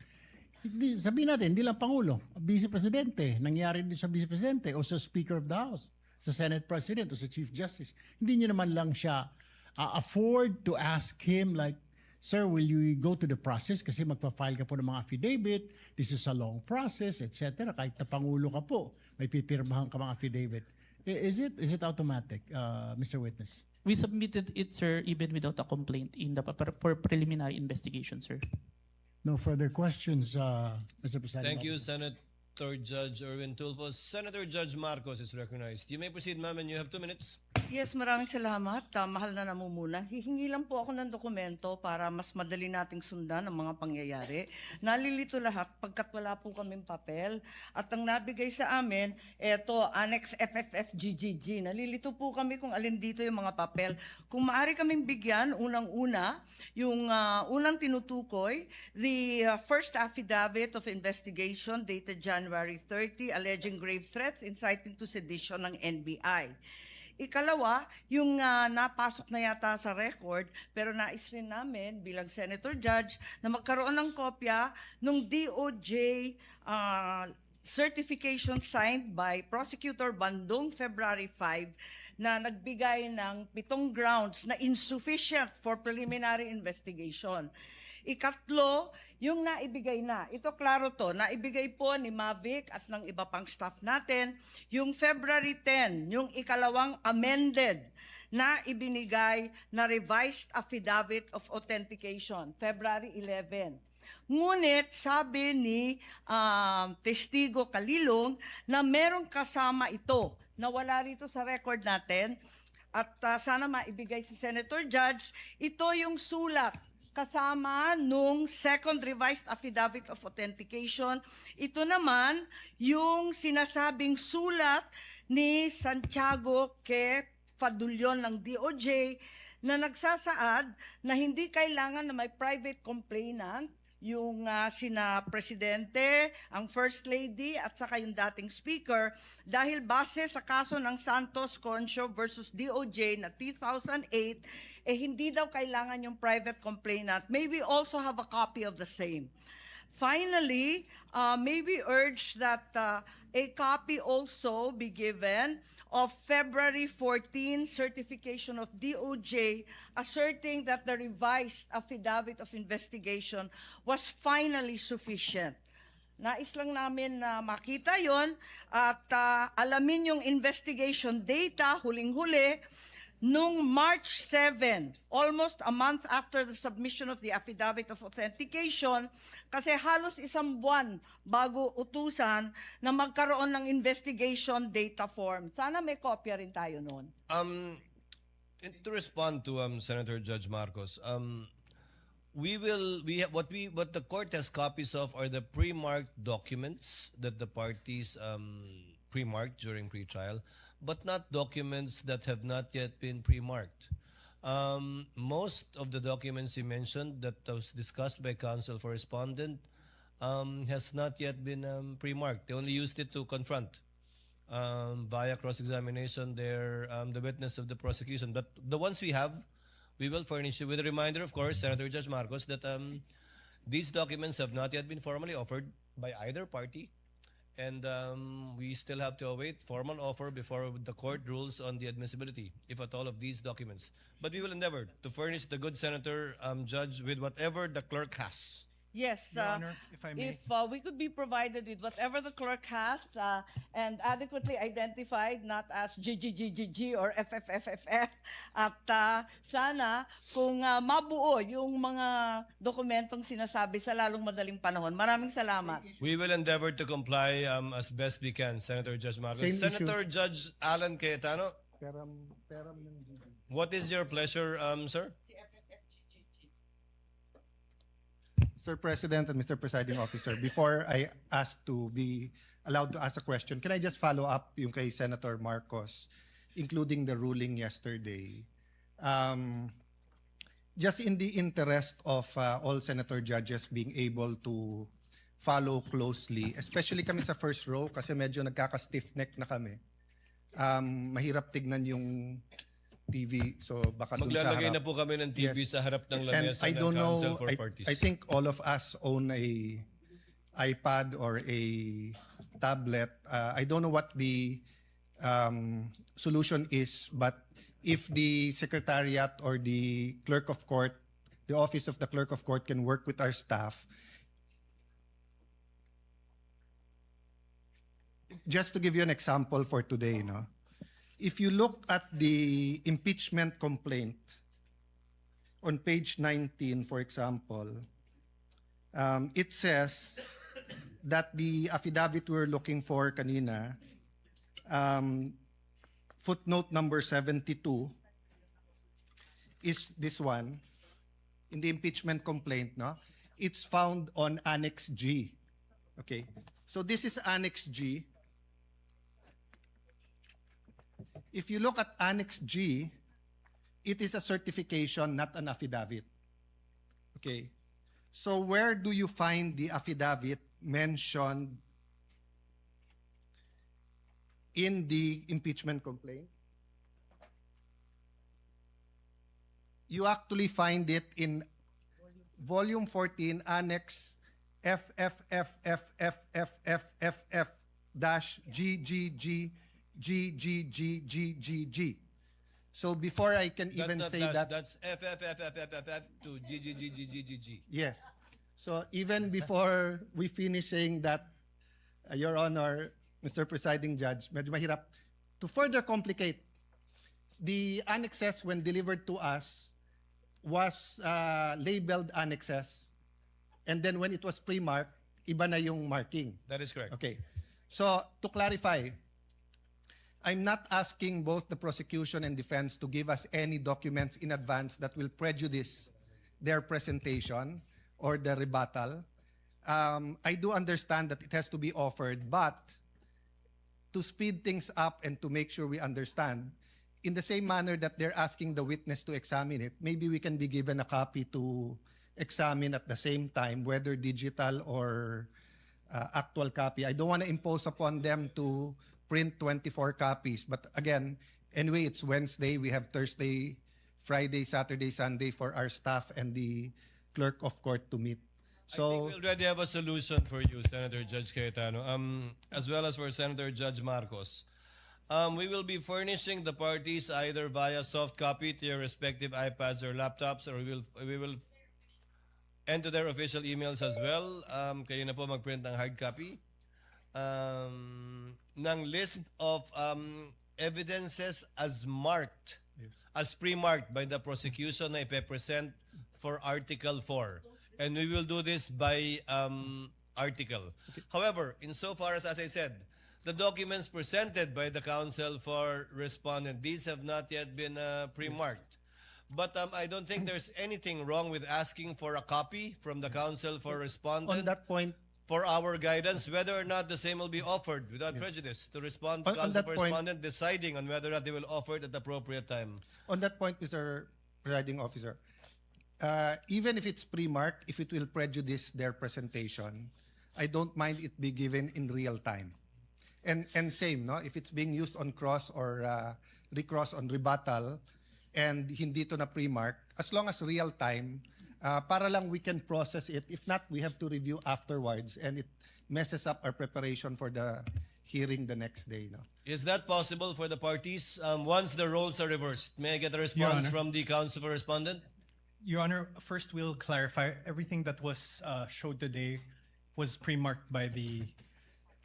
Sabihin natin, hindi lang Pangulo, Vice Presidente, nangyari din sa Vice Presidente o sa Speaker of the House, sa Senate President o sa Chief Justice. Hindi nyo naman lang siya afford to ask him like, Sir, will you go to the process? Kasi magpa-file ka po ng mga affidavit. This is a long process, etc. Kahit na Pangulo ka po, may pipirmahan ka mga affidavit. Is it automatic, Mr. Witness? We submitted it, sir, even without a complaint in the for preliminary investigation, sir. No further questions, Mr. President. Thank you, Senator Judge Erwin Tulfo. Senator Judge Marcos is recognized. You may proceed, ma'am, and you have 2 minutes. Yes, maraming salamat. Mahal na namumuna. Hihingi lang po ako ng dokumento para mas madali nating sundan ang mga pangyayari. Nalilito lahat pagkat wala po kaming papel. At ang nabigay sa amin, eto, Annex FFFGGG. Nalilito po kami kung alin dito yung mga papel. Kung maaari kaming bigyan, unang-una, yung unang tinutukoy, the first affidavit of investigation dated January 30, alleging grave threats inciting to sedition ng NBI. Ikalawa, yung napasok na yata sa record, pero nais rin namin bilang Senator Judge na magkaroon ng kopya ng DOJ certification signed by Prosecutor Bandung February 5 na nagbigay ng 7 grounds na insufficient for preliminary investigation. Ikatlo, yung naibigay na. Ito klaro to, naibigay po ni Mavic at ng iba pang staff natin. Yung February 10, yung ikalawang amended na ibinigay na revised affidavit of authentication, February 11. Ngunit sabi ni Testigo Kalilong na merong kasama ito na wala rito sa record natin at sana maibigay si Senator Judge, ito yung sulat kasama nung second revised affidavit of authentication. Ito naman yung sinasabing sulat ni Santiago K. Fadulyon ng DOJ na nagsasaad na hindi kailangan na may private complainant yung sina Presidente, ang First Lady at saka yung dating Speaker dahil base sa kaso ng Santos Concho versus DOJ na 2008, hindi daw kailangan yung private complainant. May we also have a copy of the same. Finally, may we urge that a copy also be given of February 14 certification of DOJ asserting that the revised affidavit of investigation was finally sufficient. Nais lang namin na makita yon at alamin yung investigation data huling-huli nung March 7, almost a month after the submission of the affidavit of authentication, kasi halos isang buwan bago utusan na magkaroon ng investigation data form. Sana may kopya rin tayo noon. To respond to Senator Judge Marcos, what the court has copies of are the pre-marked documents that the parties pre-marked during pre-trial, but not documents that have not yet been pre-marked. Most of the documents you mentioned that was discussed by counsel for respondent has not yet been pre-marked. They only used it to confront via cross-examination the witness of the prosecution. But the ones we have, we will furnish you with a reminder, of course, Senator Judge Marcos, that these documents have not yet been formally offered by either party. And we still have to await formal offer before the court rules on the admissibility, if at all, of these documents. But we will endeavor to furnish the good senator, judge, with whatever the clerk has. Yes, Your Honor, if I may. if we could be provided with whatever the clerk has and adequately identified, not as GGGGG or FFFFF, at sana kung mabuo yung mga dokumentong sinasabi sa lalong madaling panahon. Maraming salamat. We will endeavor to comply as best we can, Senator Judge Marcos. Same Senator Judge Alan Cayetano, Peram ng GG. what is your pleasure, sir? Mr. President and Mr. Presiding Officer, before I ask to be allowed to ask a question, can I just follow up yung kay Senator Marcos, including the ruling yesterday? Just in the interest of all senator judges being able to follow closely, especially kami sa first row kasi medyo nagkaka-stiff neck na kami. Mahirap tignan yung TV, so baka dun sa Maglalagay harap. na po kami ng TV Yes. sa harap ng And lamesa I ng don't know, counsel for parties. I think all of us own a iPad or a tablet. I don't know what the solution is, but if the secretariat or the clerk of court, the office of the clerk of court can work with our staff. Just to give you an example for today, no? If you look at the impeachment complaint on page 19, for example, it says that the affidavit we're looking for kanina, footnote number 72, is this one, in the impeachment complaint, no? It's found on Annex G. Okay, so this is Annex G. If you look at Annex G, it is a certification, not an affidavit. Okay. So where do you find the affidavit mentioned in the impeachment complaint? You actually find it in Volume 14, Annex FFFFFFFFF-GGG. GGGGGG. So before I can even say that, That's FFFFFF to GGGGGG. yes. So even before we finish saying that, Your Honor, Mr. Presiding Judge, medyo mahirap. To further complicate, the annexes when delivered to us was labeled annexes, and then when it was pre-marked, iba na yung marking. That is correct. Okay. So to clarify, I'm not asking both the prosecution and defense to give us any documents in advance that will prejudice their presentation or the rebuttal. I do understand that it has to be offered, but to speed things up and to make sure we understand, in the same manner that they're asking the witness to examine it, maybe we can be given a copy to examine at the same time, whether digital or actual copy. I don't want to impose upon them to print 24 copies. But again, anyway, it's Wednesday. We have Thursday, Friday, Saturday, Sunday for our staff and the clerk of court to meet. I think we already have a solution for you, Senator Judge Cayetano, as well as for Senator Judge Marcos. We will be furnishing the parties either via soft copy to your respective iPads or laptops, or we will enter their official emails as well. Kayo na po mag-print ng hard copy ng list of evidences as marked, as pre-marked by the prosecution na ipe-present for Article 4. And we will do this by article. However, insofar as I said, the documents presented by the counsel for respondent, these have not yet been pre-marked. But I don't think there's anything wrong with asking for a copy from the counsel for respondent. On that point, for our guidance, whether or not the same will be offered without prejudice to respond to counsel for respondent, deciding on whether or not they will offer it at the appropriate time. On that point, Mr. Presiding Officer, even if it's pre-marked, if it will prejudice their presentation, I don't mind it be given in real time. And same, no? If it's being used on cross or recross on rebuttal and hindi to na pre-mark, as long as real time, para lang we can process it. If not, we have to review afterwards and it messes up our preparation for the hearing the next day. No? Is that possible for the parties once the roles are reversed? May I get a response from the counsel for respondent? Your Honor, first we'll clarify everything that was showed today was pre-marked by the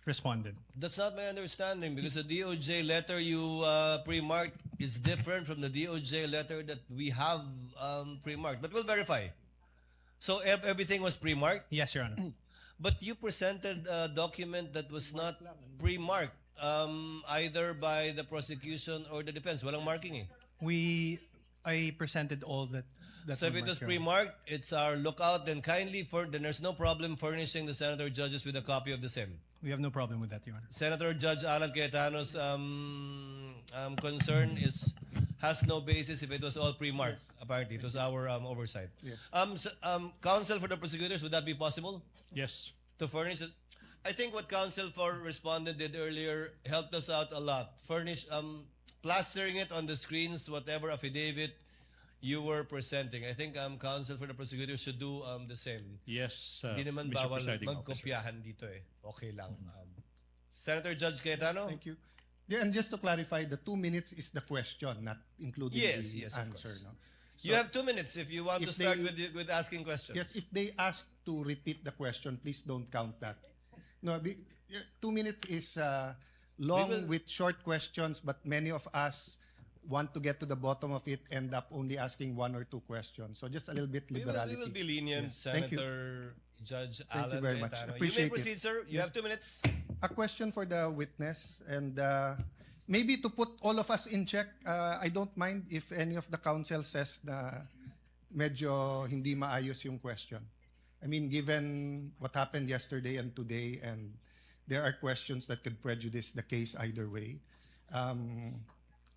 respondent. That's not my understanding because the DOJ letter you pre-marked is different from the DOJ letter that we have pre-marked. But we'll verify. So everything was pre-marked? Yes, Your Honor. But you presented a document that was not pre-marked either by the prosecution or the defense. Walang marking eh. I presented all that. So if it was pre-marked, it's our lookout. Then then there's no problem furnishing the senator judges with a copy of the same. We have no problem with that, Your Honor. Senator Judge Alan Cayetano's concern has no basis if it was all pre-marked. Apparently, it was our oversight. Yes. Counsel for the prosecutors, would that be possible? Yes. To furnish it? I think what counsel for respondent did earlier helped us out a lot. Plastering it on the screens, whatever affidavit you were presenting. I think counsel for the prosecutor should do the same. Yes, Hindi naman Mr. bawal Presiding Officer. magkopyahan dito eh. Okay lang. Senator Judge Cayetano? Thank you. Yeah, and just to clarify, the 2 minutes is the question, not including the Yes, of answer. course. No? You have 2 minutes if you want to start with asking questions. Yes, if they ask to repeat the question, please don't count that. No, 2 minutes is long with short questions, but many of us want to get to the bottom of it, end up only asking 1 or 2 questions. So just a little bit liberality. We will be lenient, Yes. Thank you. Senator Judge Thank Alan you very much. Cayetano. You Appreciate may proceed, it. sir. You have 2 minutes. A question for the witness, and maybe to put all of us in check, I don't mind if any of the counsel says na medyo hindi maayos yung question. I mean, given what happened yesterday and today, and there are questions that could prejudice the case either way.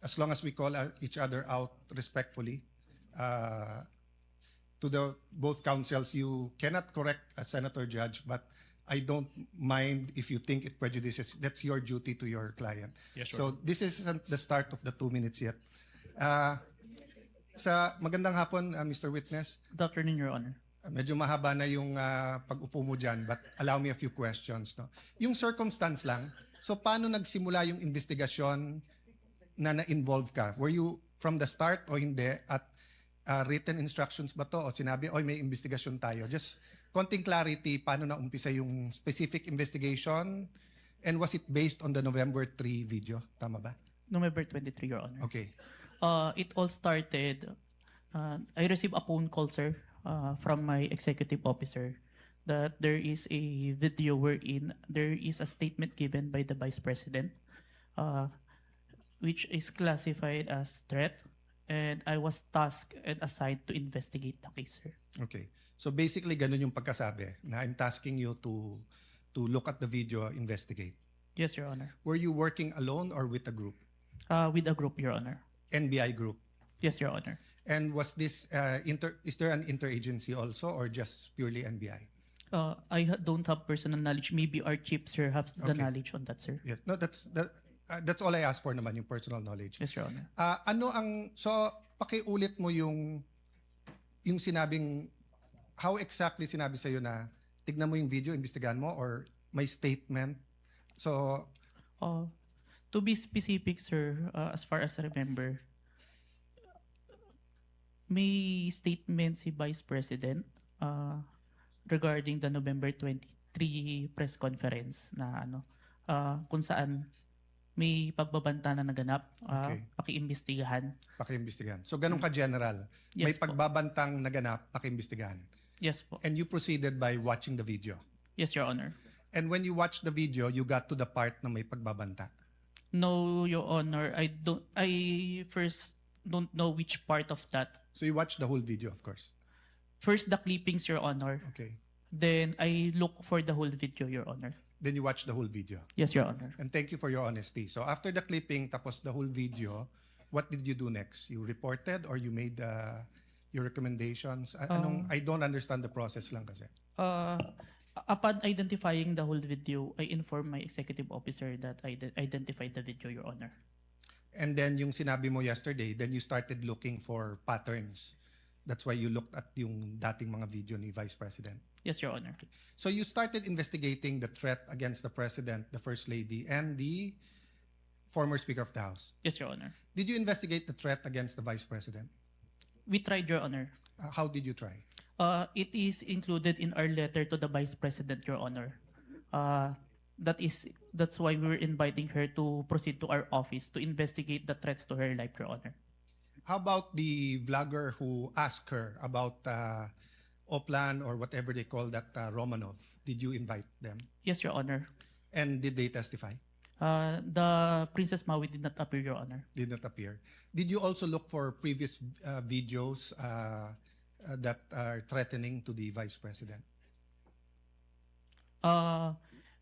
As long as we call each other out respectfully, to the both counsels, you cannot correct a senator judge, but I don't mind if you think it prejudices. That's your duty to your client. Yes, sir. So this isn't the start of the 2 minutes yet. Sa magandang hapon, Mr. Witness. Good afternoon, Your Honor. Medyo mahaba na yung pag-upo mo dyan, but allow me a few questions. No? Yung circumstance lang, so paano nagsimula yung investigasyon na na-involve ka? Were you from the start o hindi? At written instructions ba to? O sinabi, oy, may investigasyon tayo? Just konting clarity, paano na umpisa yung specific investigation? And was it based on the November 3 video? Tama ba? November 23, Your Honor. Okay. It all started, I received a phone call, sir, from my executive officer that there is a video wherein there is a statement given by the Vice President which is classified as threat, and I was tasked and assigned to investigate the case, sir. Okay. So basically, ganun yung pagkasabi na I'm tasking you to look at the video, investigate. Yes, Your Honor. Were you working alone or with a group? With a group, Your Honor. NBI group. Yes, Your Honor. And was this is there an interagency also or just purely NBI? Don't have personal knowledge. Maybe our chief, sir, has the Okay. knowledge on that, sir. Yes. No, that's all I asked for naman, yung personal knowledge. Yes, Your Honor. So pakiulit mo yung sinabing, how exactly sinabi sa'yo na tignan mo yung video, imbestigahan mo, or may statement? So, To be specific, sir, as far as I remember, may statement si Vice President regarding the November 23 press conference na kung saan may pagbabanta na naganap, Okay. pakiimbestigahan. pakiimbestigahan. So, ganun ka-general. Yes May po. pagbabantang naganap, pakiimbestigahan. Yes po. And you proceeded by watching the video. Yes, Your Honor. And when you watched the video, you got to the part na may pagbabanta. No, Your Honor. I first don't know which part of that. So, you watched the whole video, of course. First, the clippings, Your Honor. Okay. Then, I look for the whole video, Your Honor. Then you watched the whole video. Yes, Your Honor. And thank you for your honesty. So, after the clipping, tapos the whole video, what did you do next? You reported or you made your recommendations? I don't understand the process lang kasi. Upon identifying the whole video, I informed my executive officer that I identified the video, Your Honor. And then yung sinabi mo yesterday, then you started looking for patterns. That's why you looked at yung dating mga video ni Vice President. Yes, Your Honor. So you started investigating the threat against the President, the First Lady, and the former Speaker of the House. Yes, Your Honor. Did you investigate the threat against the Vice President? We tried, Your Honor. How did you try? It is included in our letter to the Vice President, Your Honor. That's why we were inviting her to proceed to our office to investigate the threats to her life, Your Honor. How about the vlogger who asked her about Oplan or whatever they call that Romanov? Did you invite them? Yes, Your Honor. And did they testify? The Princess Maui did not appear, Your Honor. Did not appear. Did you also look for previous videos that are threatening to the Vice President?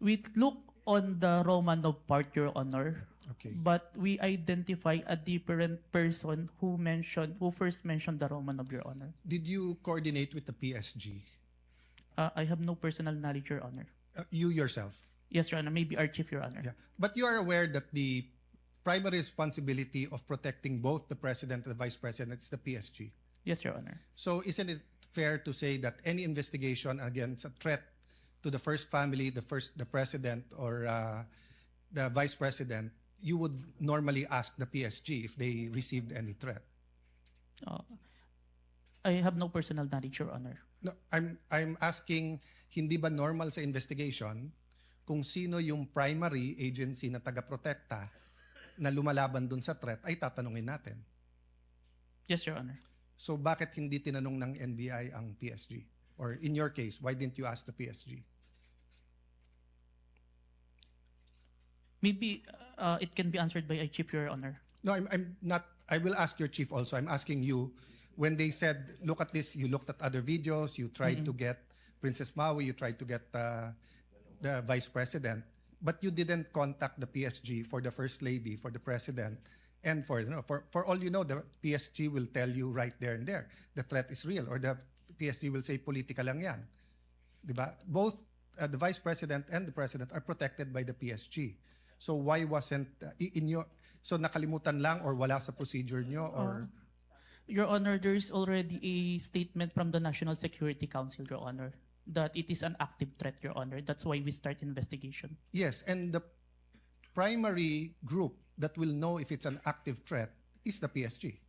We look on the Romanov part, Your Honor. Okay. But we identify a different person who first mentioned the Romanov, Your Honor. Did you coordinate with the PSG? I have no personal knowledge, Your Honor. You yourself? Yes, Your Honor. Maybe our chief, Your Honor. Yeah. But you are aware that the primary responsibility of protecting both the President and the Vice President is the PSG? Yes, Your Honor. So isn't it fair to say that any investigation against a threat to the first family, the President, or the Vice President, you would normally ask the PSG if they received any threat? I have no personal knowledge, Your Honor. No, I'm asking, hindi ba normal sa investigation kung sino yung primary agency na taga-protekta na lumalaban dun sa threat ay tatanungin natin? Yes, Your Honor. So bakit hindi tinanong ng NBI ang PSG? Or in your case, why didn't you ask the PSG? Maybe it can be answered by a chief, Your Honor. No, I'm not. I will ask your chief also. I'm asking you, when they said, look at this, you looked at other videos, you tried to get Princess Maui, you tried to get the Vice President, but you didn't contact the PSG for the First Lady, for the President, and for all you know, the PSG will tell you right there and there, the threat is real, or the PSG will say, politika lang yan. Diba? Both the Vice President and the President are protected by the PSG. So why wasn't so nakalimutan lang or wala sa procedure nyo or Your Honor, there is already a statement from the National Security Council, Your Honor, that it is an active threat, Your Honor. That's why we start investigation. Yes, and the primary group that will know if it's an active threat is the PSG.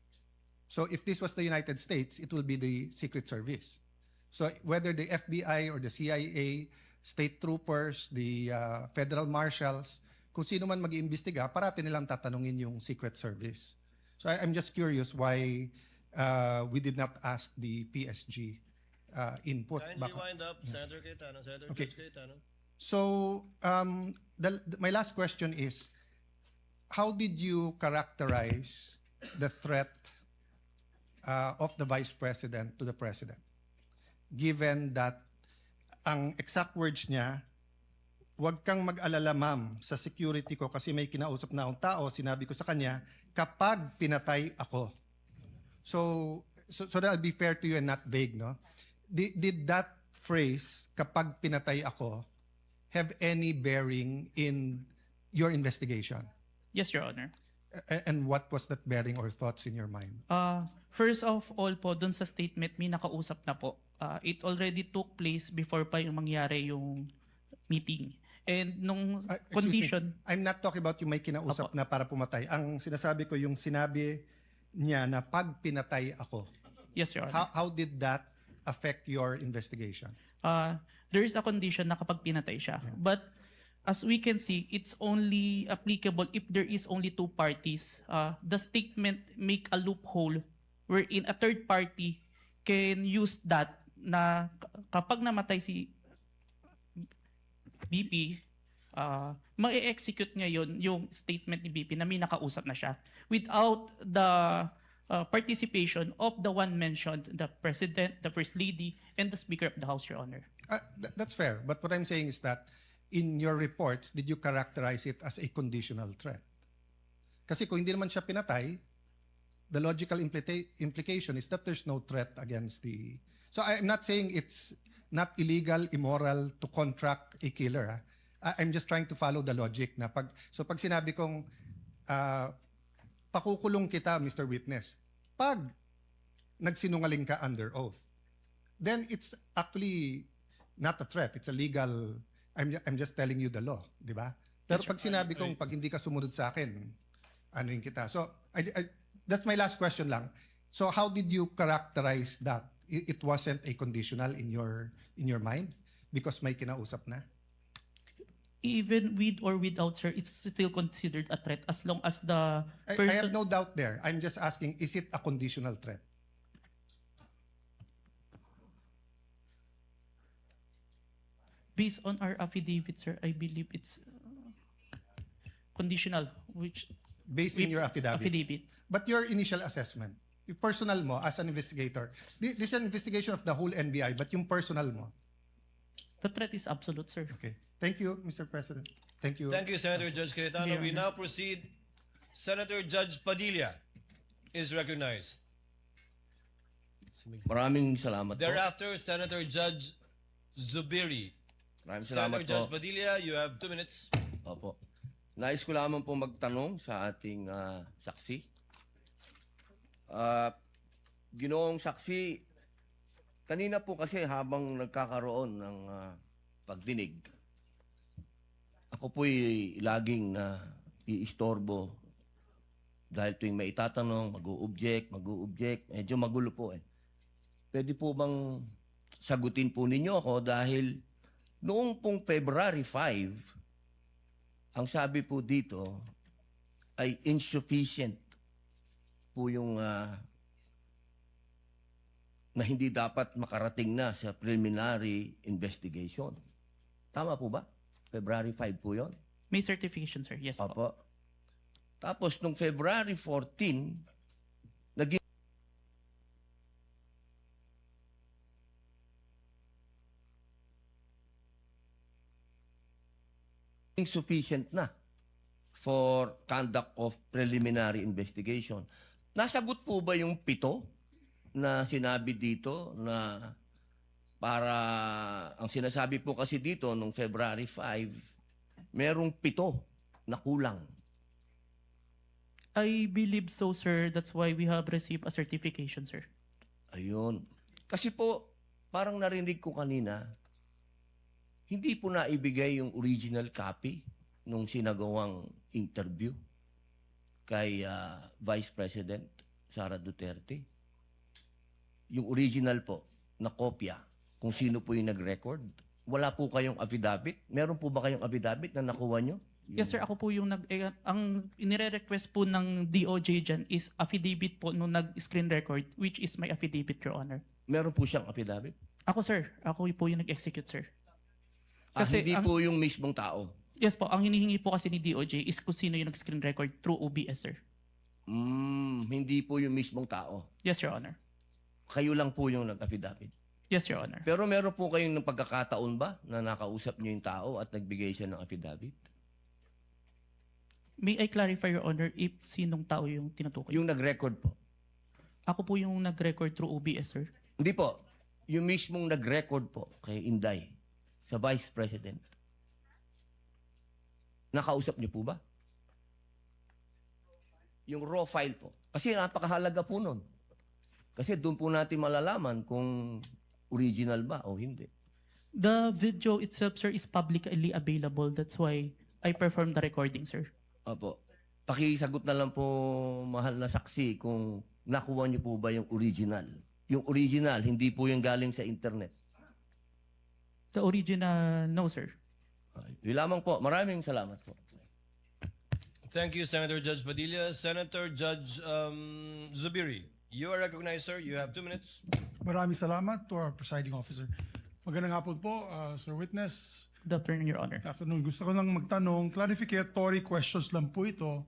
So if this was the United States, it will be the Secret Service. So whether the FBI or the CIA, state troopers, the federal marshals, kung sino man mag-iimbestiga, parati nilang tatanungin yung Secret Service. So I'm just curious why we did not ask the PSG input. Kindly wind up, Senator Cayetano. Senator Okay. Judge Cayetano. So my last question is, how did you characterize the threat of the Vice President to the President? Given that ang exact words niya, Huwag kang mag-alala, ma'am, sa security ko kasi may kinausap na akong tao, sinabi ko sa kanya, kapag pinatay ako. So that I'll be fair to you and not vague, no? Did that phrase, kapag pinatay ako, have any bearing in your investigation? Yes, Your Honor. And what was that bearing or thoughts in your mind? First of all po, dun sa statement, may nakausap na po. It already took place before pa yung mangyari yung meeting. And nung Excuse me, condition, I'm not talking about yung may kinausap na para pumatay. Ang sinasabi ko yung sinabi niya na pag pinatay ako. yes, Your Honor. How did that affect your investigation? There is a condition na kapag pinatay siya. But as we can see, it's only applicable if there is only two parties. The statement make a loophole wherein a third party can use that na kapag namatay si BP, ma-execute ngayon yung statement ni BP na may nakausap na siya without the participation of the one mentioned, the President, the First Lady, and the Speaker of the House, Your Honor. That's fair. But what I'm saying is that in your reports, did you characterize it as a conditional threat? Kasi kung hindi naman siya pinatay, the logical implication is that there's no threat against the... So I'm not saying it's not illegal, immoral to contract a killer. I'm just trying to follow the logic na pag sinabi kong pakukulong kita, Mr. Witness, pag nagsinungaling ka under oath, then it's actually not a threat. It's a legal... I'm just telling you the law, di ba? Pero pag sinabi kong pag hindi ka sumunod sa akin, anuin kita. So that's my last question lang. So how did you characterize that? It wasn't a conditional in your mind because may kinausap na? Even with or without, sir, it's still considered a threat as long as the person... I have no doubt there. I'm just asking, is it a conditional threat? Based on our affidavit, sir, I believe it's conditional, which... Based in your affidavit? Affidavit. But your initial assessment, yung personal mo as an investigator, this is an investigation of the whole NBI, but yung personal mo? The threat is absolute, sir. Okay. Thank you, Mr. President. Thank you. Thank you, Senator Judge Cayetano. We now proceed. Senator Judge Padilla is recognized. Maraming salamat po. Thereafter, Senator Judge Zubiri. Maraming Senator salamat Judge po. Padilla, you have 2 minutes. Opo. Nais ko lamang po magtanong sa ating saksi. Ginoong saksi, kanina po kasi habang nagkakaroon ng pagdinig, ako po'y laging iistorbo dahil tuwing may itatanong, mag-o-object, medyo magulo po eh. Pwede po bang sagutin po ninyo ako dahil noong pong February 5, ang sabi po dito ay insufficient po yung na hindi dapat makarating na sa preliminary investigation. Tama po ba? February 5 po yon? May certification, sir. Yes po. Opo. Tapos nung February 14, naging insufficient na for conduct of preliminary investigation. Nasagot po ba yung 7 na sinabi dito na para, ang sinasabi po kasi dito nung February 5, merong 7 na kulang. I believe so, sir. That's why we have received a certification, sir. Ayun. Kasi po, parang narinig ko kanina, hindi po naibigay yung original copy nung sinagawang interview kay Vice President Sara Duterte. Yung original po na kopya, kung sino po yung nag-record. Wala po kayong affidavit? Meron po ba kayong affidavit na nakuha nyo? Yes, sir. Ako po yung ang inire-request po ng DOJ dyan is affidavit po nung nag-screen record, which is my affidavit, Your Honor. Meron po siyang affidavit? Ako, sir. Ako po yung nag-execute, sir. Hindi po yung mismong tao? Yes po. Ang hinihingi po kasi ni DOJ is kung sino yung nag-screen record through OBS, sir. Hindi po yung mismong tao? Yes, Your Honor. Kayo lang po yung nag-affidavit? Yes, Your Honor. Pero meron po kayong ng pagkakataon ba na nakausap niyo yung tao at nagbigay siya ng affidavit? May I clarify, Your Honor, if sinong tao yung tinutukoy? Yung nag-record po. Ako po yung nag-record through OBS, sir. Hindi po. Yung mismong nag-record po kay Inday sa Vice President. Nakausap niyo po ba? Yung raw file po. Kasi napakahalaga po nun. Kasi doon po natin malalaman kung original ba o hindi. The video itself, sir, is publicly available. That's why I performed the recording, sir. Opo. Pakisagot na lang po, mahal na saksi, kung nakuha niyo po ba yung original. Yung original, hindi po yung galing sa internet. The original, no, sir. Yun lamang po. Maraming salamat po. Thank you, Senator Judge Padilla. Senator Judge Zubiri, you are recognized, sir. You have 2 minutes. Maraming salamat to our presiding officer. Magandang hapon po, Sir Witness. Good afternoon, Your Honor. Good afternoon. Gusto ko lang magtanong, clarificatory questions lang po ito.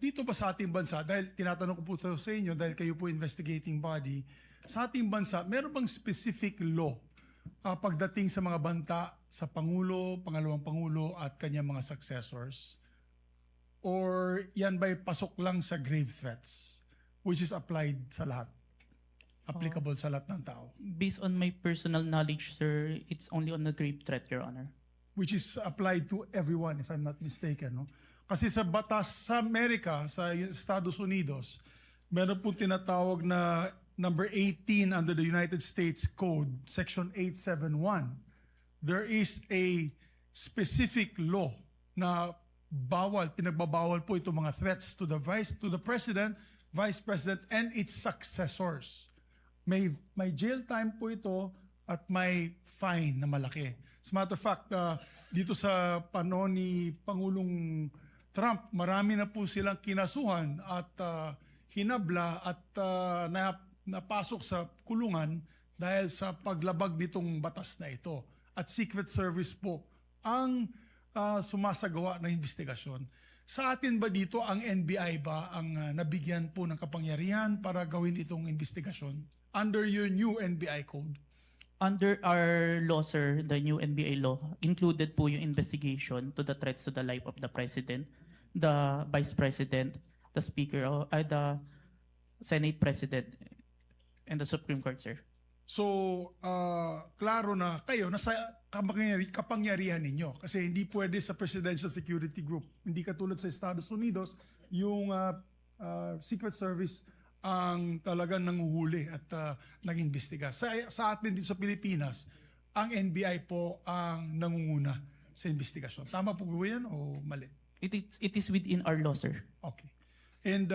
Dito ba sa ating bansa, dahil tinatanong ko po ito sa inyo, dahil kayo po investigating body, sa ating bansa, meron bang specific law pagdating sa mga banta sa Pangulo, Pangalawang Pangulo at kanyang mga successors? Or yan ba'y pasok lang sa grave threats, which is applied sa lahat? Applicable sa lahat ng tao? Based on my personal knowledge, sir, it's only on the grave threat, Your Honor. Which is applied to everyone, if I'm not mistaken. No? Kasi sa batas sa Amerika, sa Estados Unidos, meron po tinatawag na number 18 under the United States Code, Section 871. There is a specific law na pinagbabawal po itong mga threats to the President, Vice President, and its successors. May jail time po ito at may fine na malaki. As a matter of fact, dito sa panahon ni Pangulong Trump, marami na po silang kinasuhan at hinabla at napasok sa kulungan dahil sa paglabag nitong batas na ito. At Secret Service po ang sumasagawa ng investigasyon. Sa atin ba dito, ang NBI ba ang nabigyan po ng kapangyarihan para gawin itong investigasyon under your new NBI code? Under our law, sir, the new NBA law, included po yung investigation to the threats to the life of the President, the Vice President, the Speaker, the Senate President, and the Supreme Court, sir. So, klaro na kayo, nasa kapangyarihan ninyo. Kasi hindi pwede sa Presidential Security Group. Hindi katulad sa Estados Unidos, yung Secret Service ang talagang nanguhuli at nag-imbestiga. Sa atin dito sa Pilipinas, ang NBI po ang nangunguna sa investigasyon. Tama po ba yan o mali? It is within our law, sir. Okay. And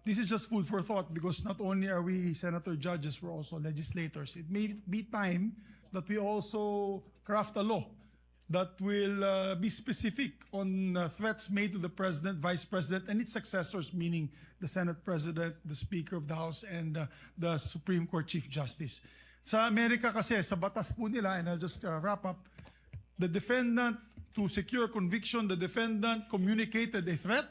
this is just food for thought because not only are we senator judges, we're also legislators. It may be time that we also craft a law that will be specific on threats made to the President, Vice President, and its successors, meaning the Senate President, the Speaker of the House, and the Supreme Court Chief Justice. Sa Amerika kasi, sa batas po nila, and I'll just wrap up, the defendant, to secure conviction, the defendant communicated a threat.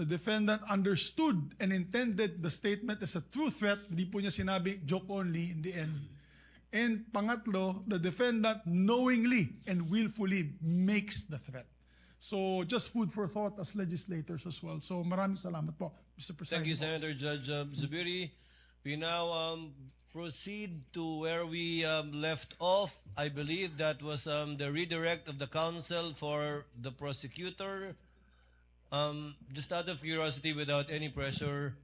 The defendant understood and intended the statement as a true threat. Hindi po niya sinabi, joke only in the end. And pangatlo, the defendant knowingly and willfully makes the threat. So just food for thought as legislators as well. So maraming salamat po, Mr. President. Thank you, Senator Judge Zubiri. We now proceed to where we left off. I believe that was the redirect of the counsel for the prosecutor. Just out of curiosity, without any pressure,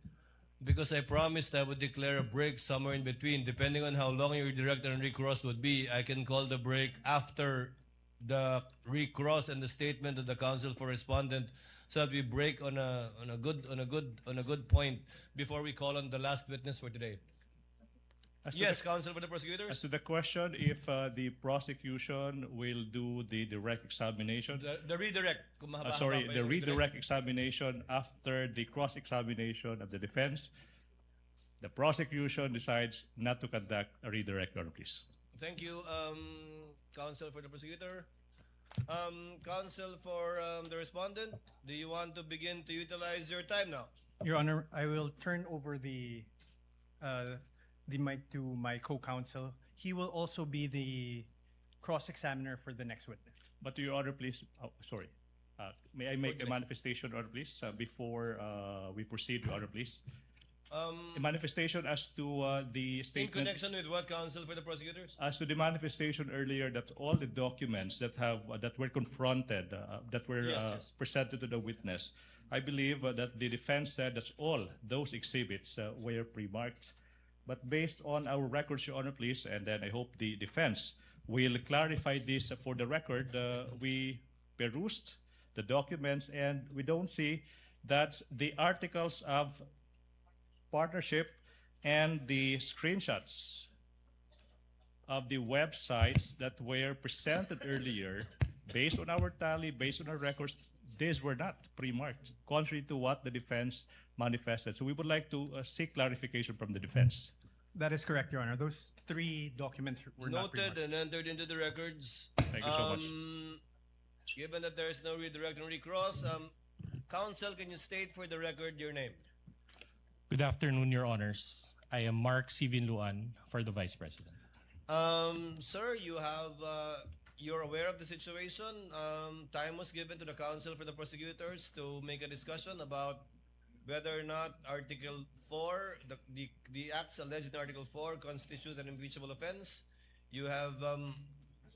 because I promised I would declare a break somewhere in between. Depending on how long your direct and recross would be, I can call the break after the recross and the statement of the counsel for respondent, so that we break on a good point before we call on the last witness for today. Yes, counsel for the prosecutors. As to the question, if the prosecution will do the direct examination. The redirect. Kung mahaba-haba Sorry, pa the yung redirect examination after the cross-examination of the defense. The prosecution decides not to conduct a redirect, Your Honor, please. Thank you, counsel for the prosecutor. Counsel for the respondent, do you want to begin to utilize your time now? Your Honor, I will turn over the the mic to my co-counsel. He will also be the cross-examiner for the next witness. But Your Honor, please, sorry. May I make a manifestation, Your Honor, please, before we proceed, Your Honor, please? A manifestation as to the In statement. connection with what, counsel for the prosecutors? As to the manifestation earlier that all the documents that were confronted, that were Yes. presented to the witness, I believe that the defense said that all those exhibits were pre-marked. But based on our records, Your Honor, please, and then I hope the defense will clarify this for the record. We perused the documents and we don't see that the articles of partnership and the screenshots of the websites that were presented earlier, based on our tally, based on our records, these were not pre-marked, contrary to what the defense manifested. So we would like to seek clarification from the defense. That is correct, Your Honor. Those 3 documents were not Noted pre-marked. and entered into the records. Thank you so much. Given that there is no redirect and recross, counsel, can you state for the record your name? Good afternoon, Your Honors. I am Mark Sivin Luan for the Vice President. Sir, you're aware of the situation. Time was given to the counsel for the prosecutors to make a discussion about whether or not Article 4, the acts alleged in Article 4 constitute an impeachable offense. You have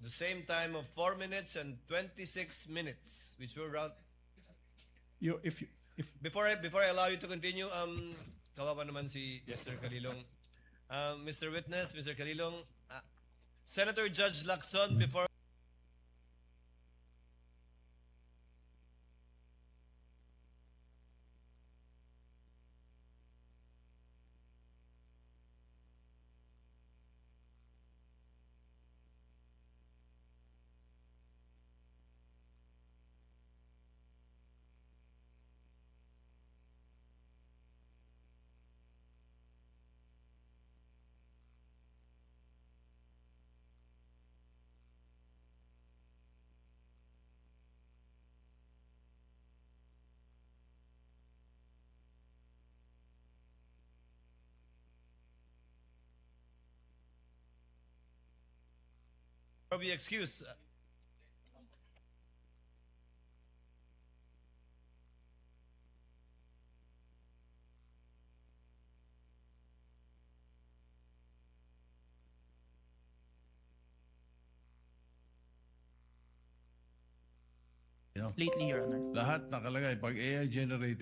the same time of 4 minutes and 26 minutes, which will round. Before I allow you to continue, kawawa naman si Mr. Calilong. Mr. Witness, Mr. Calilong, Senator Judge Lacson, before. Be excused. Lately, Your Honor. Lahat nakalagay. Pag AI generated,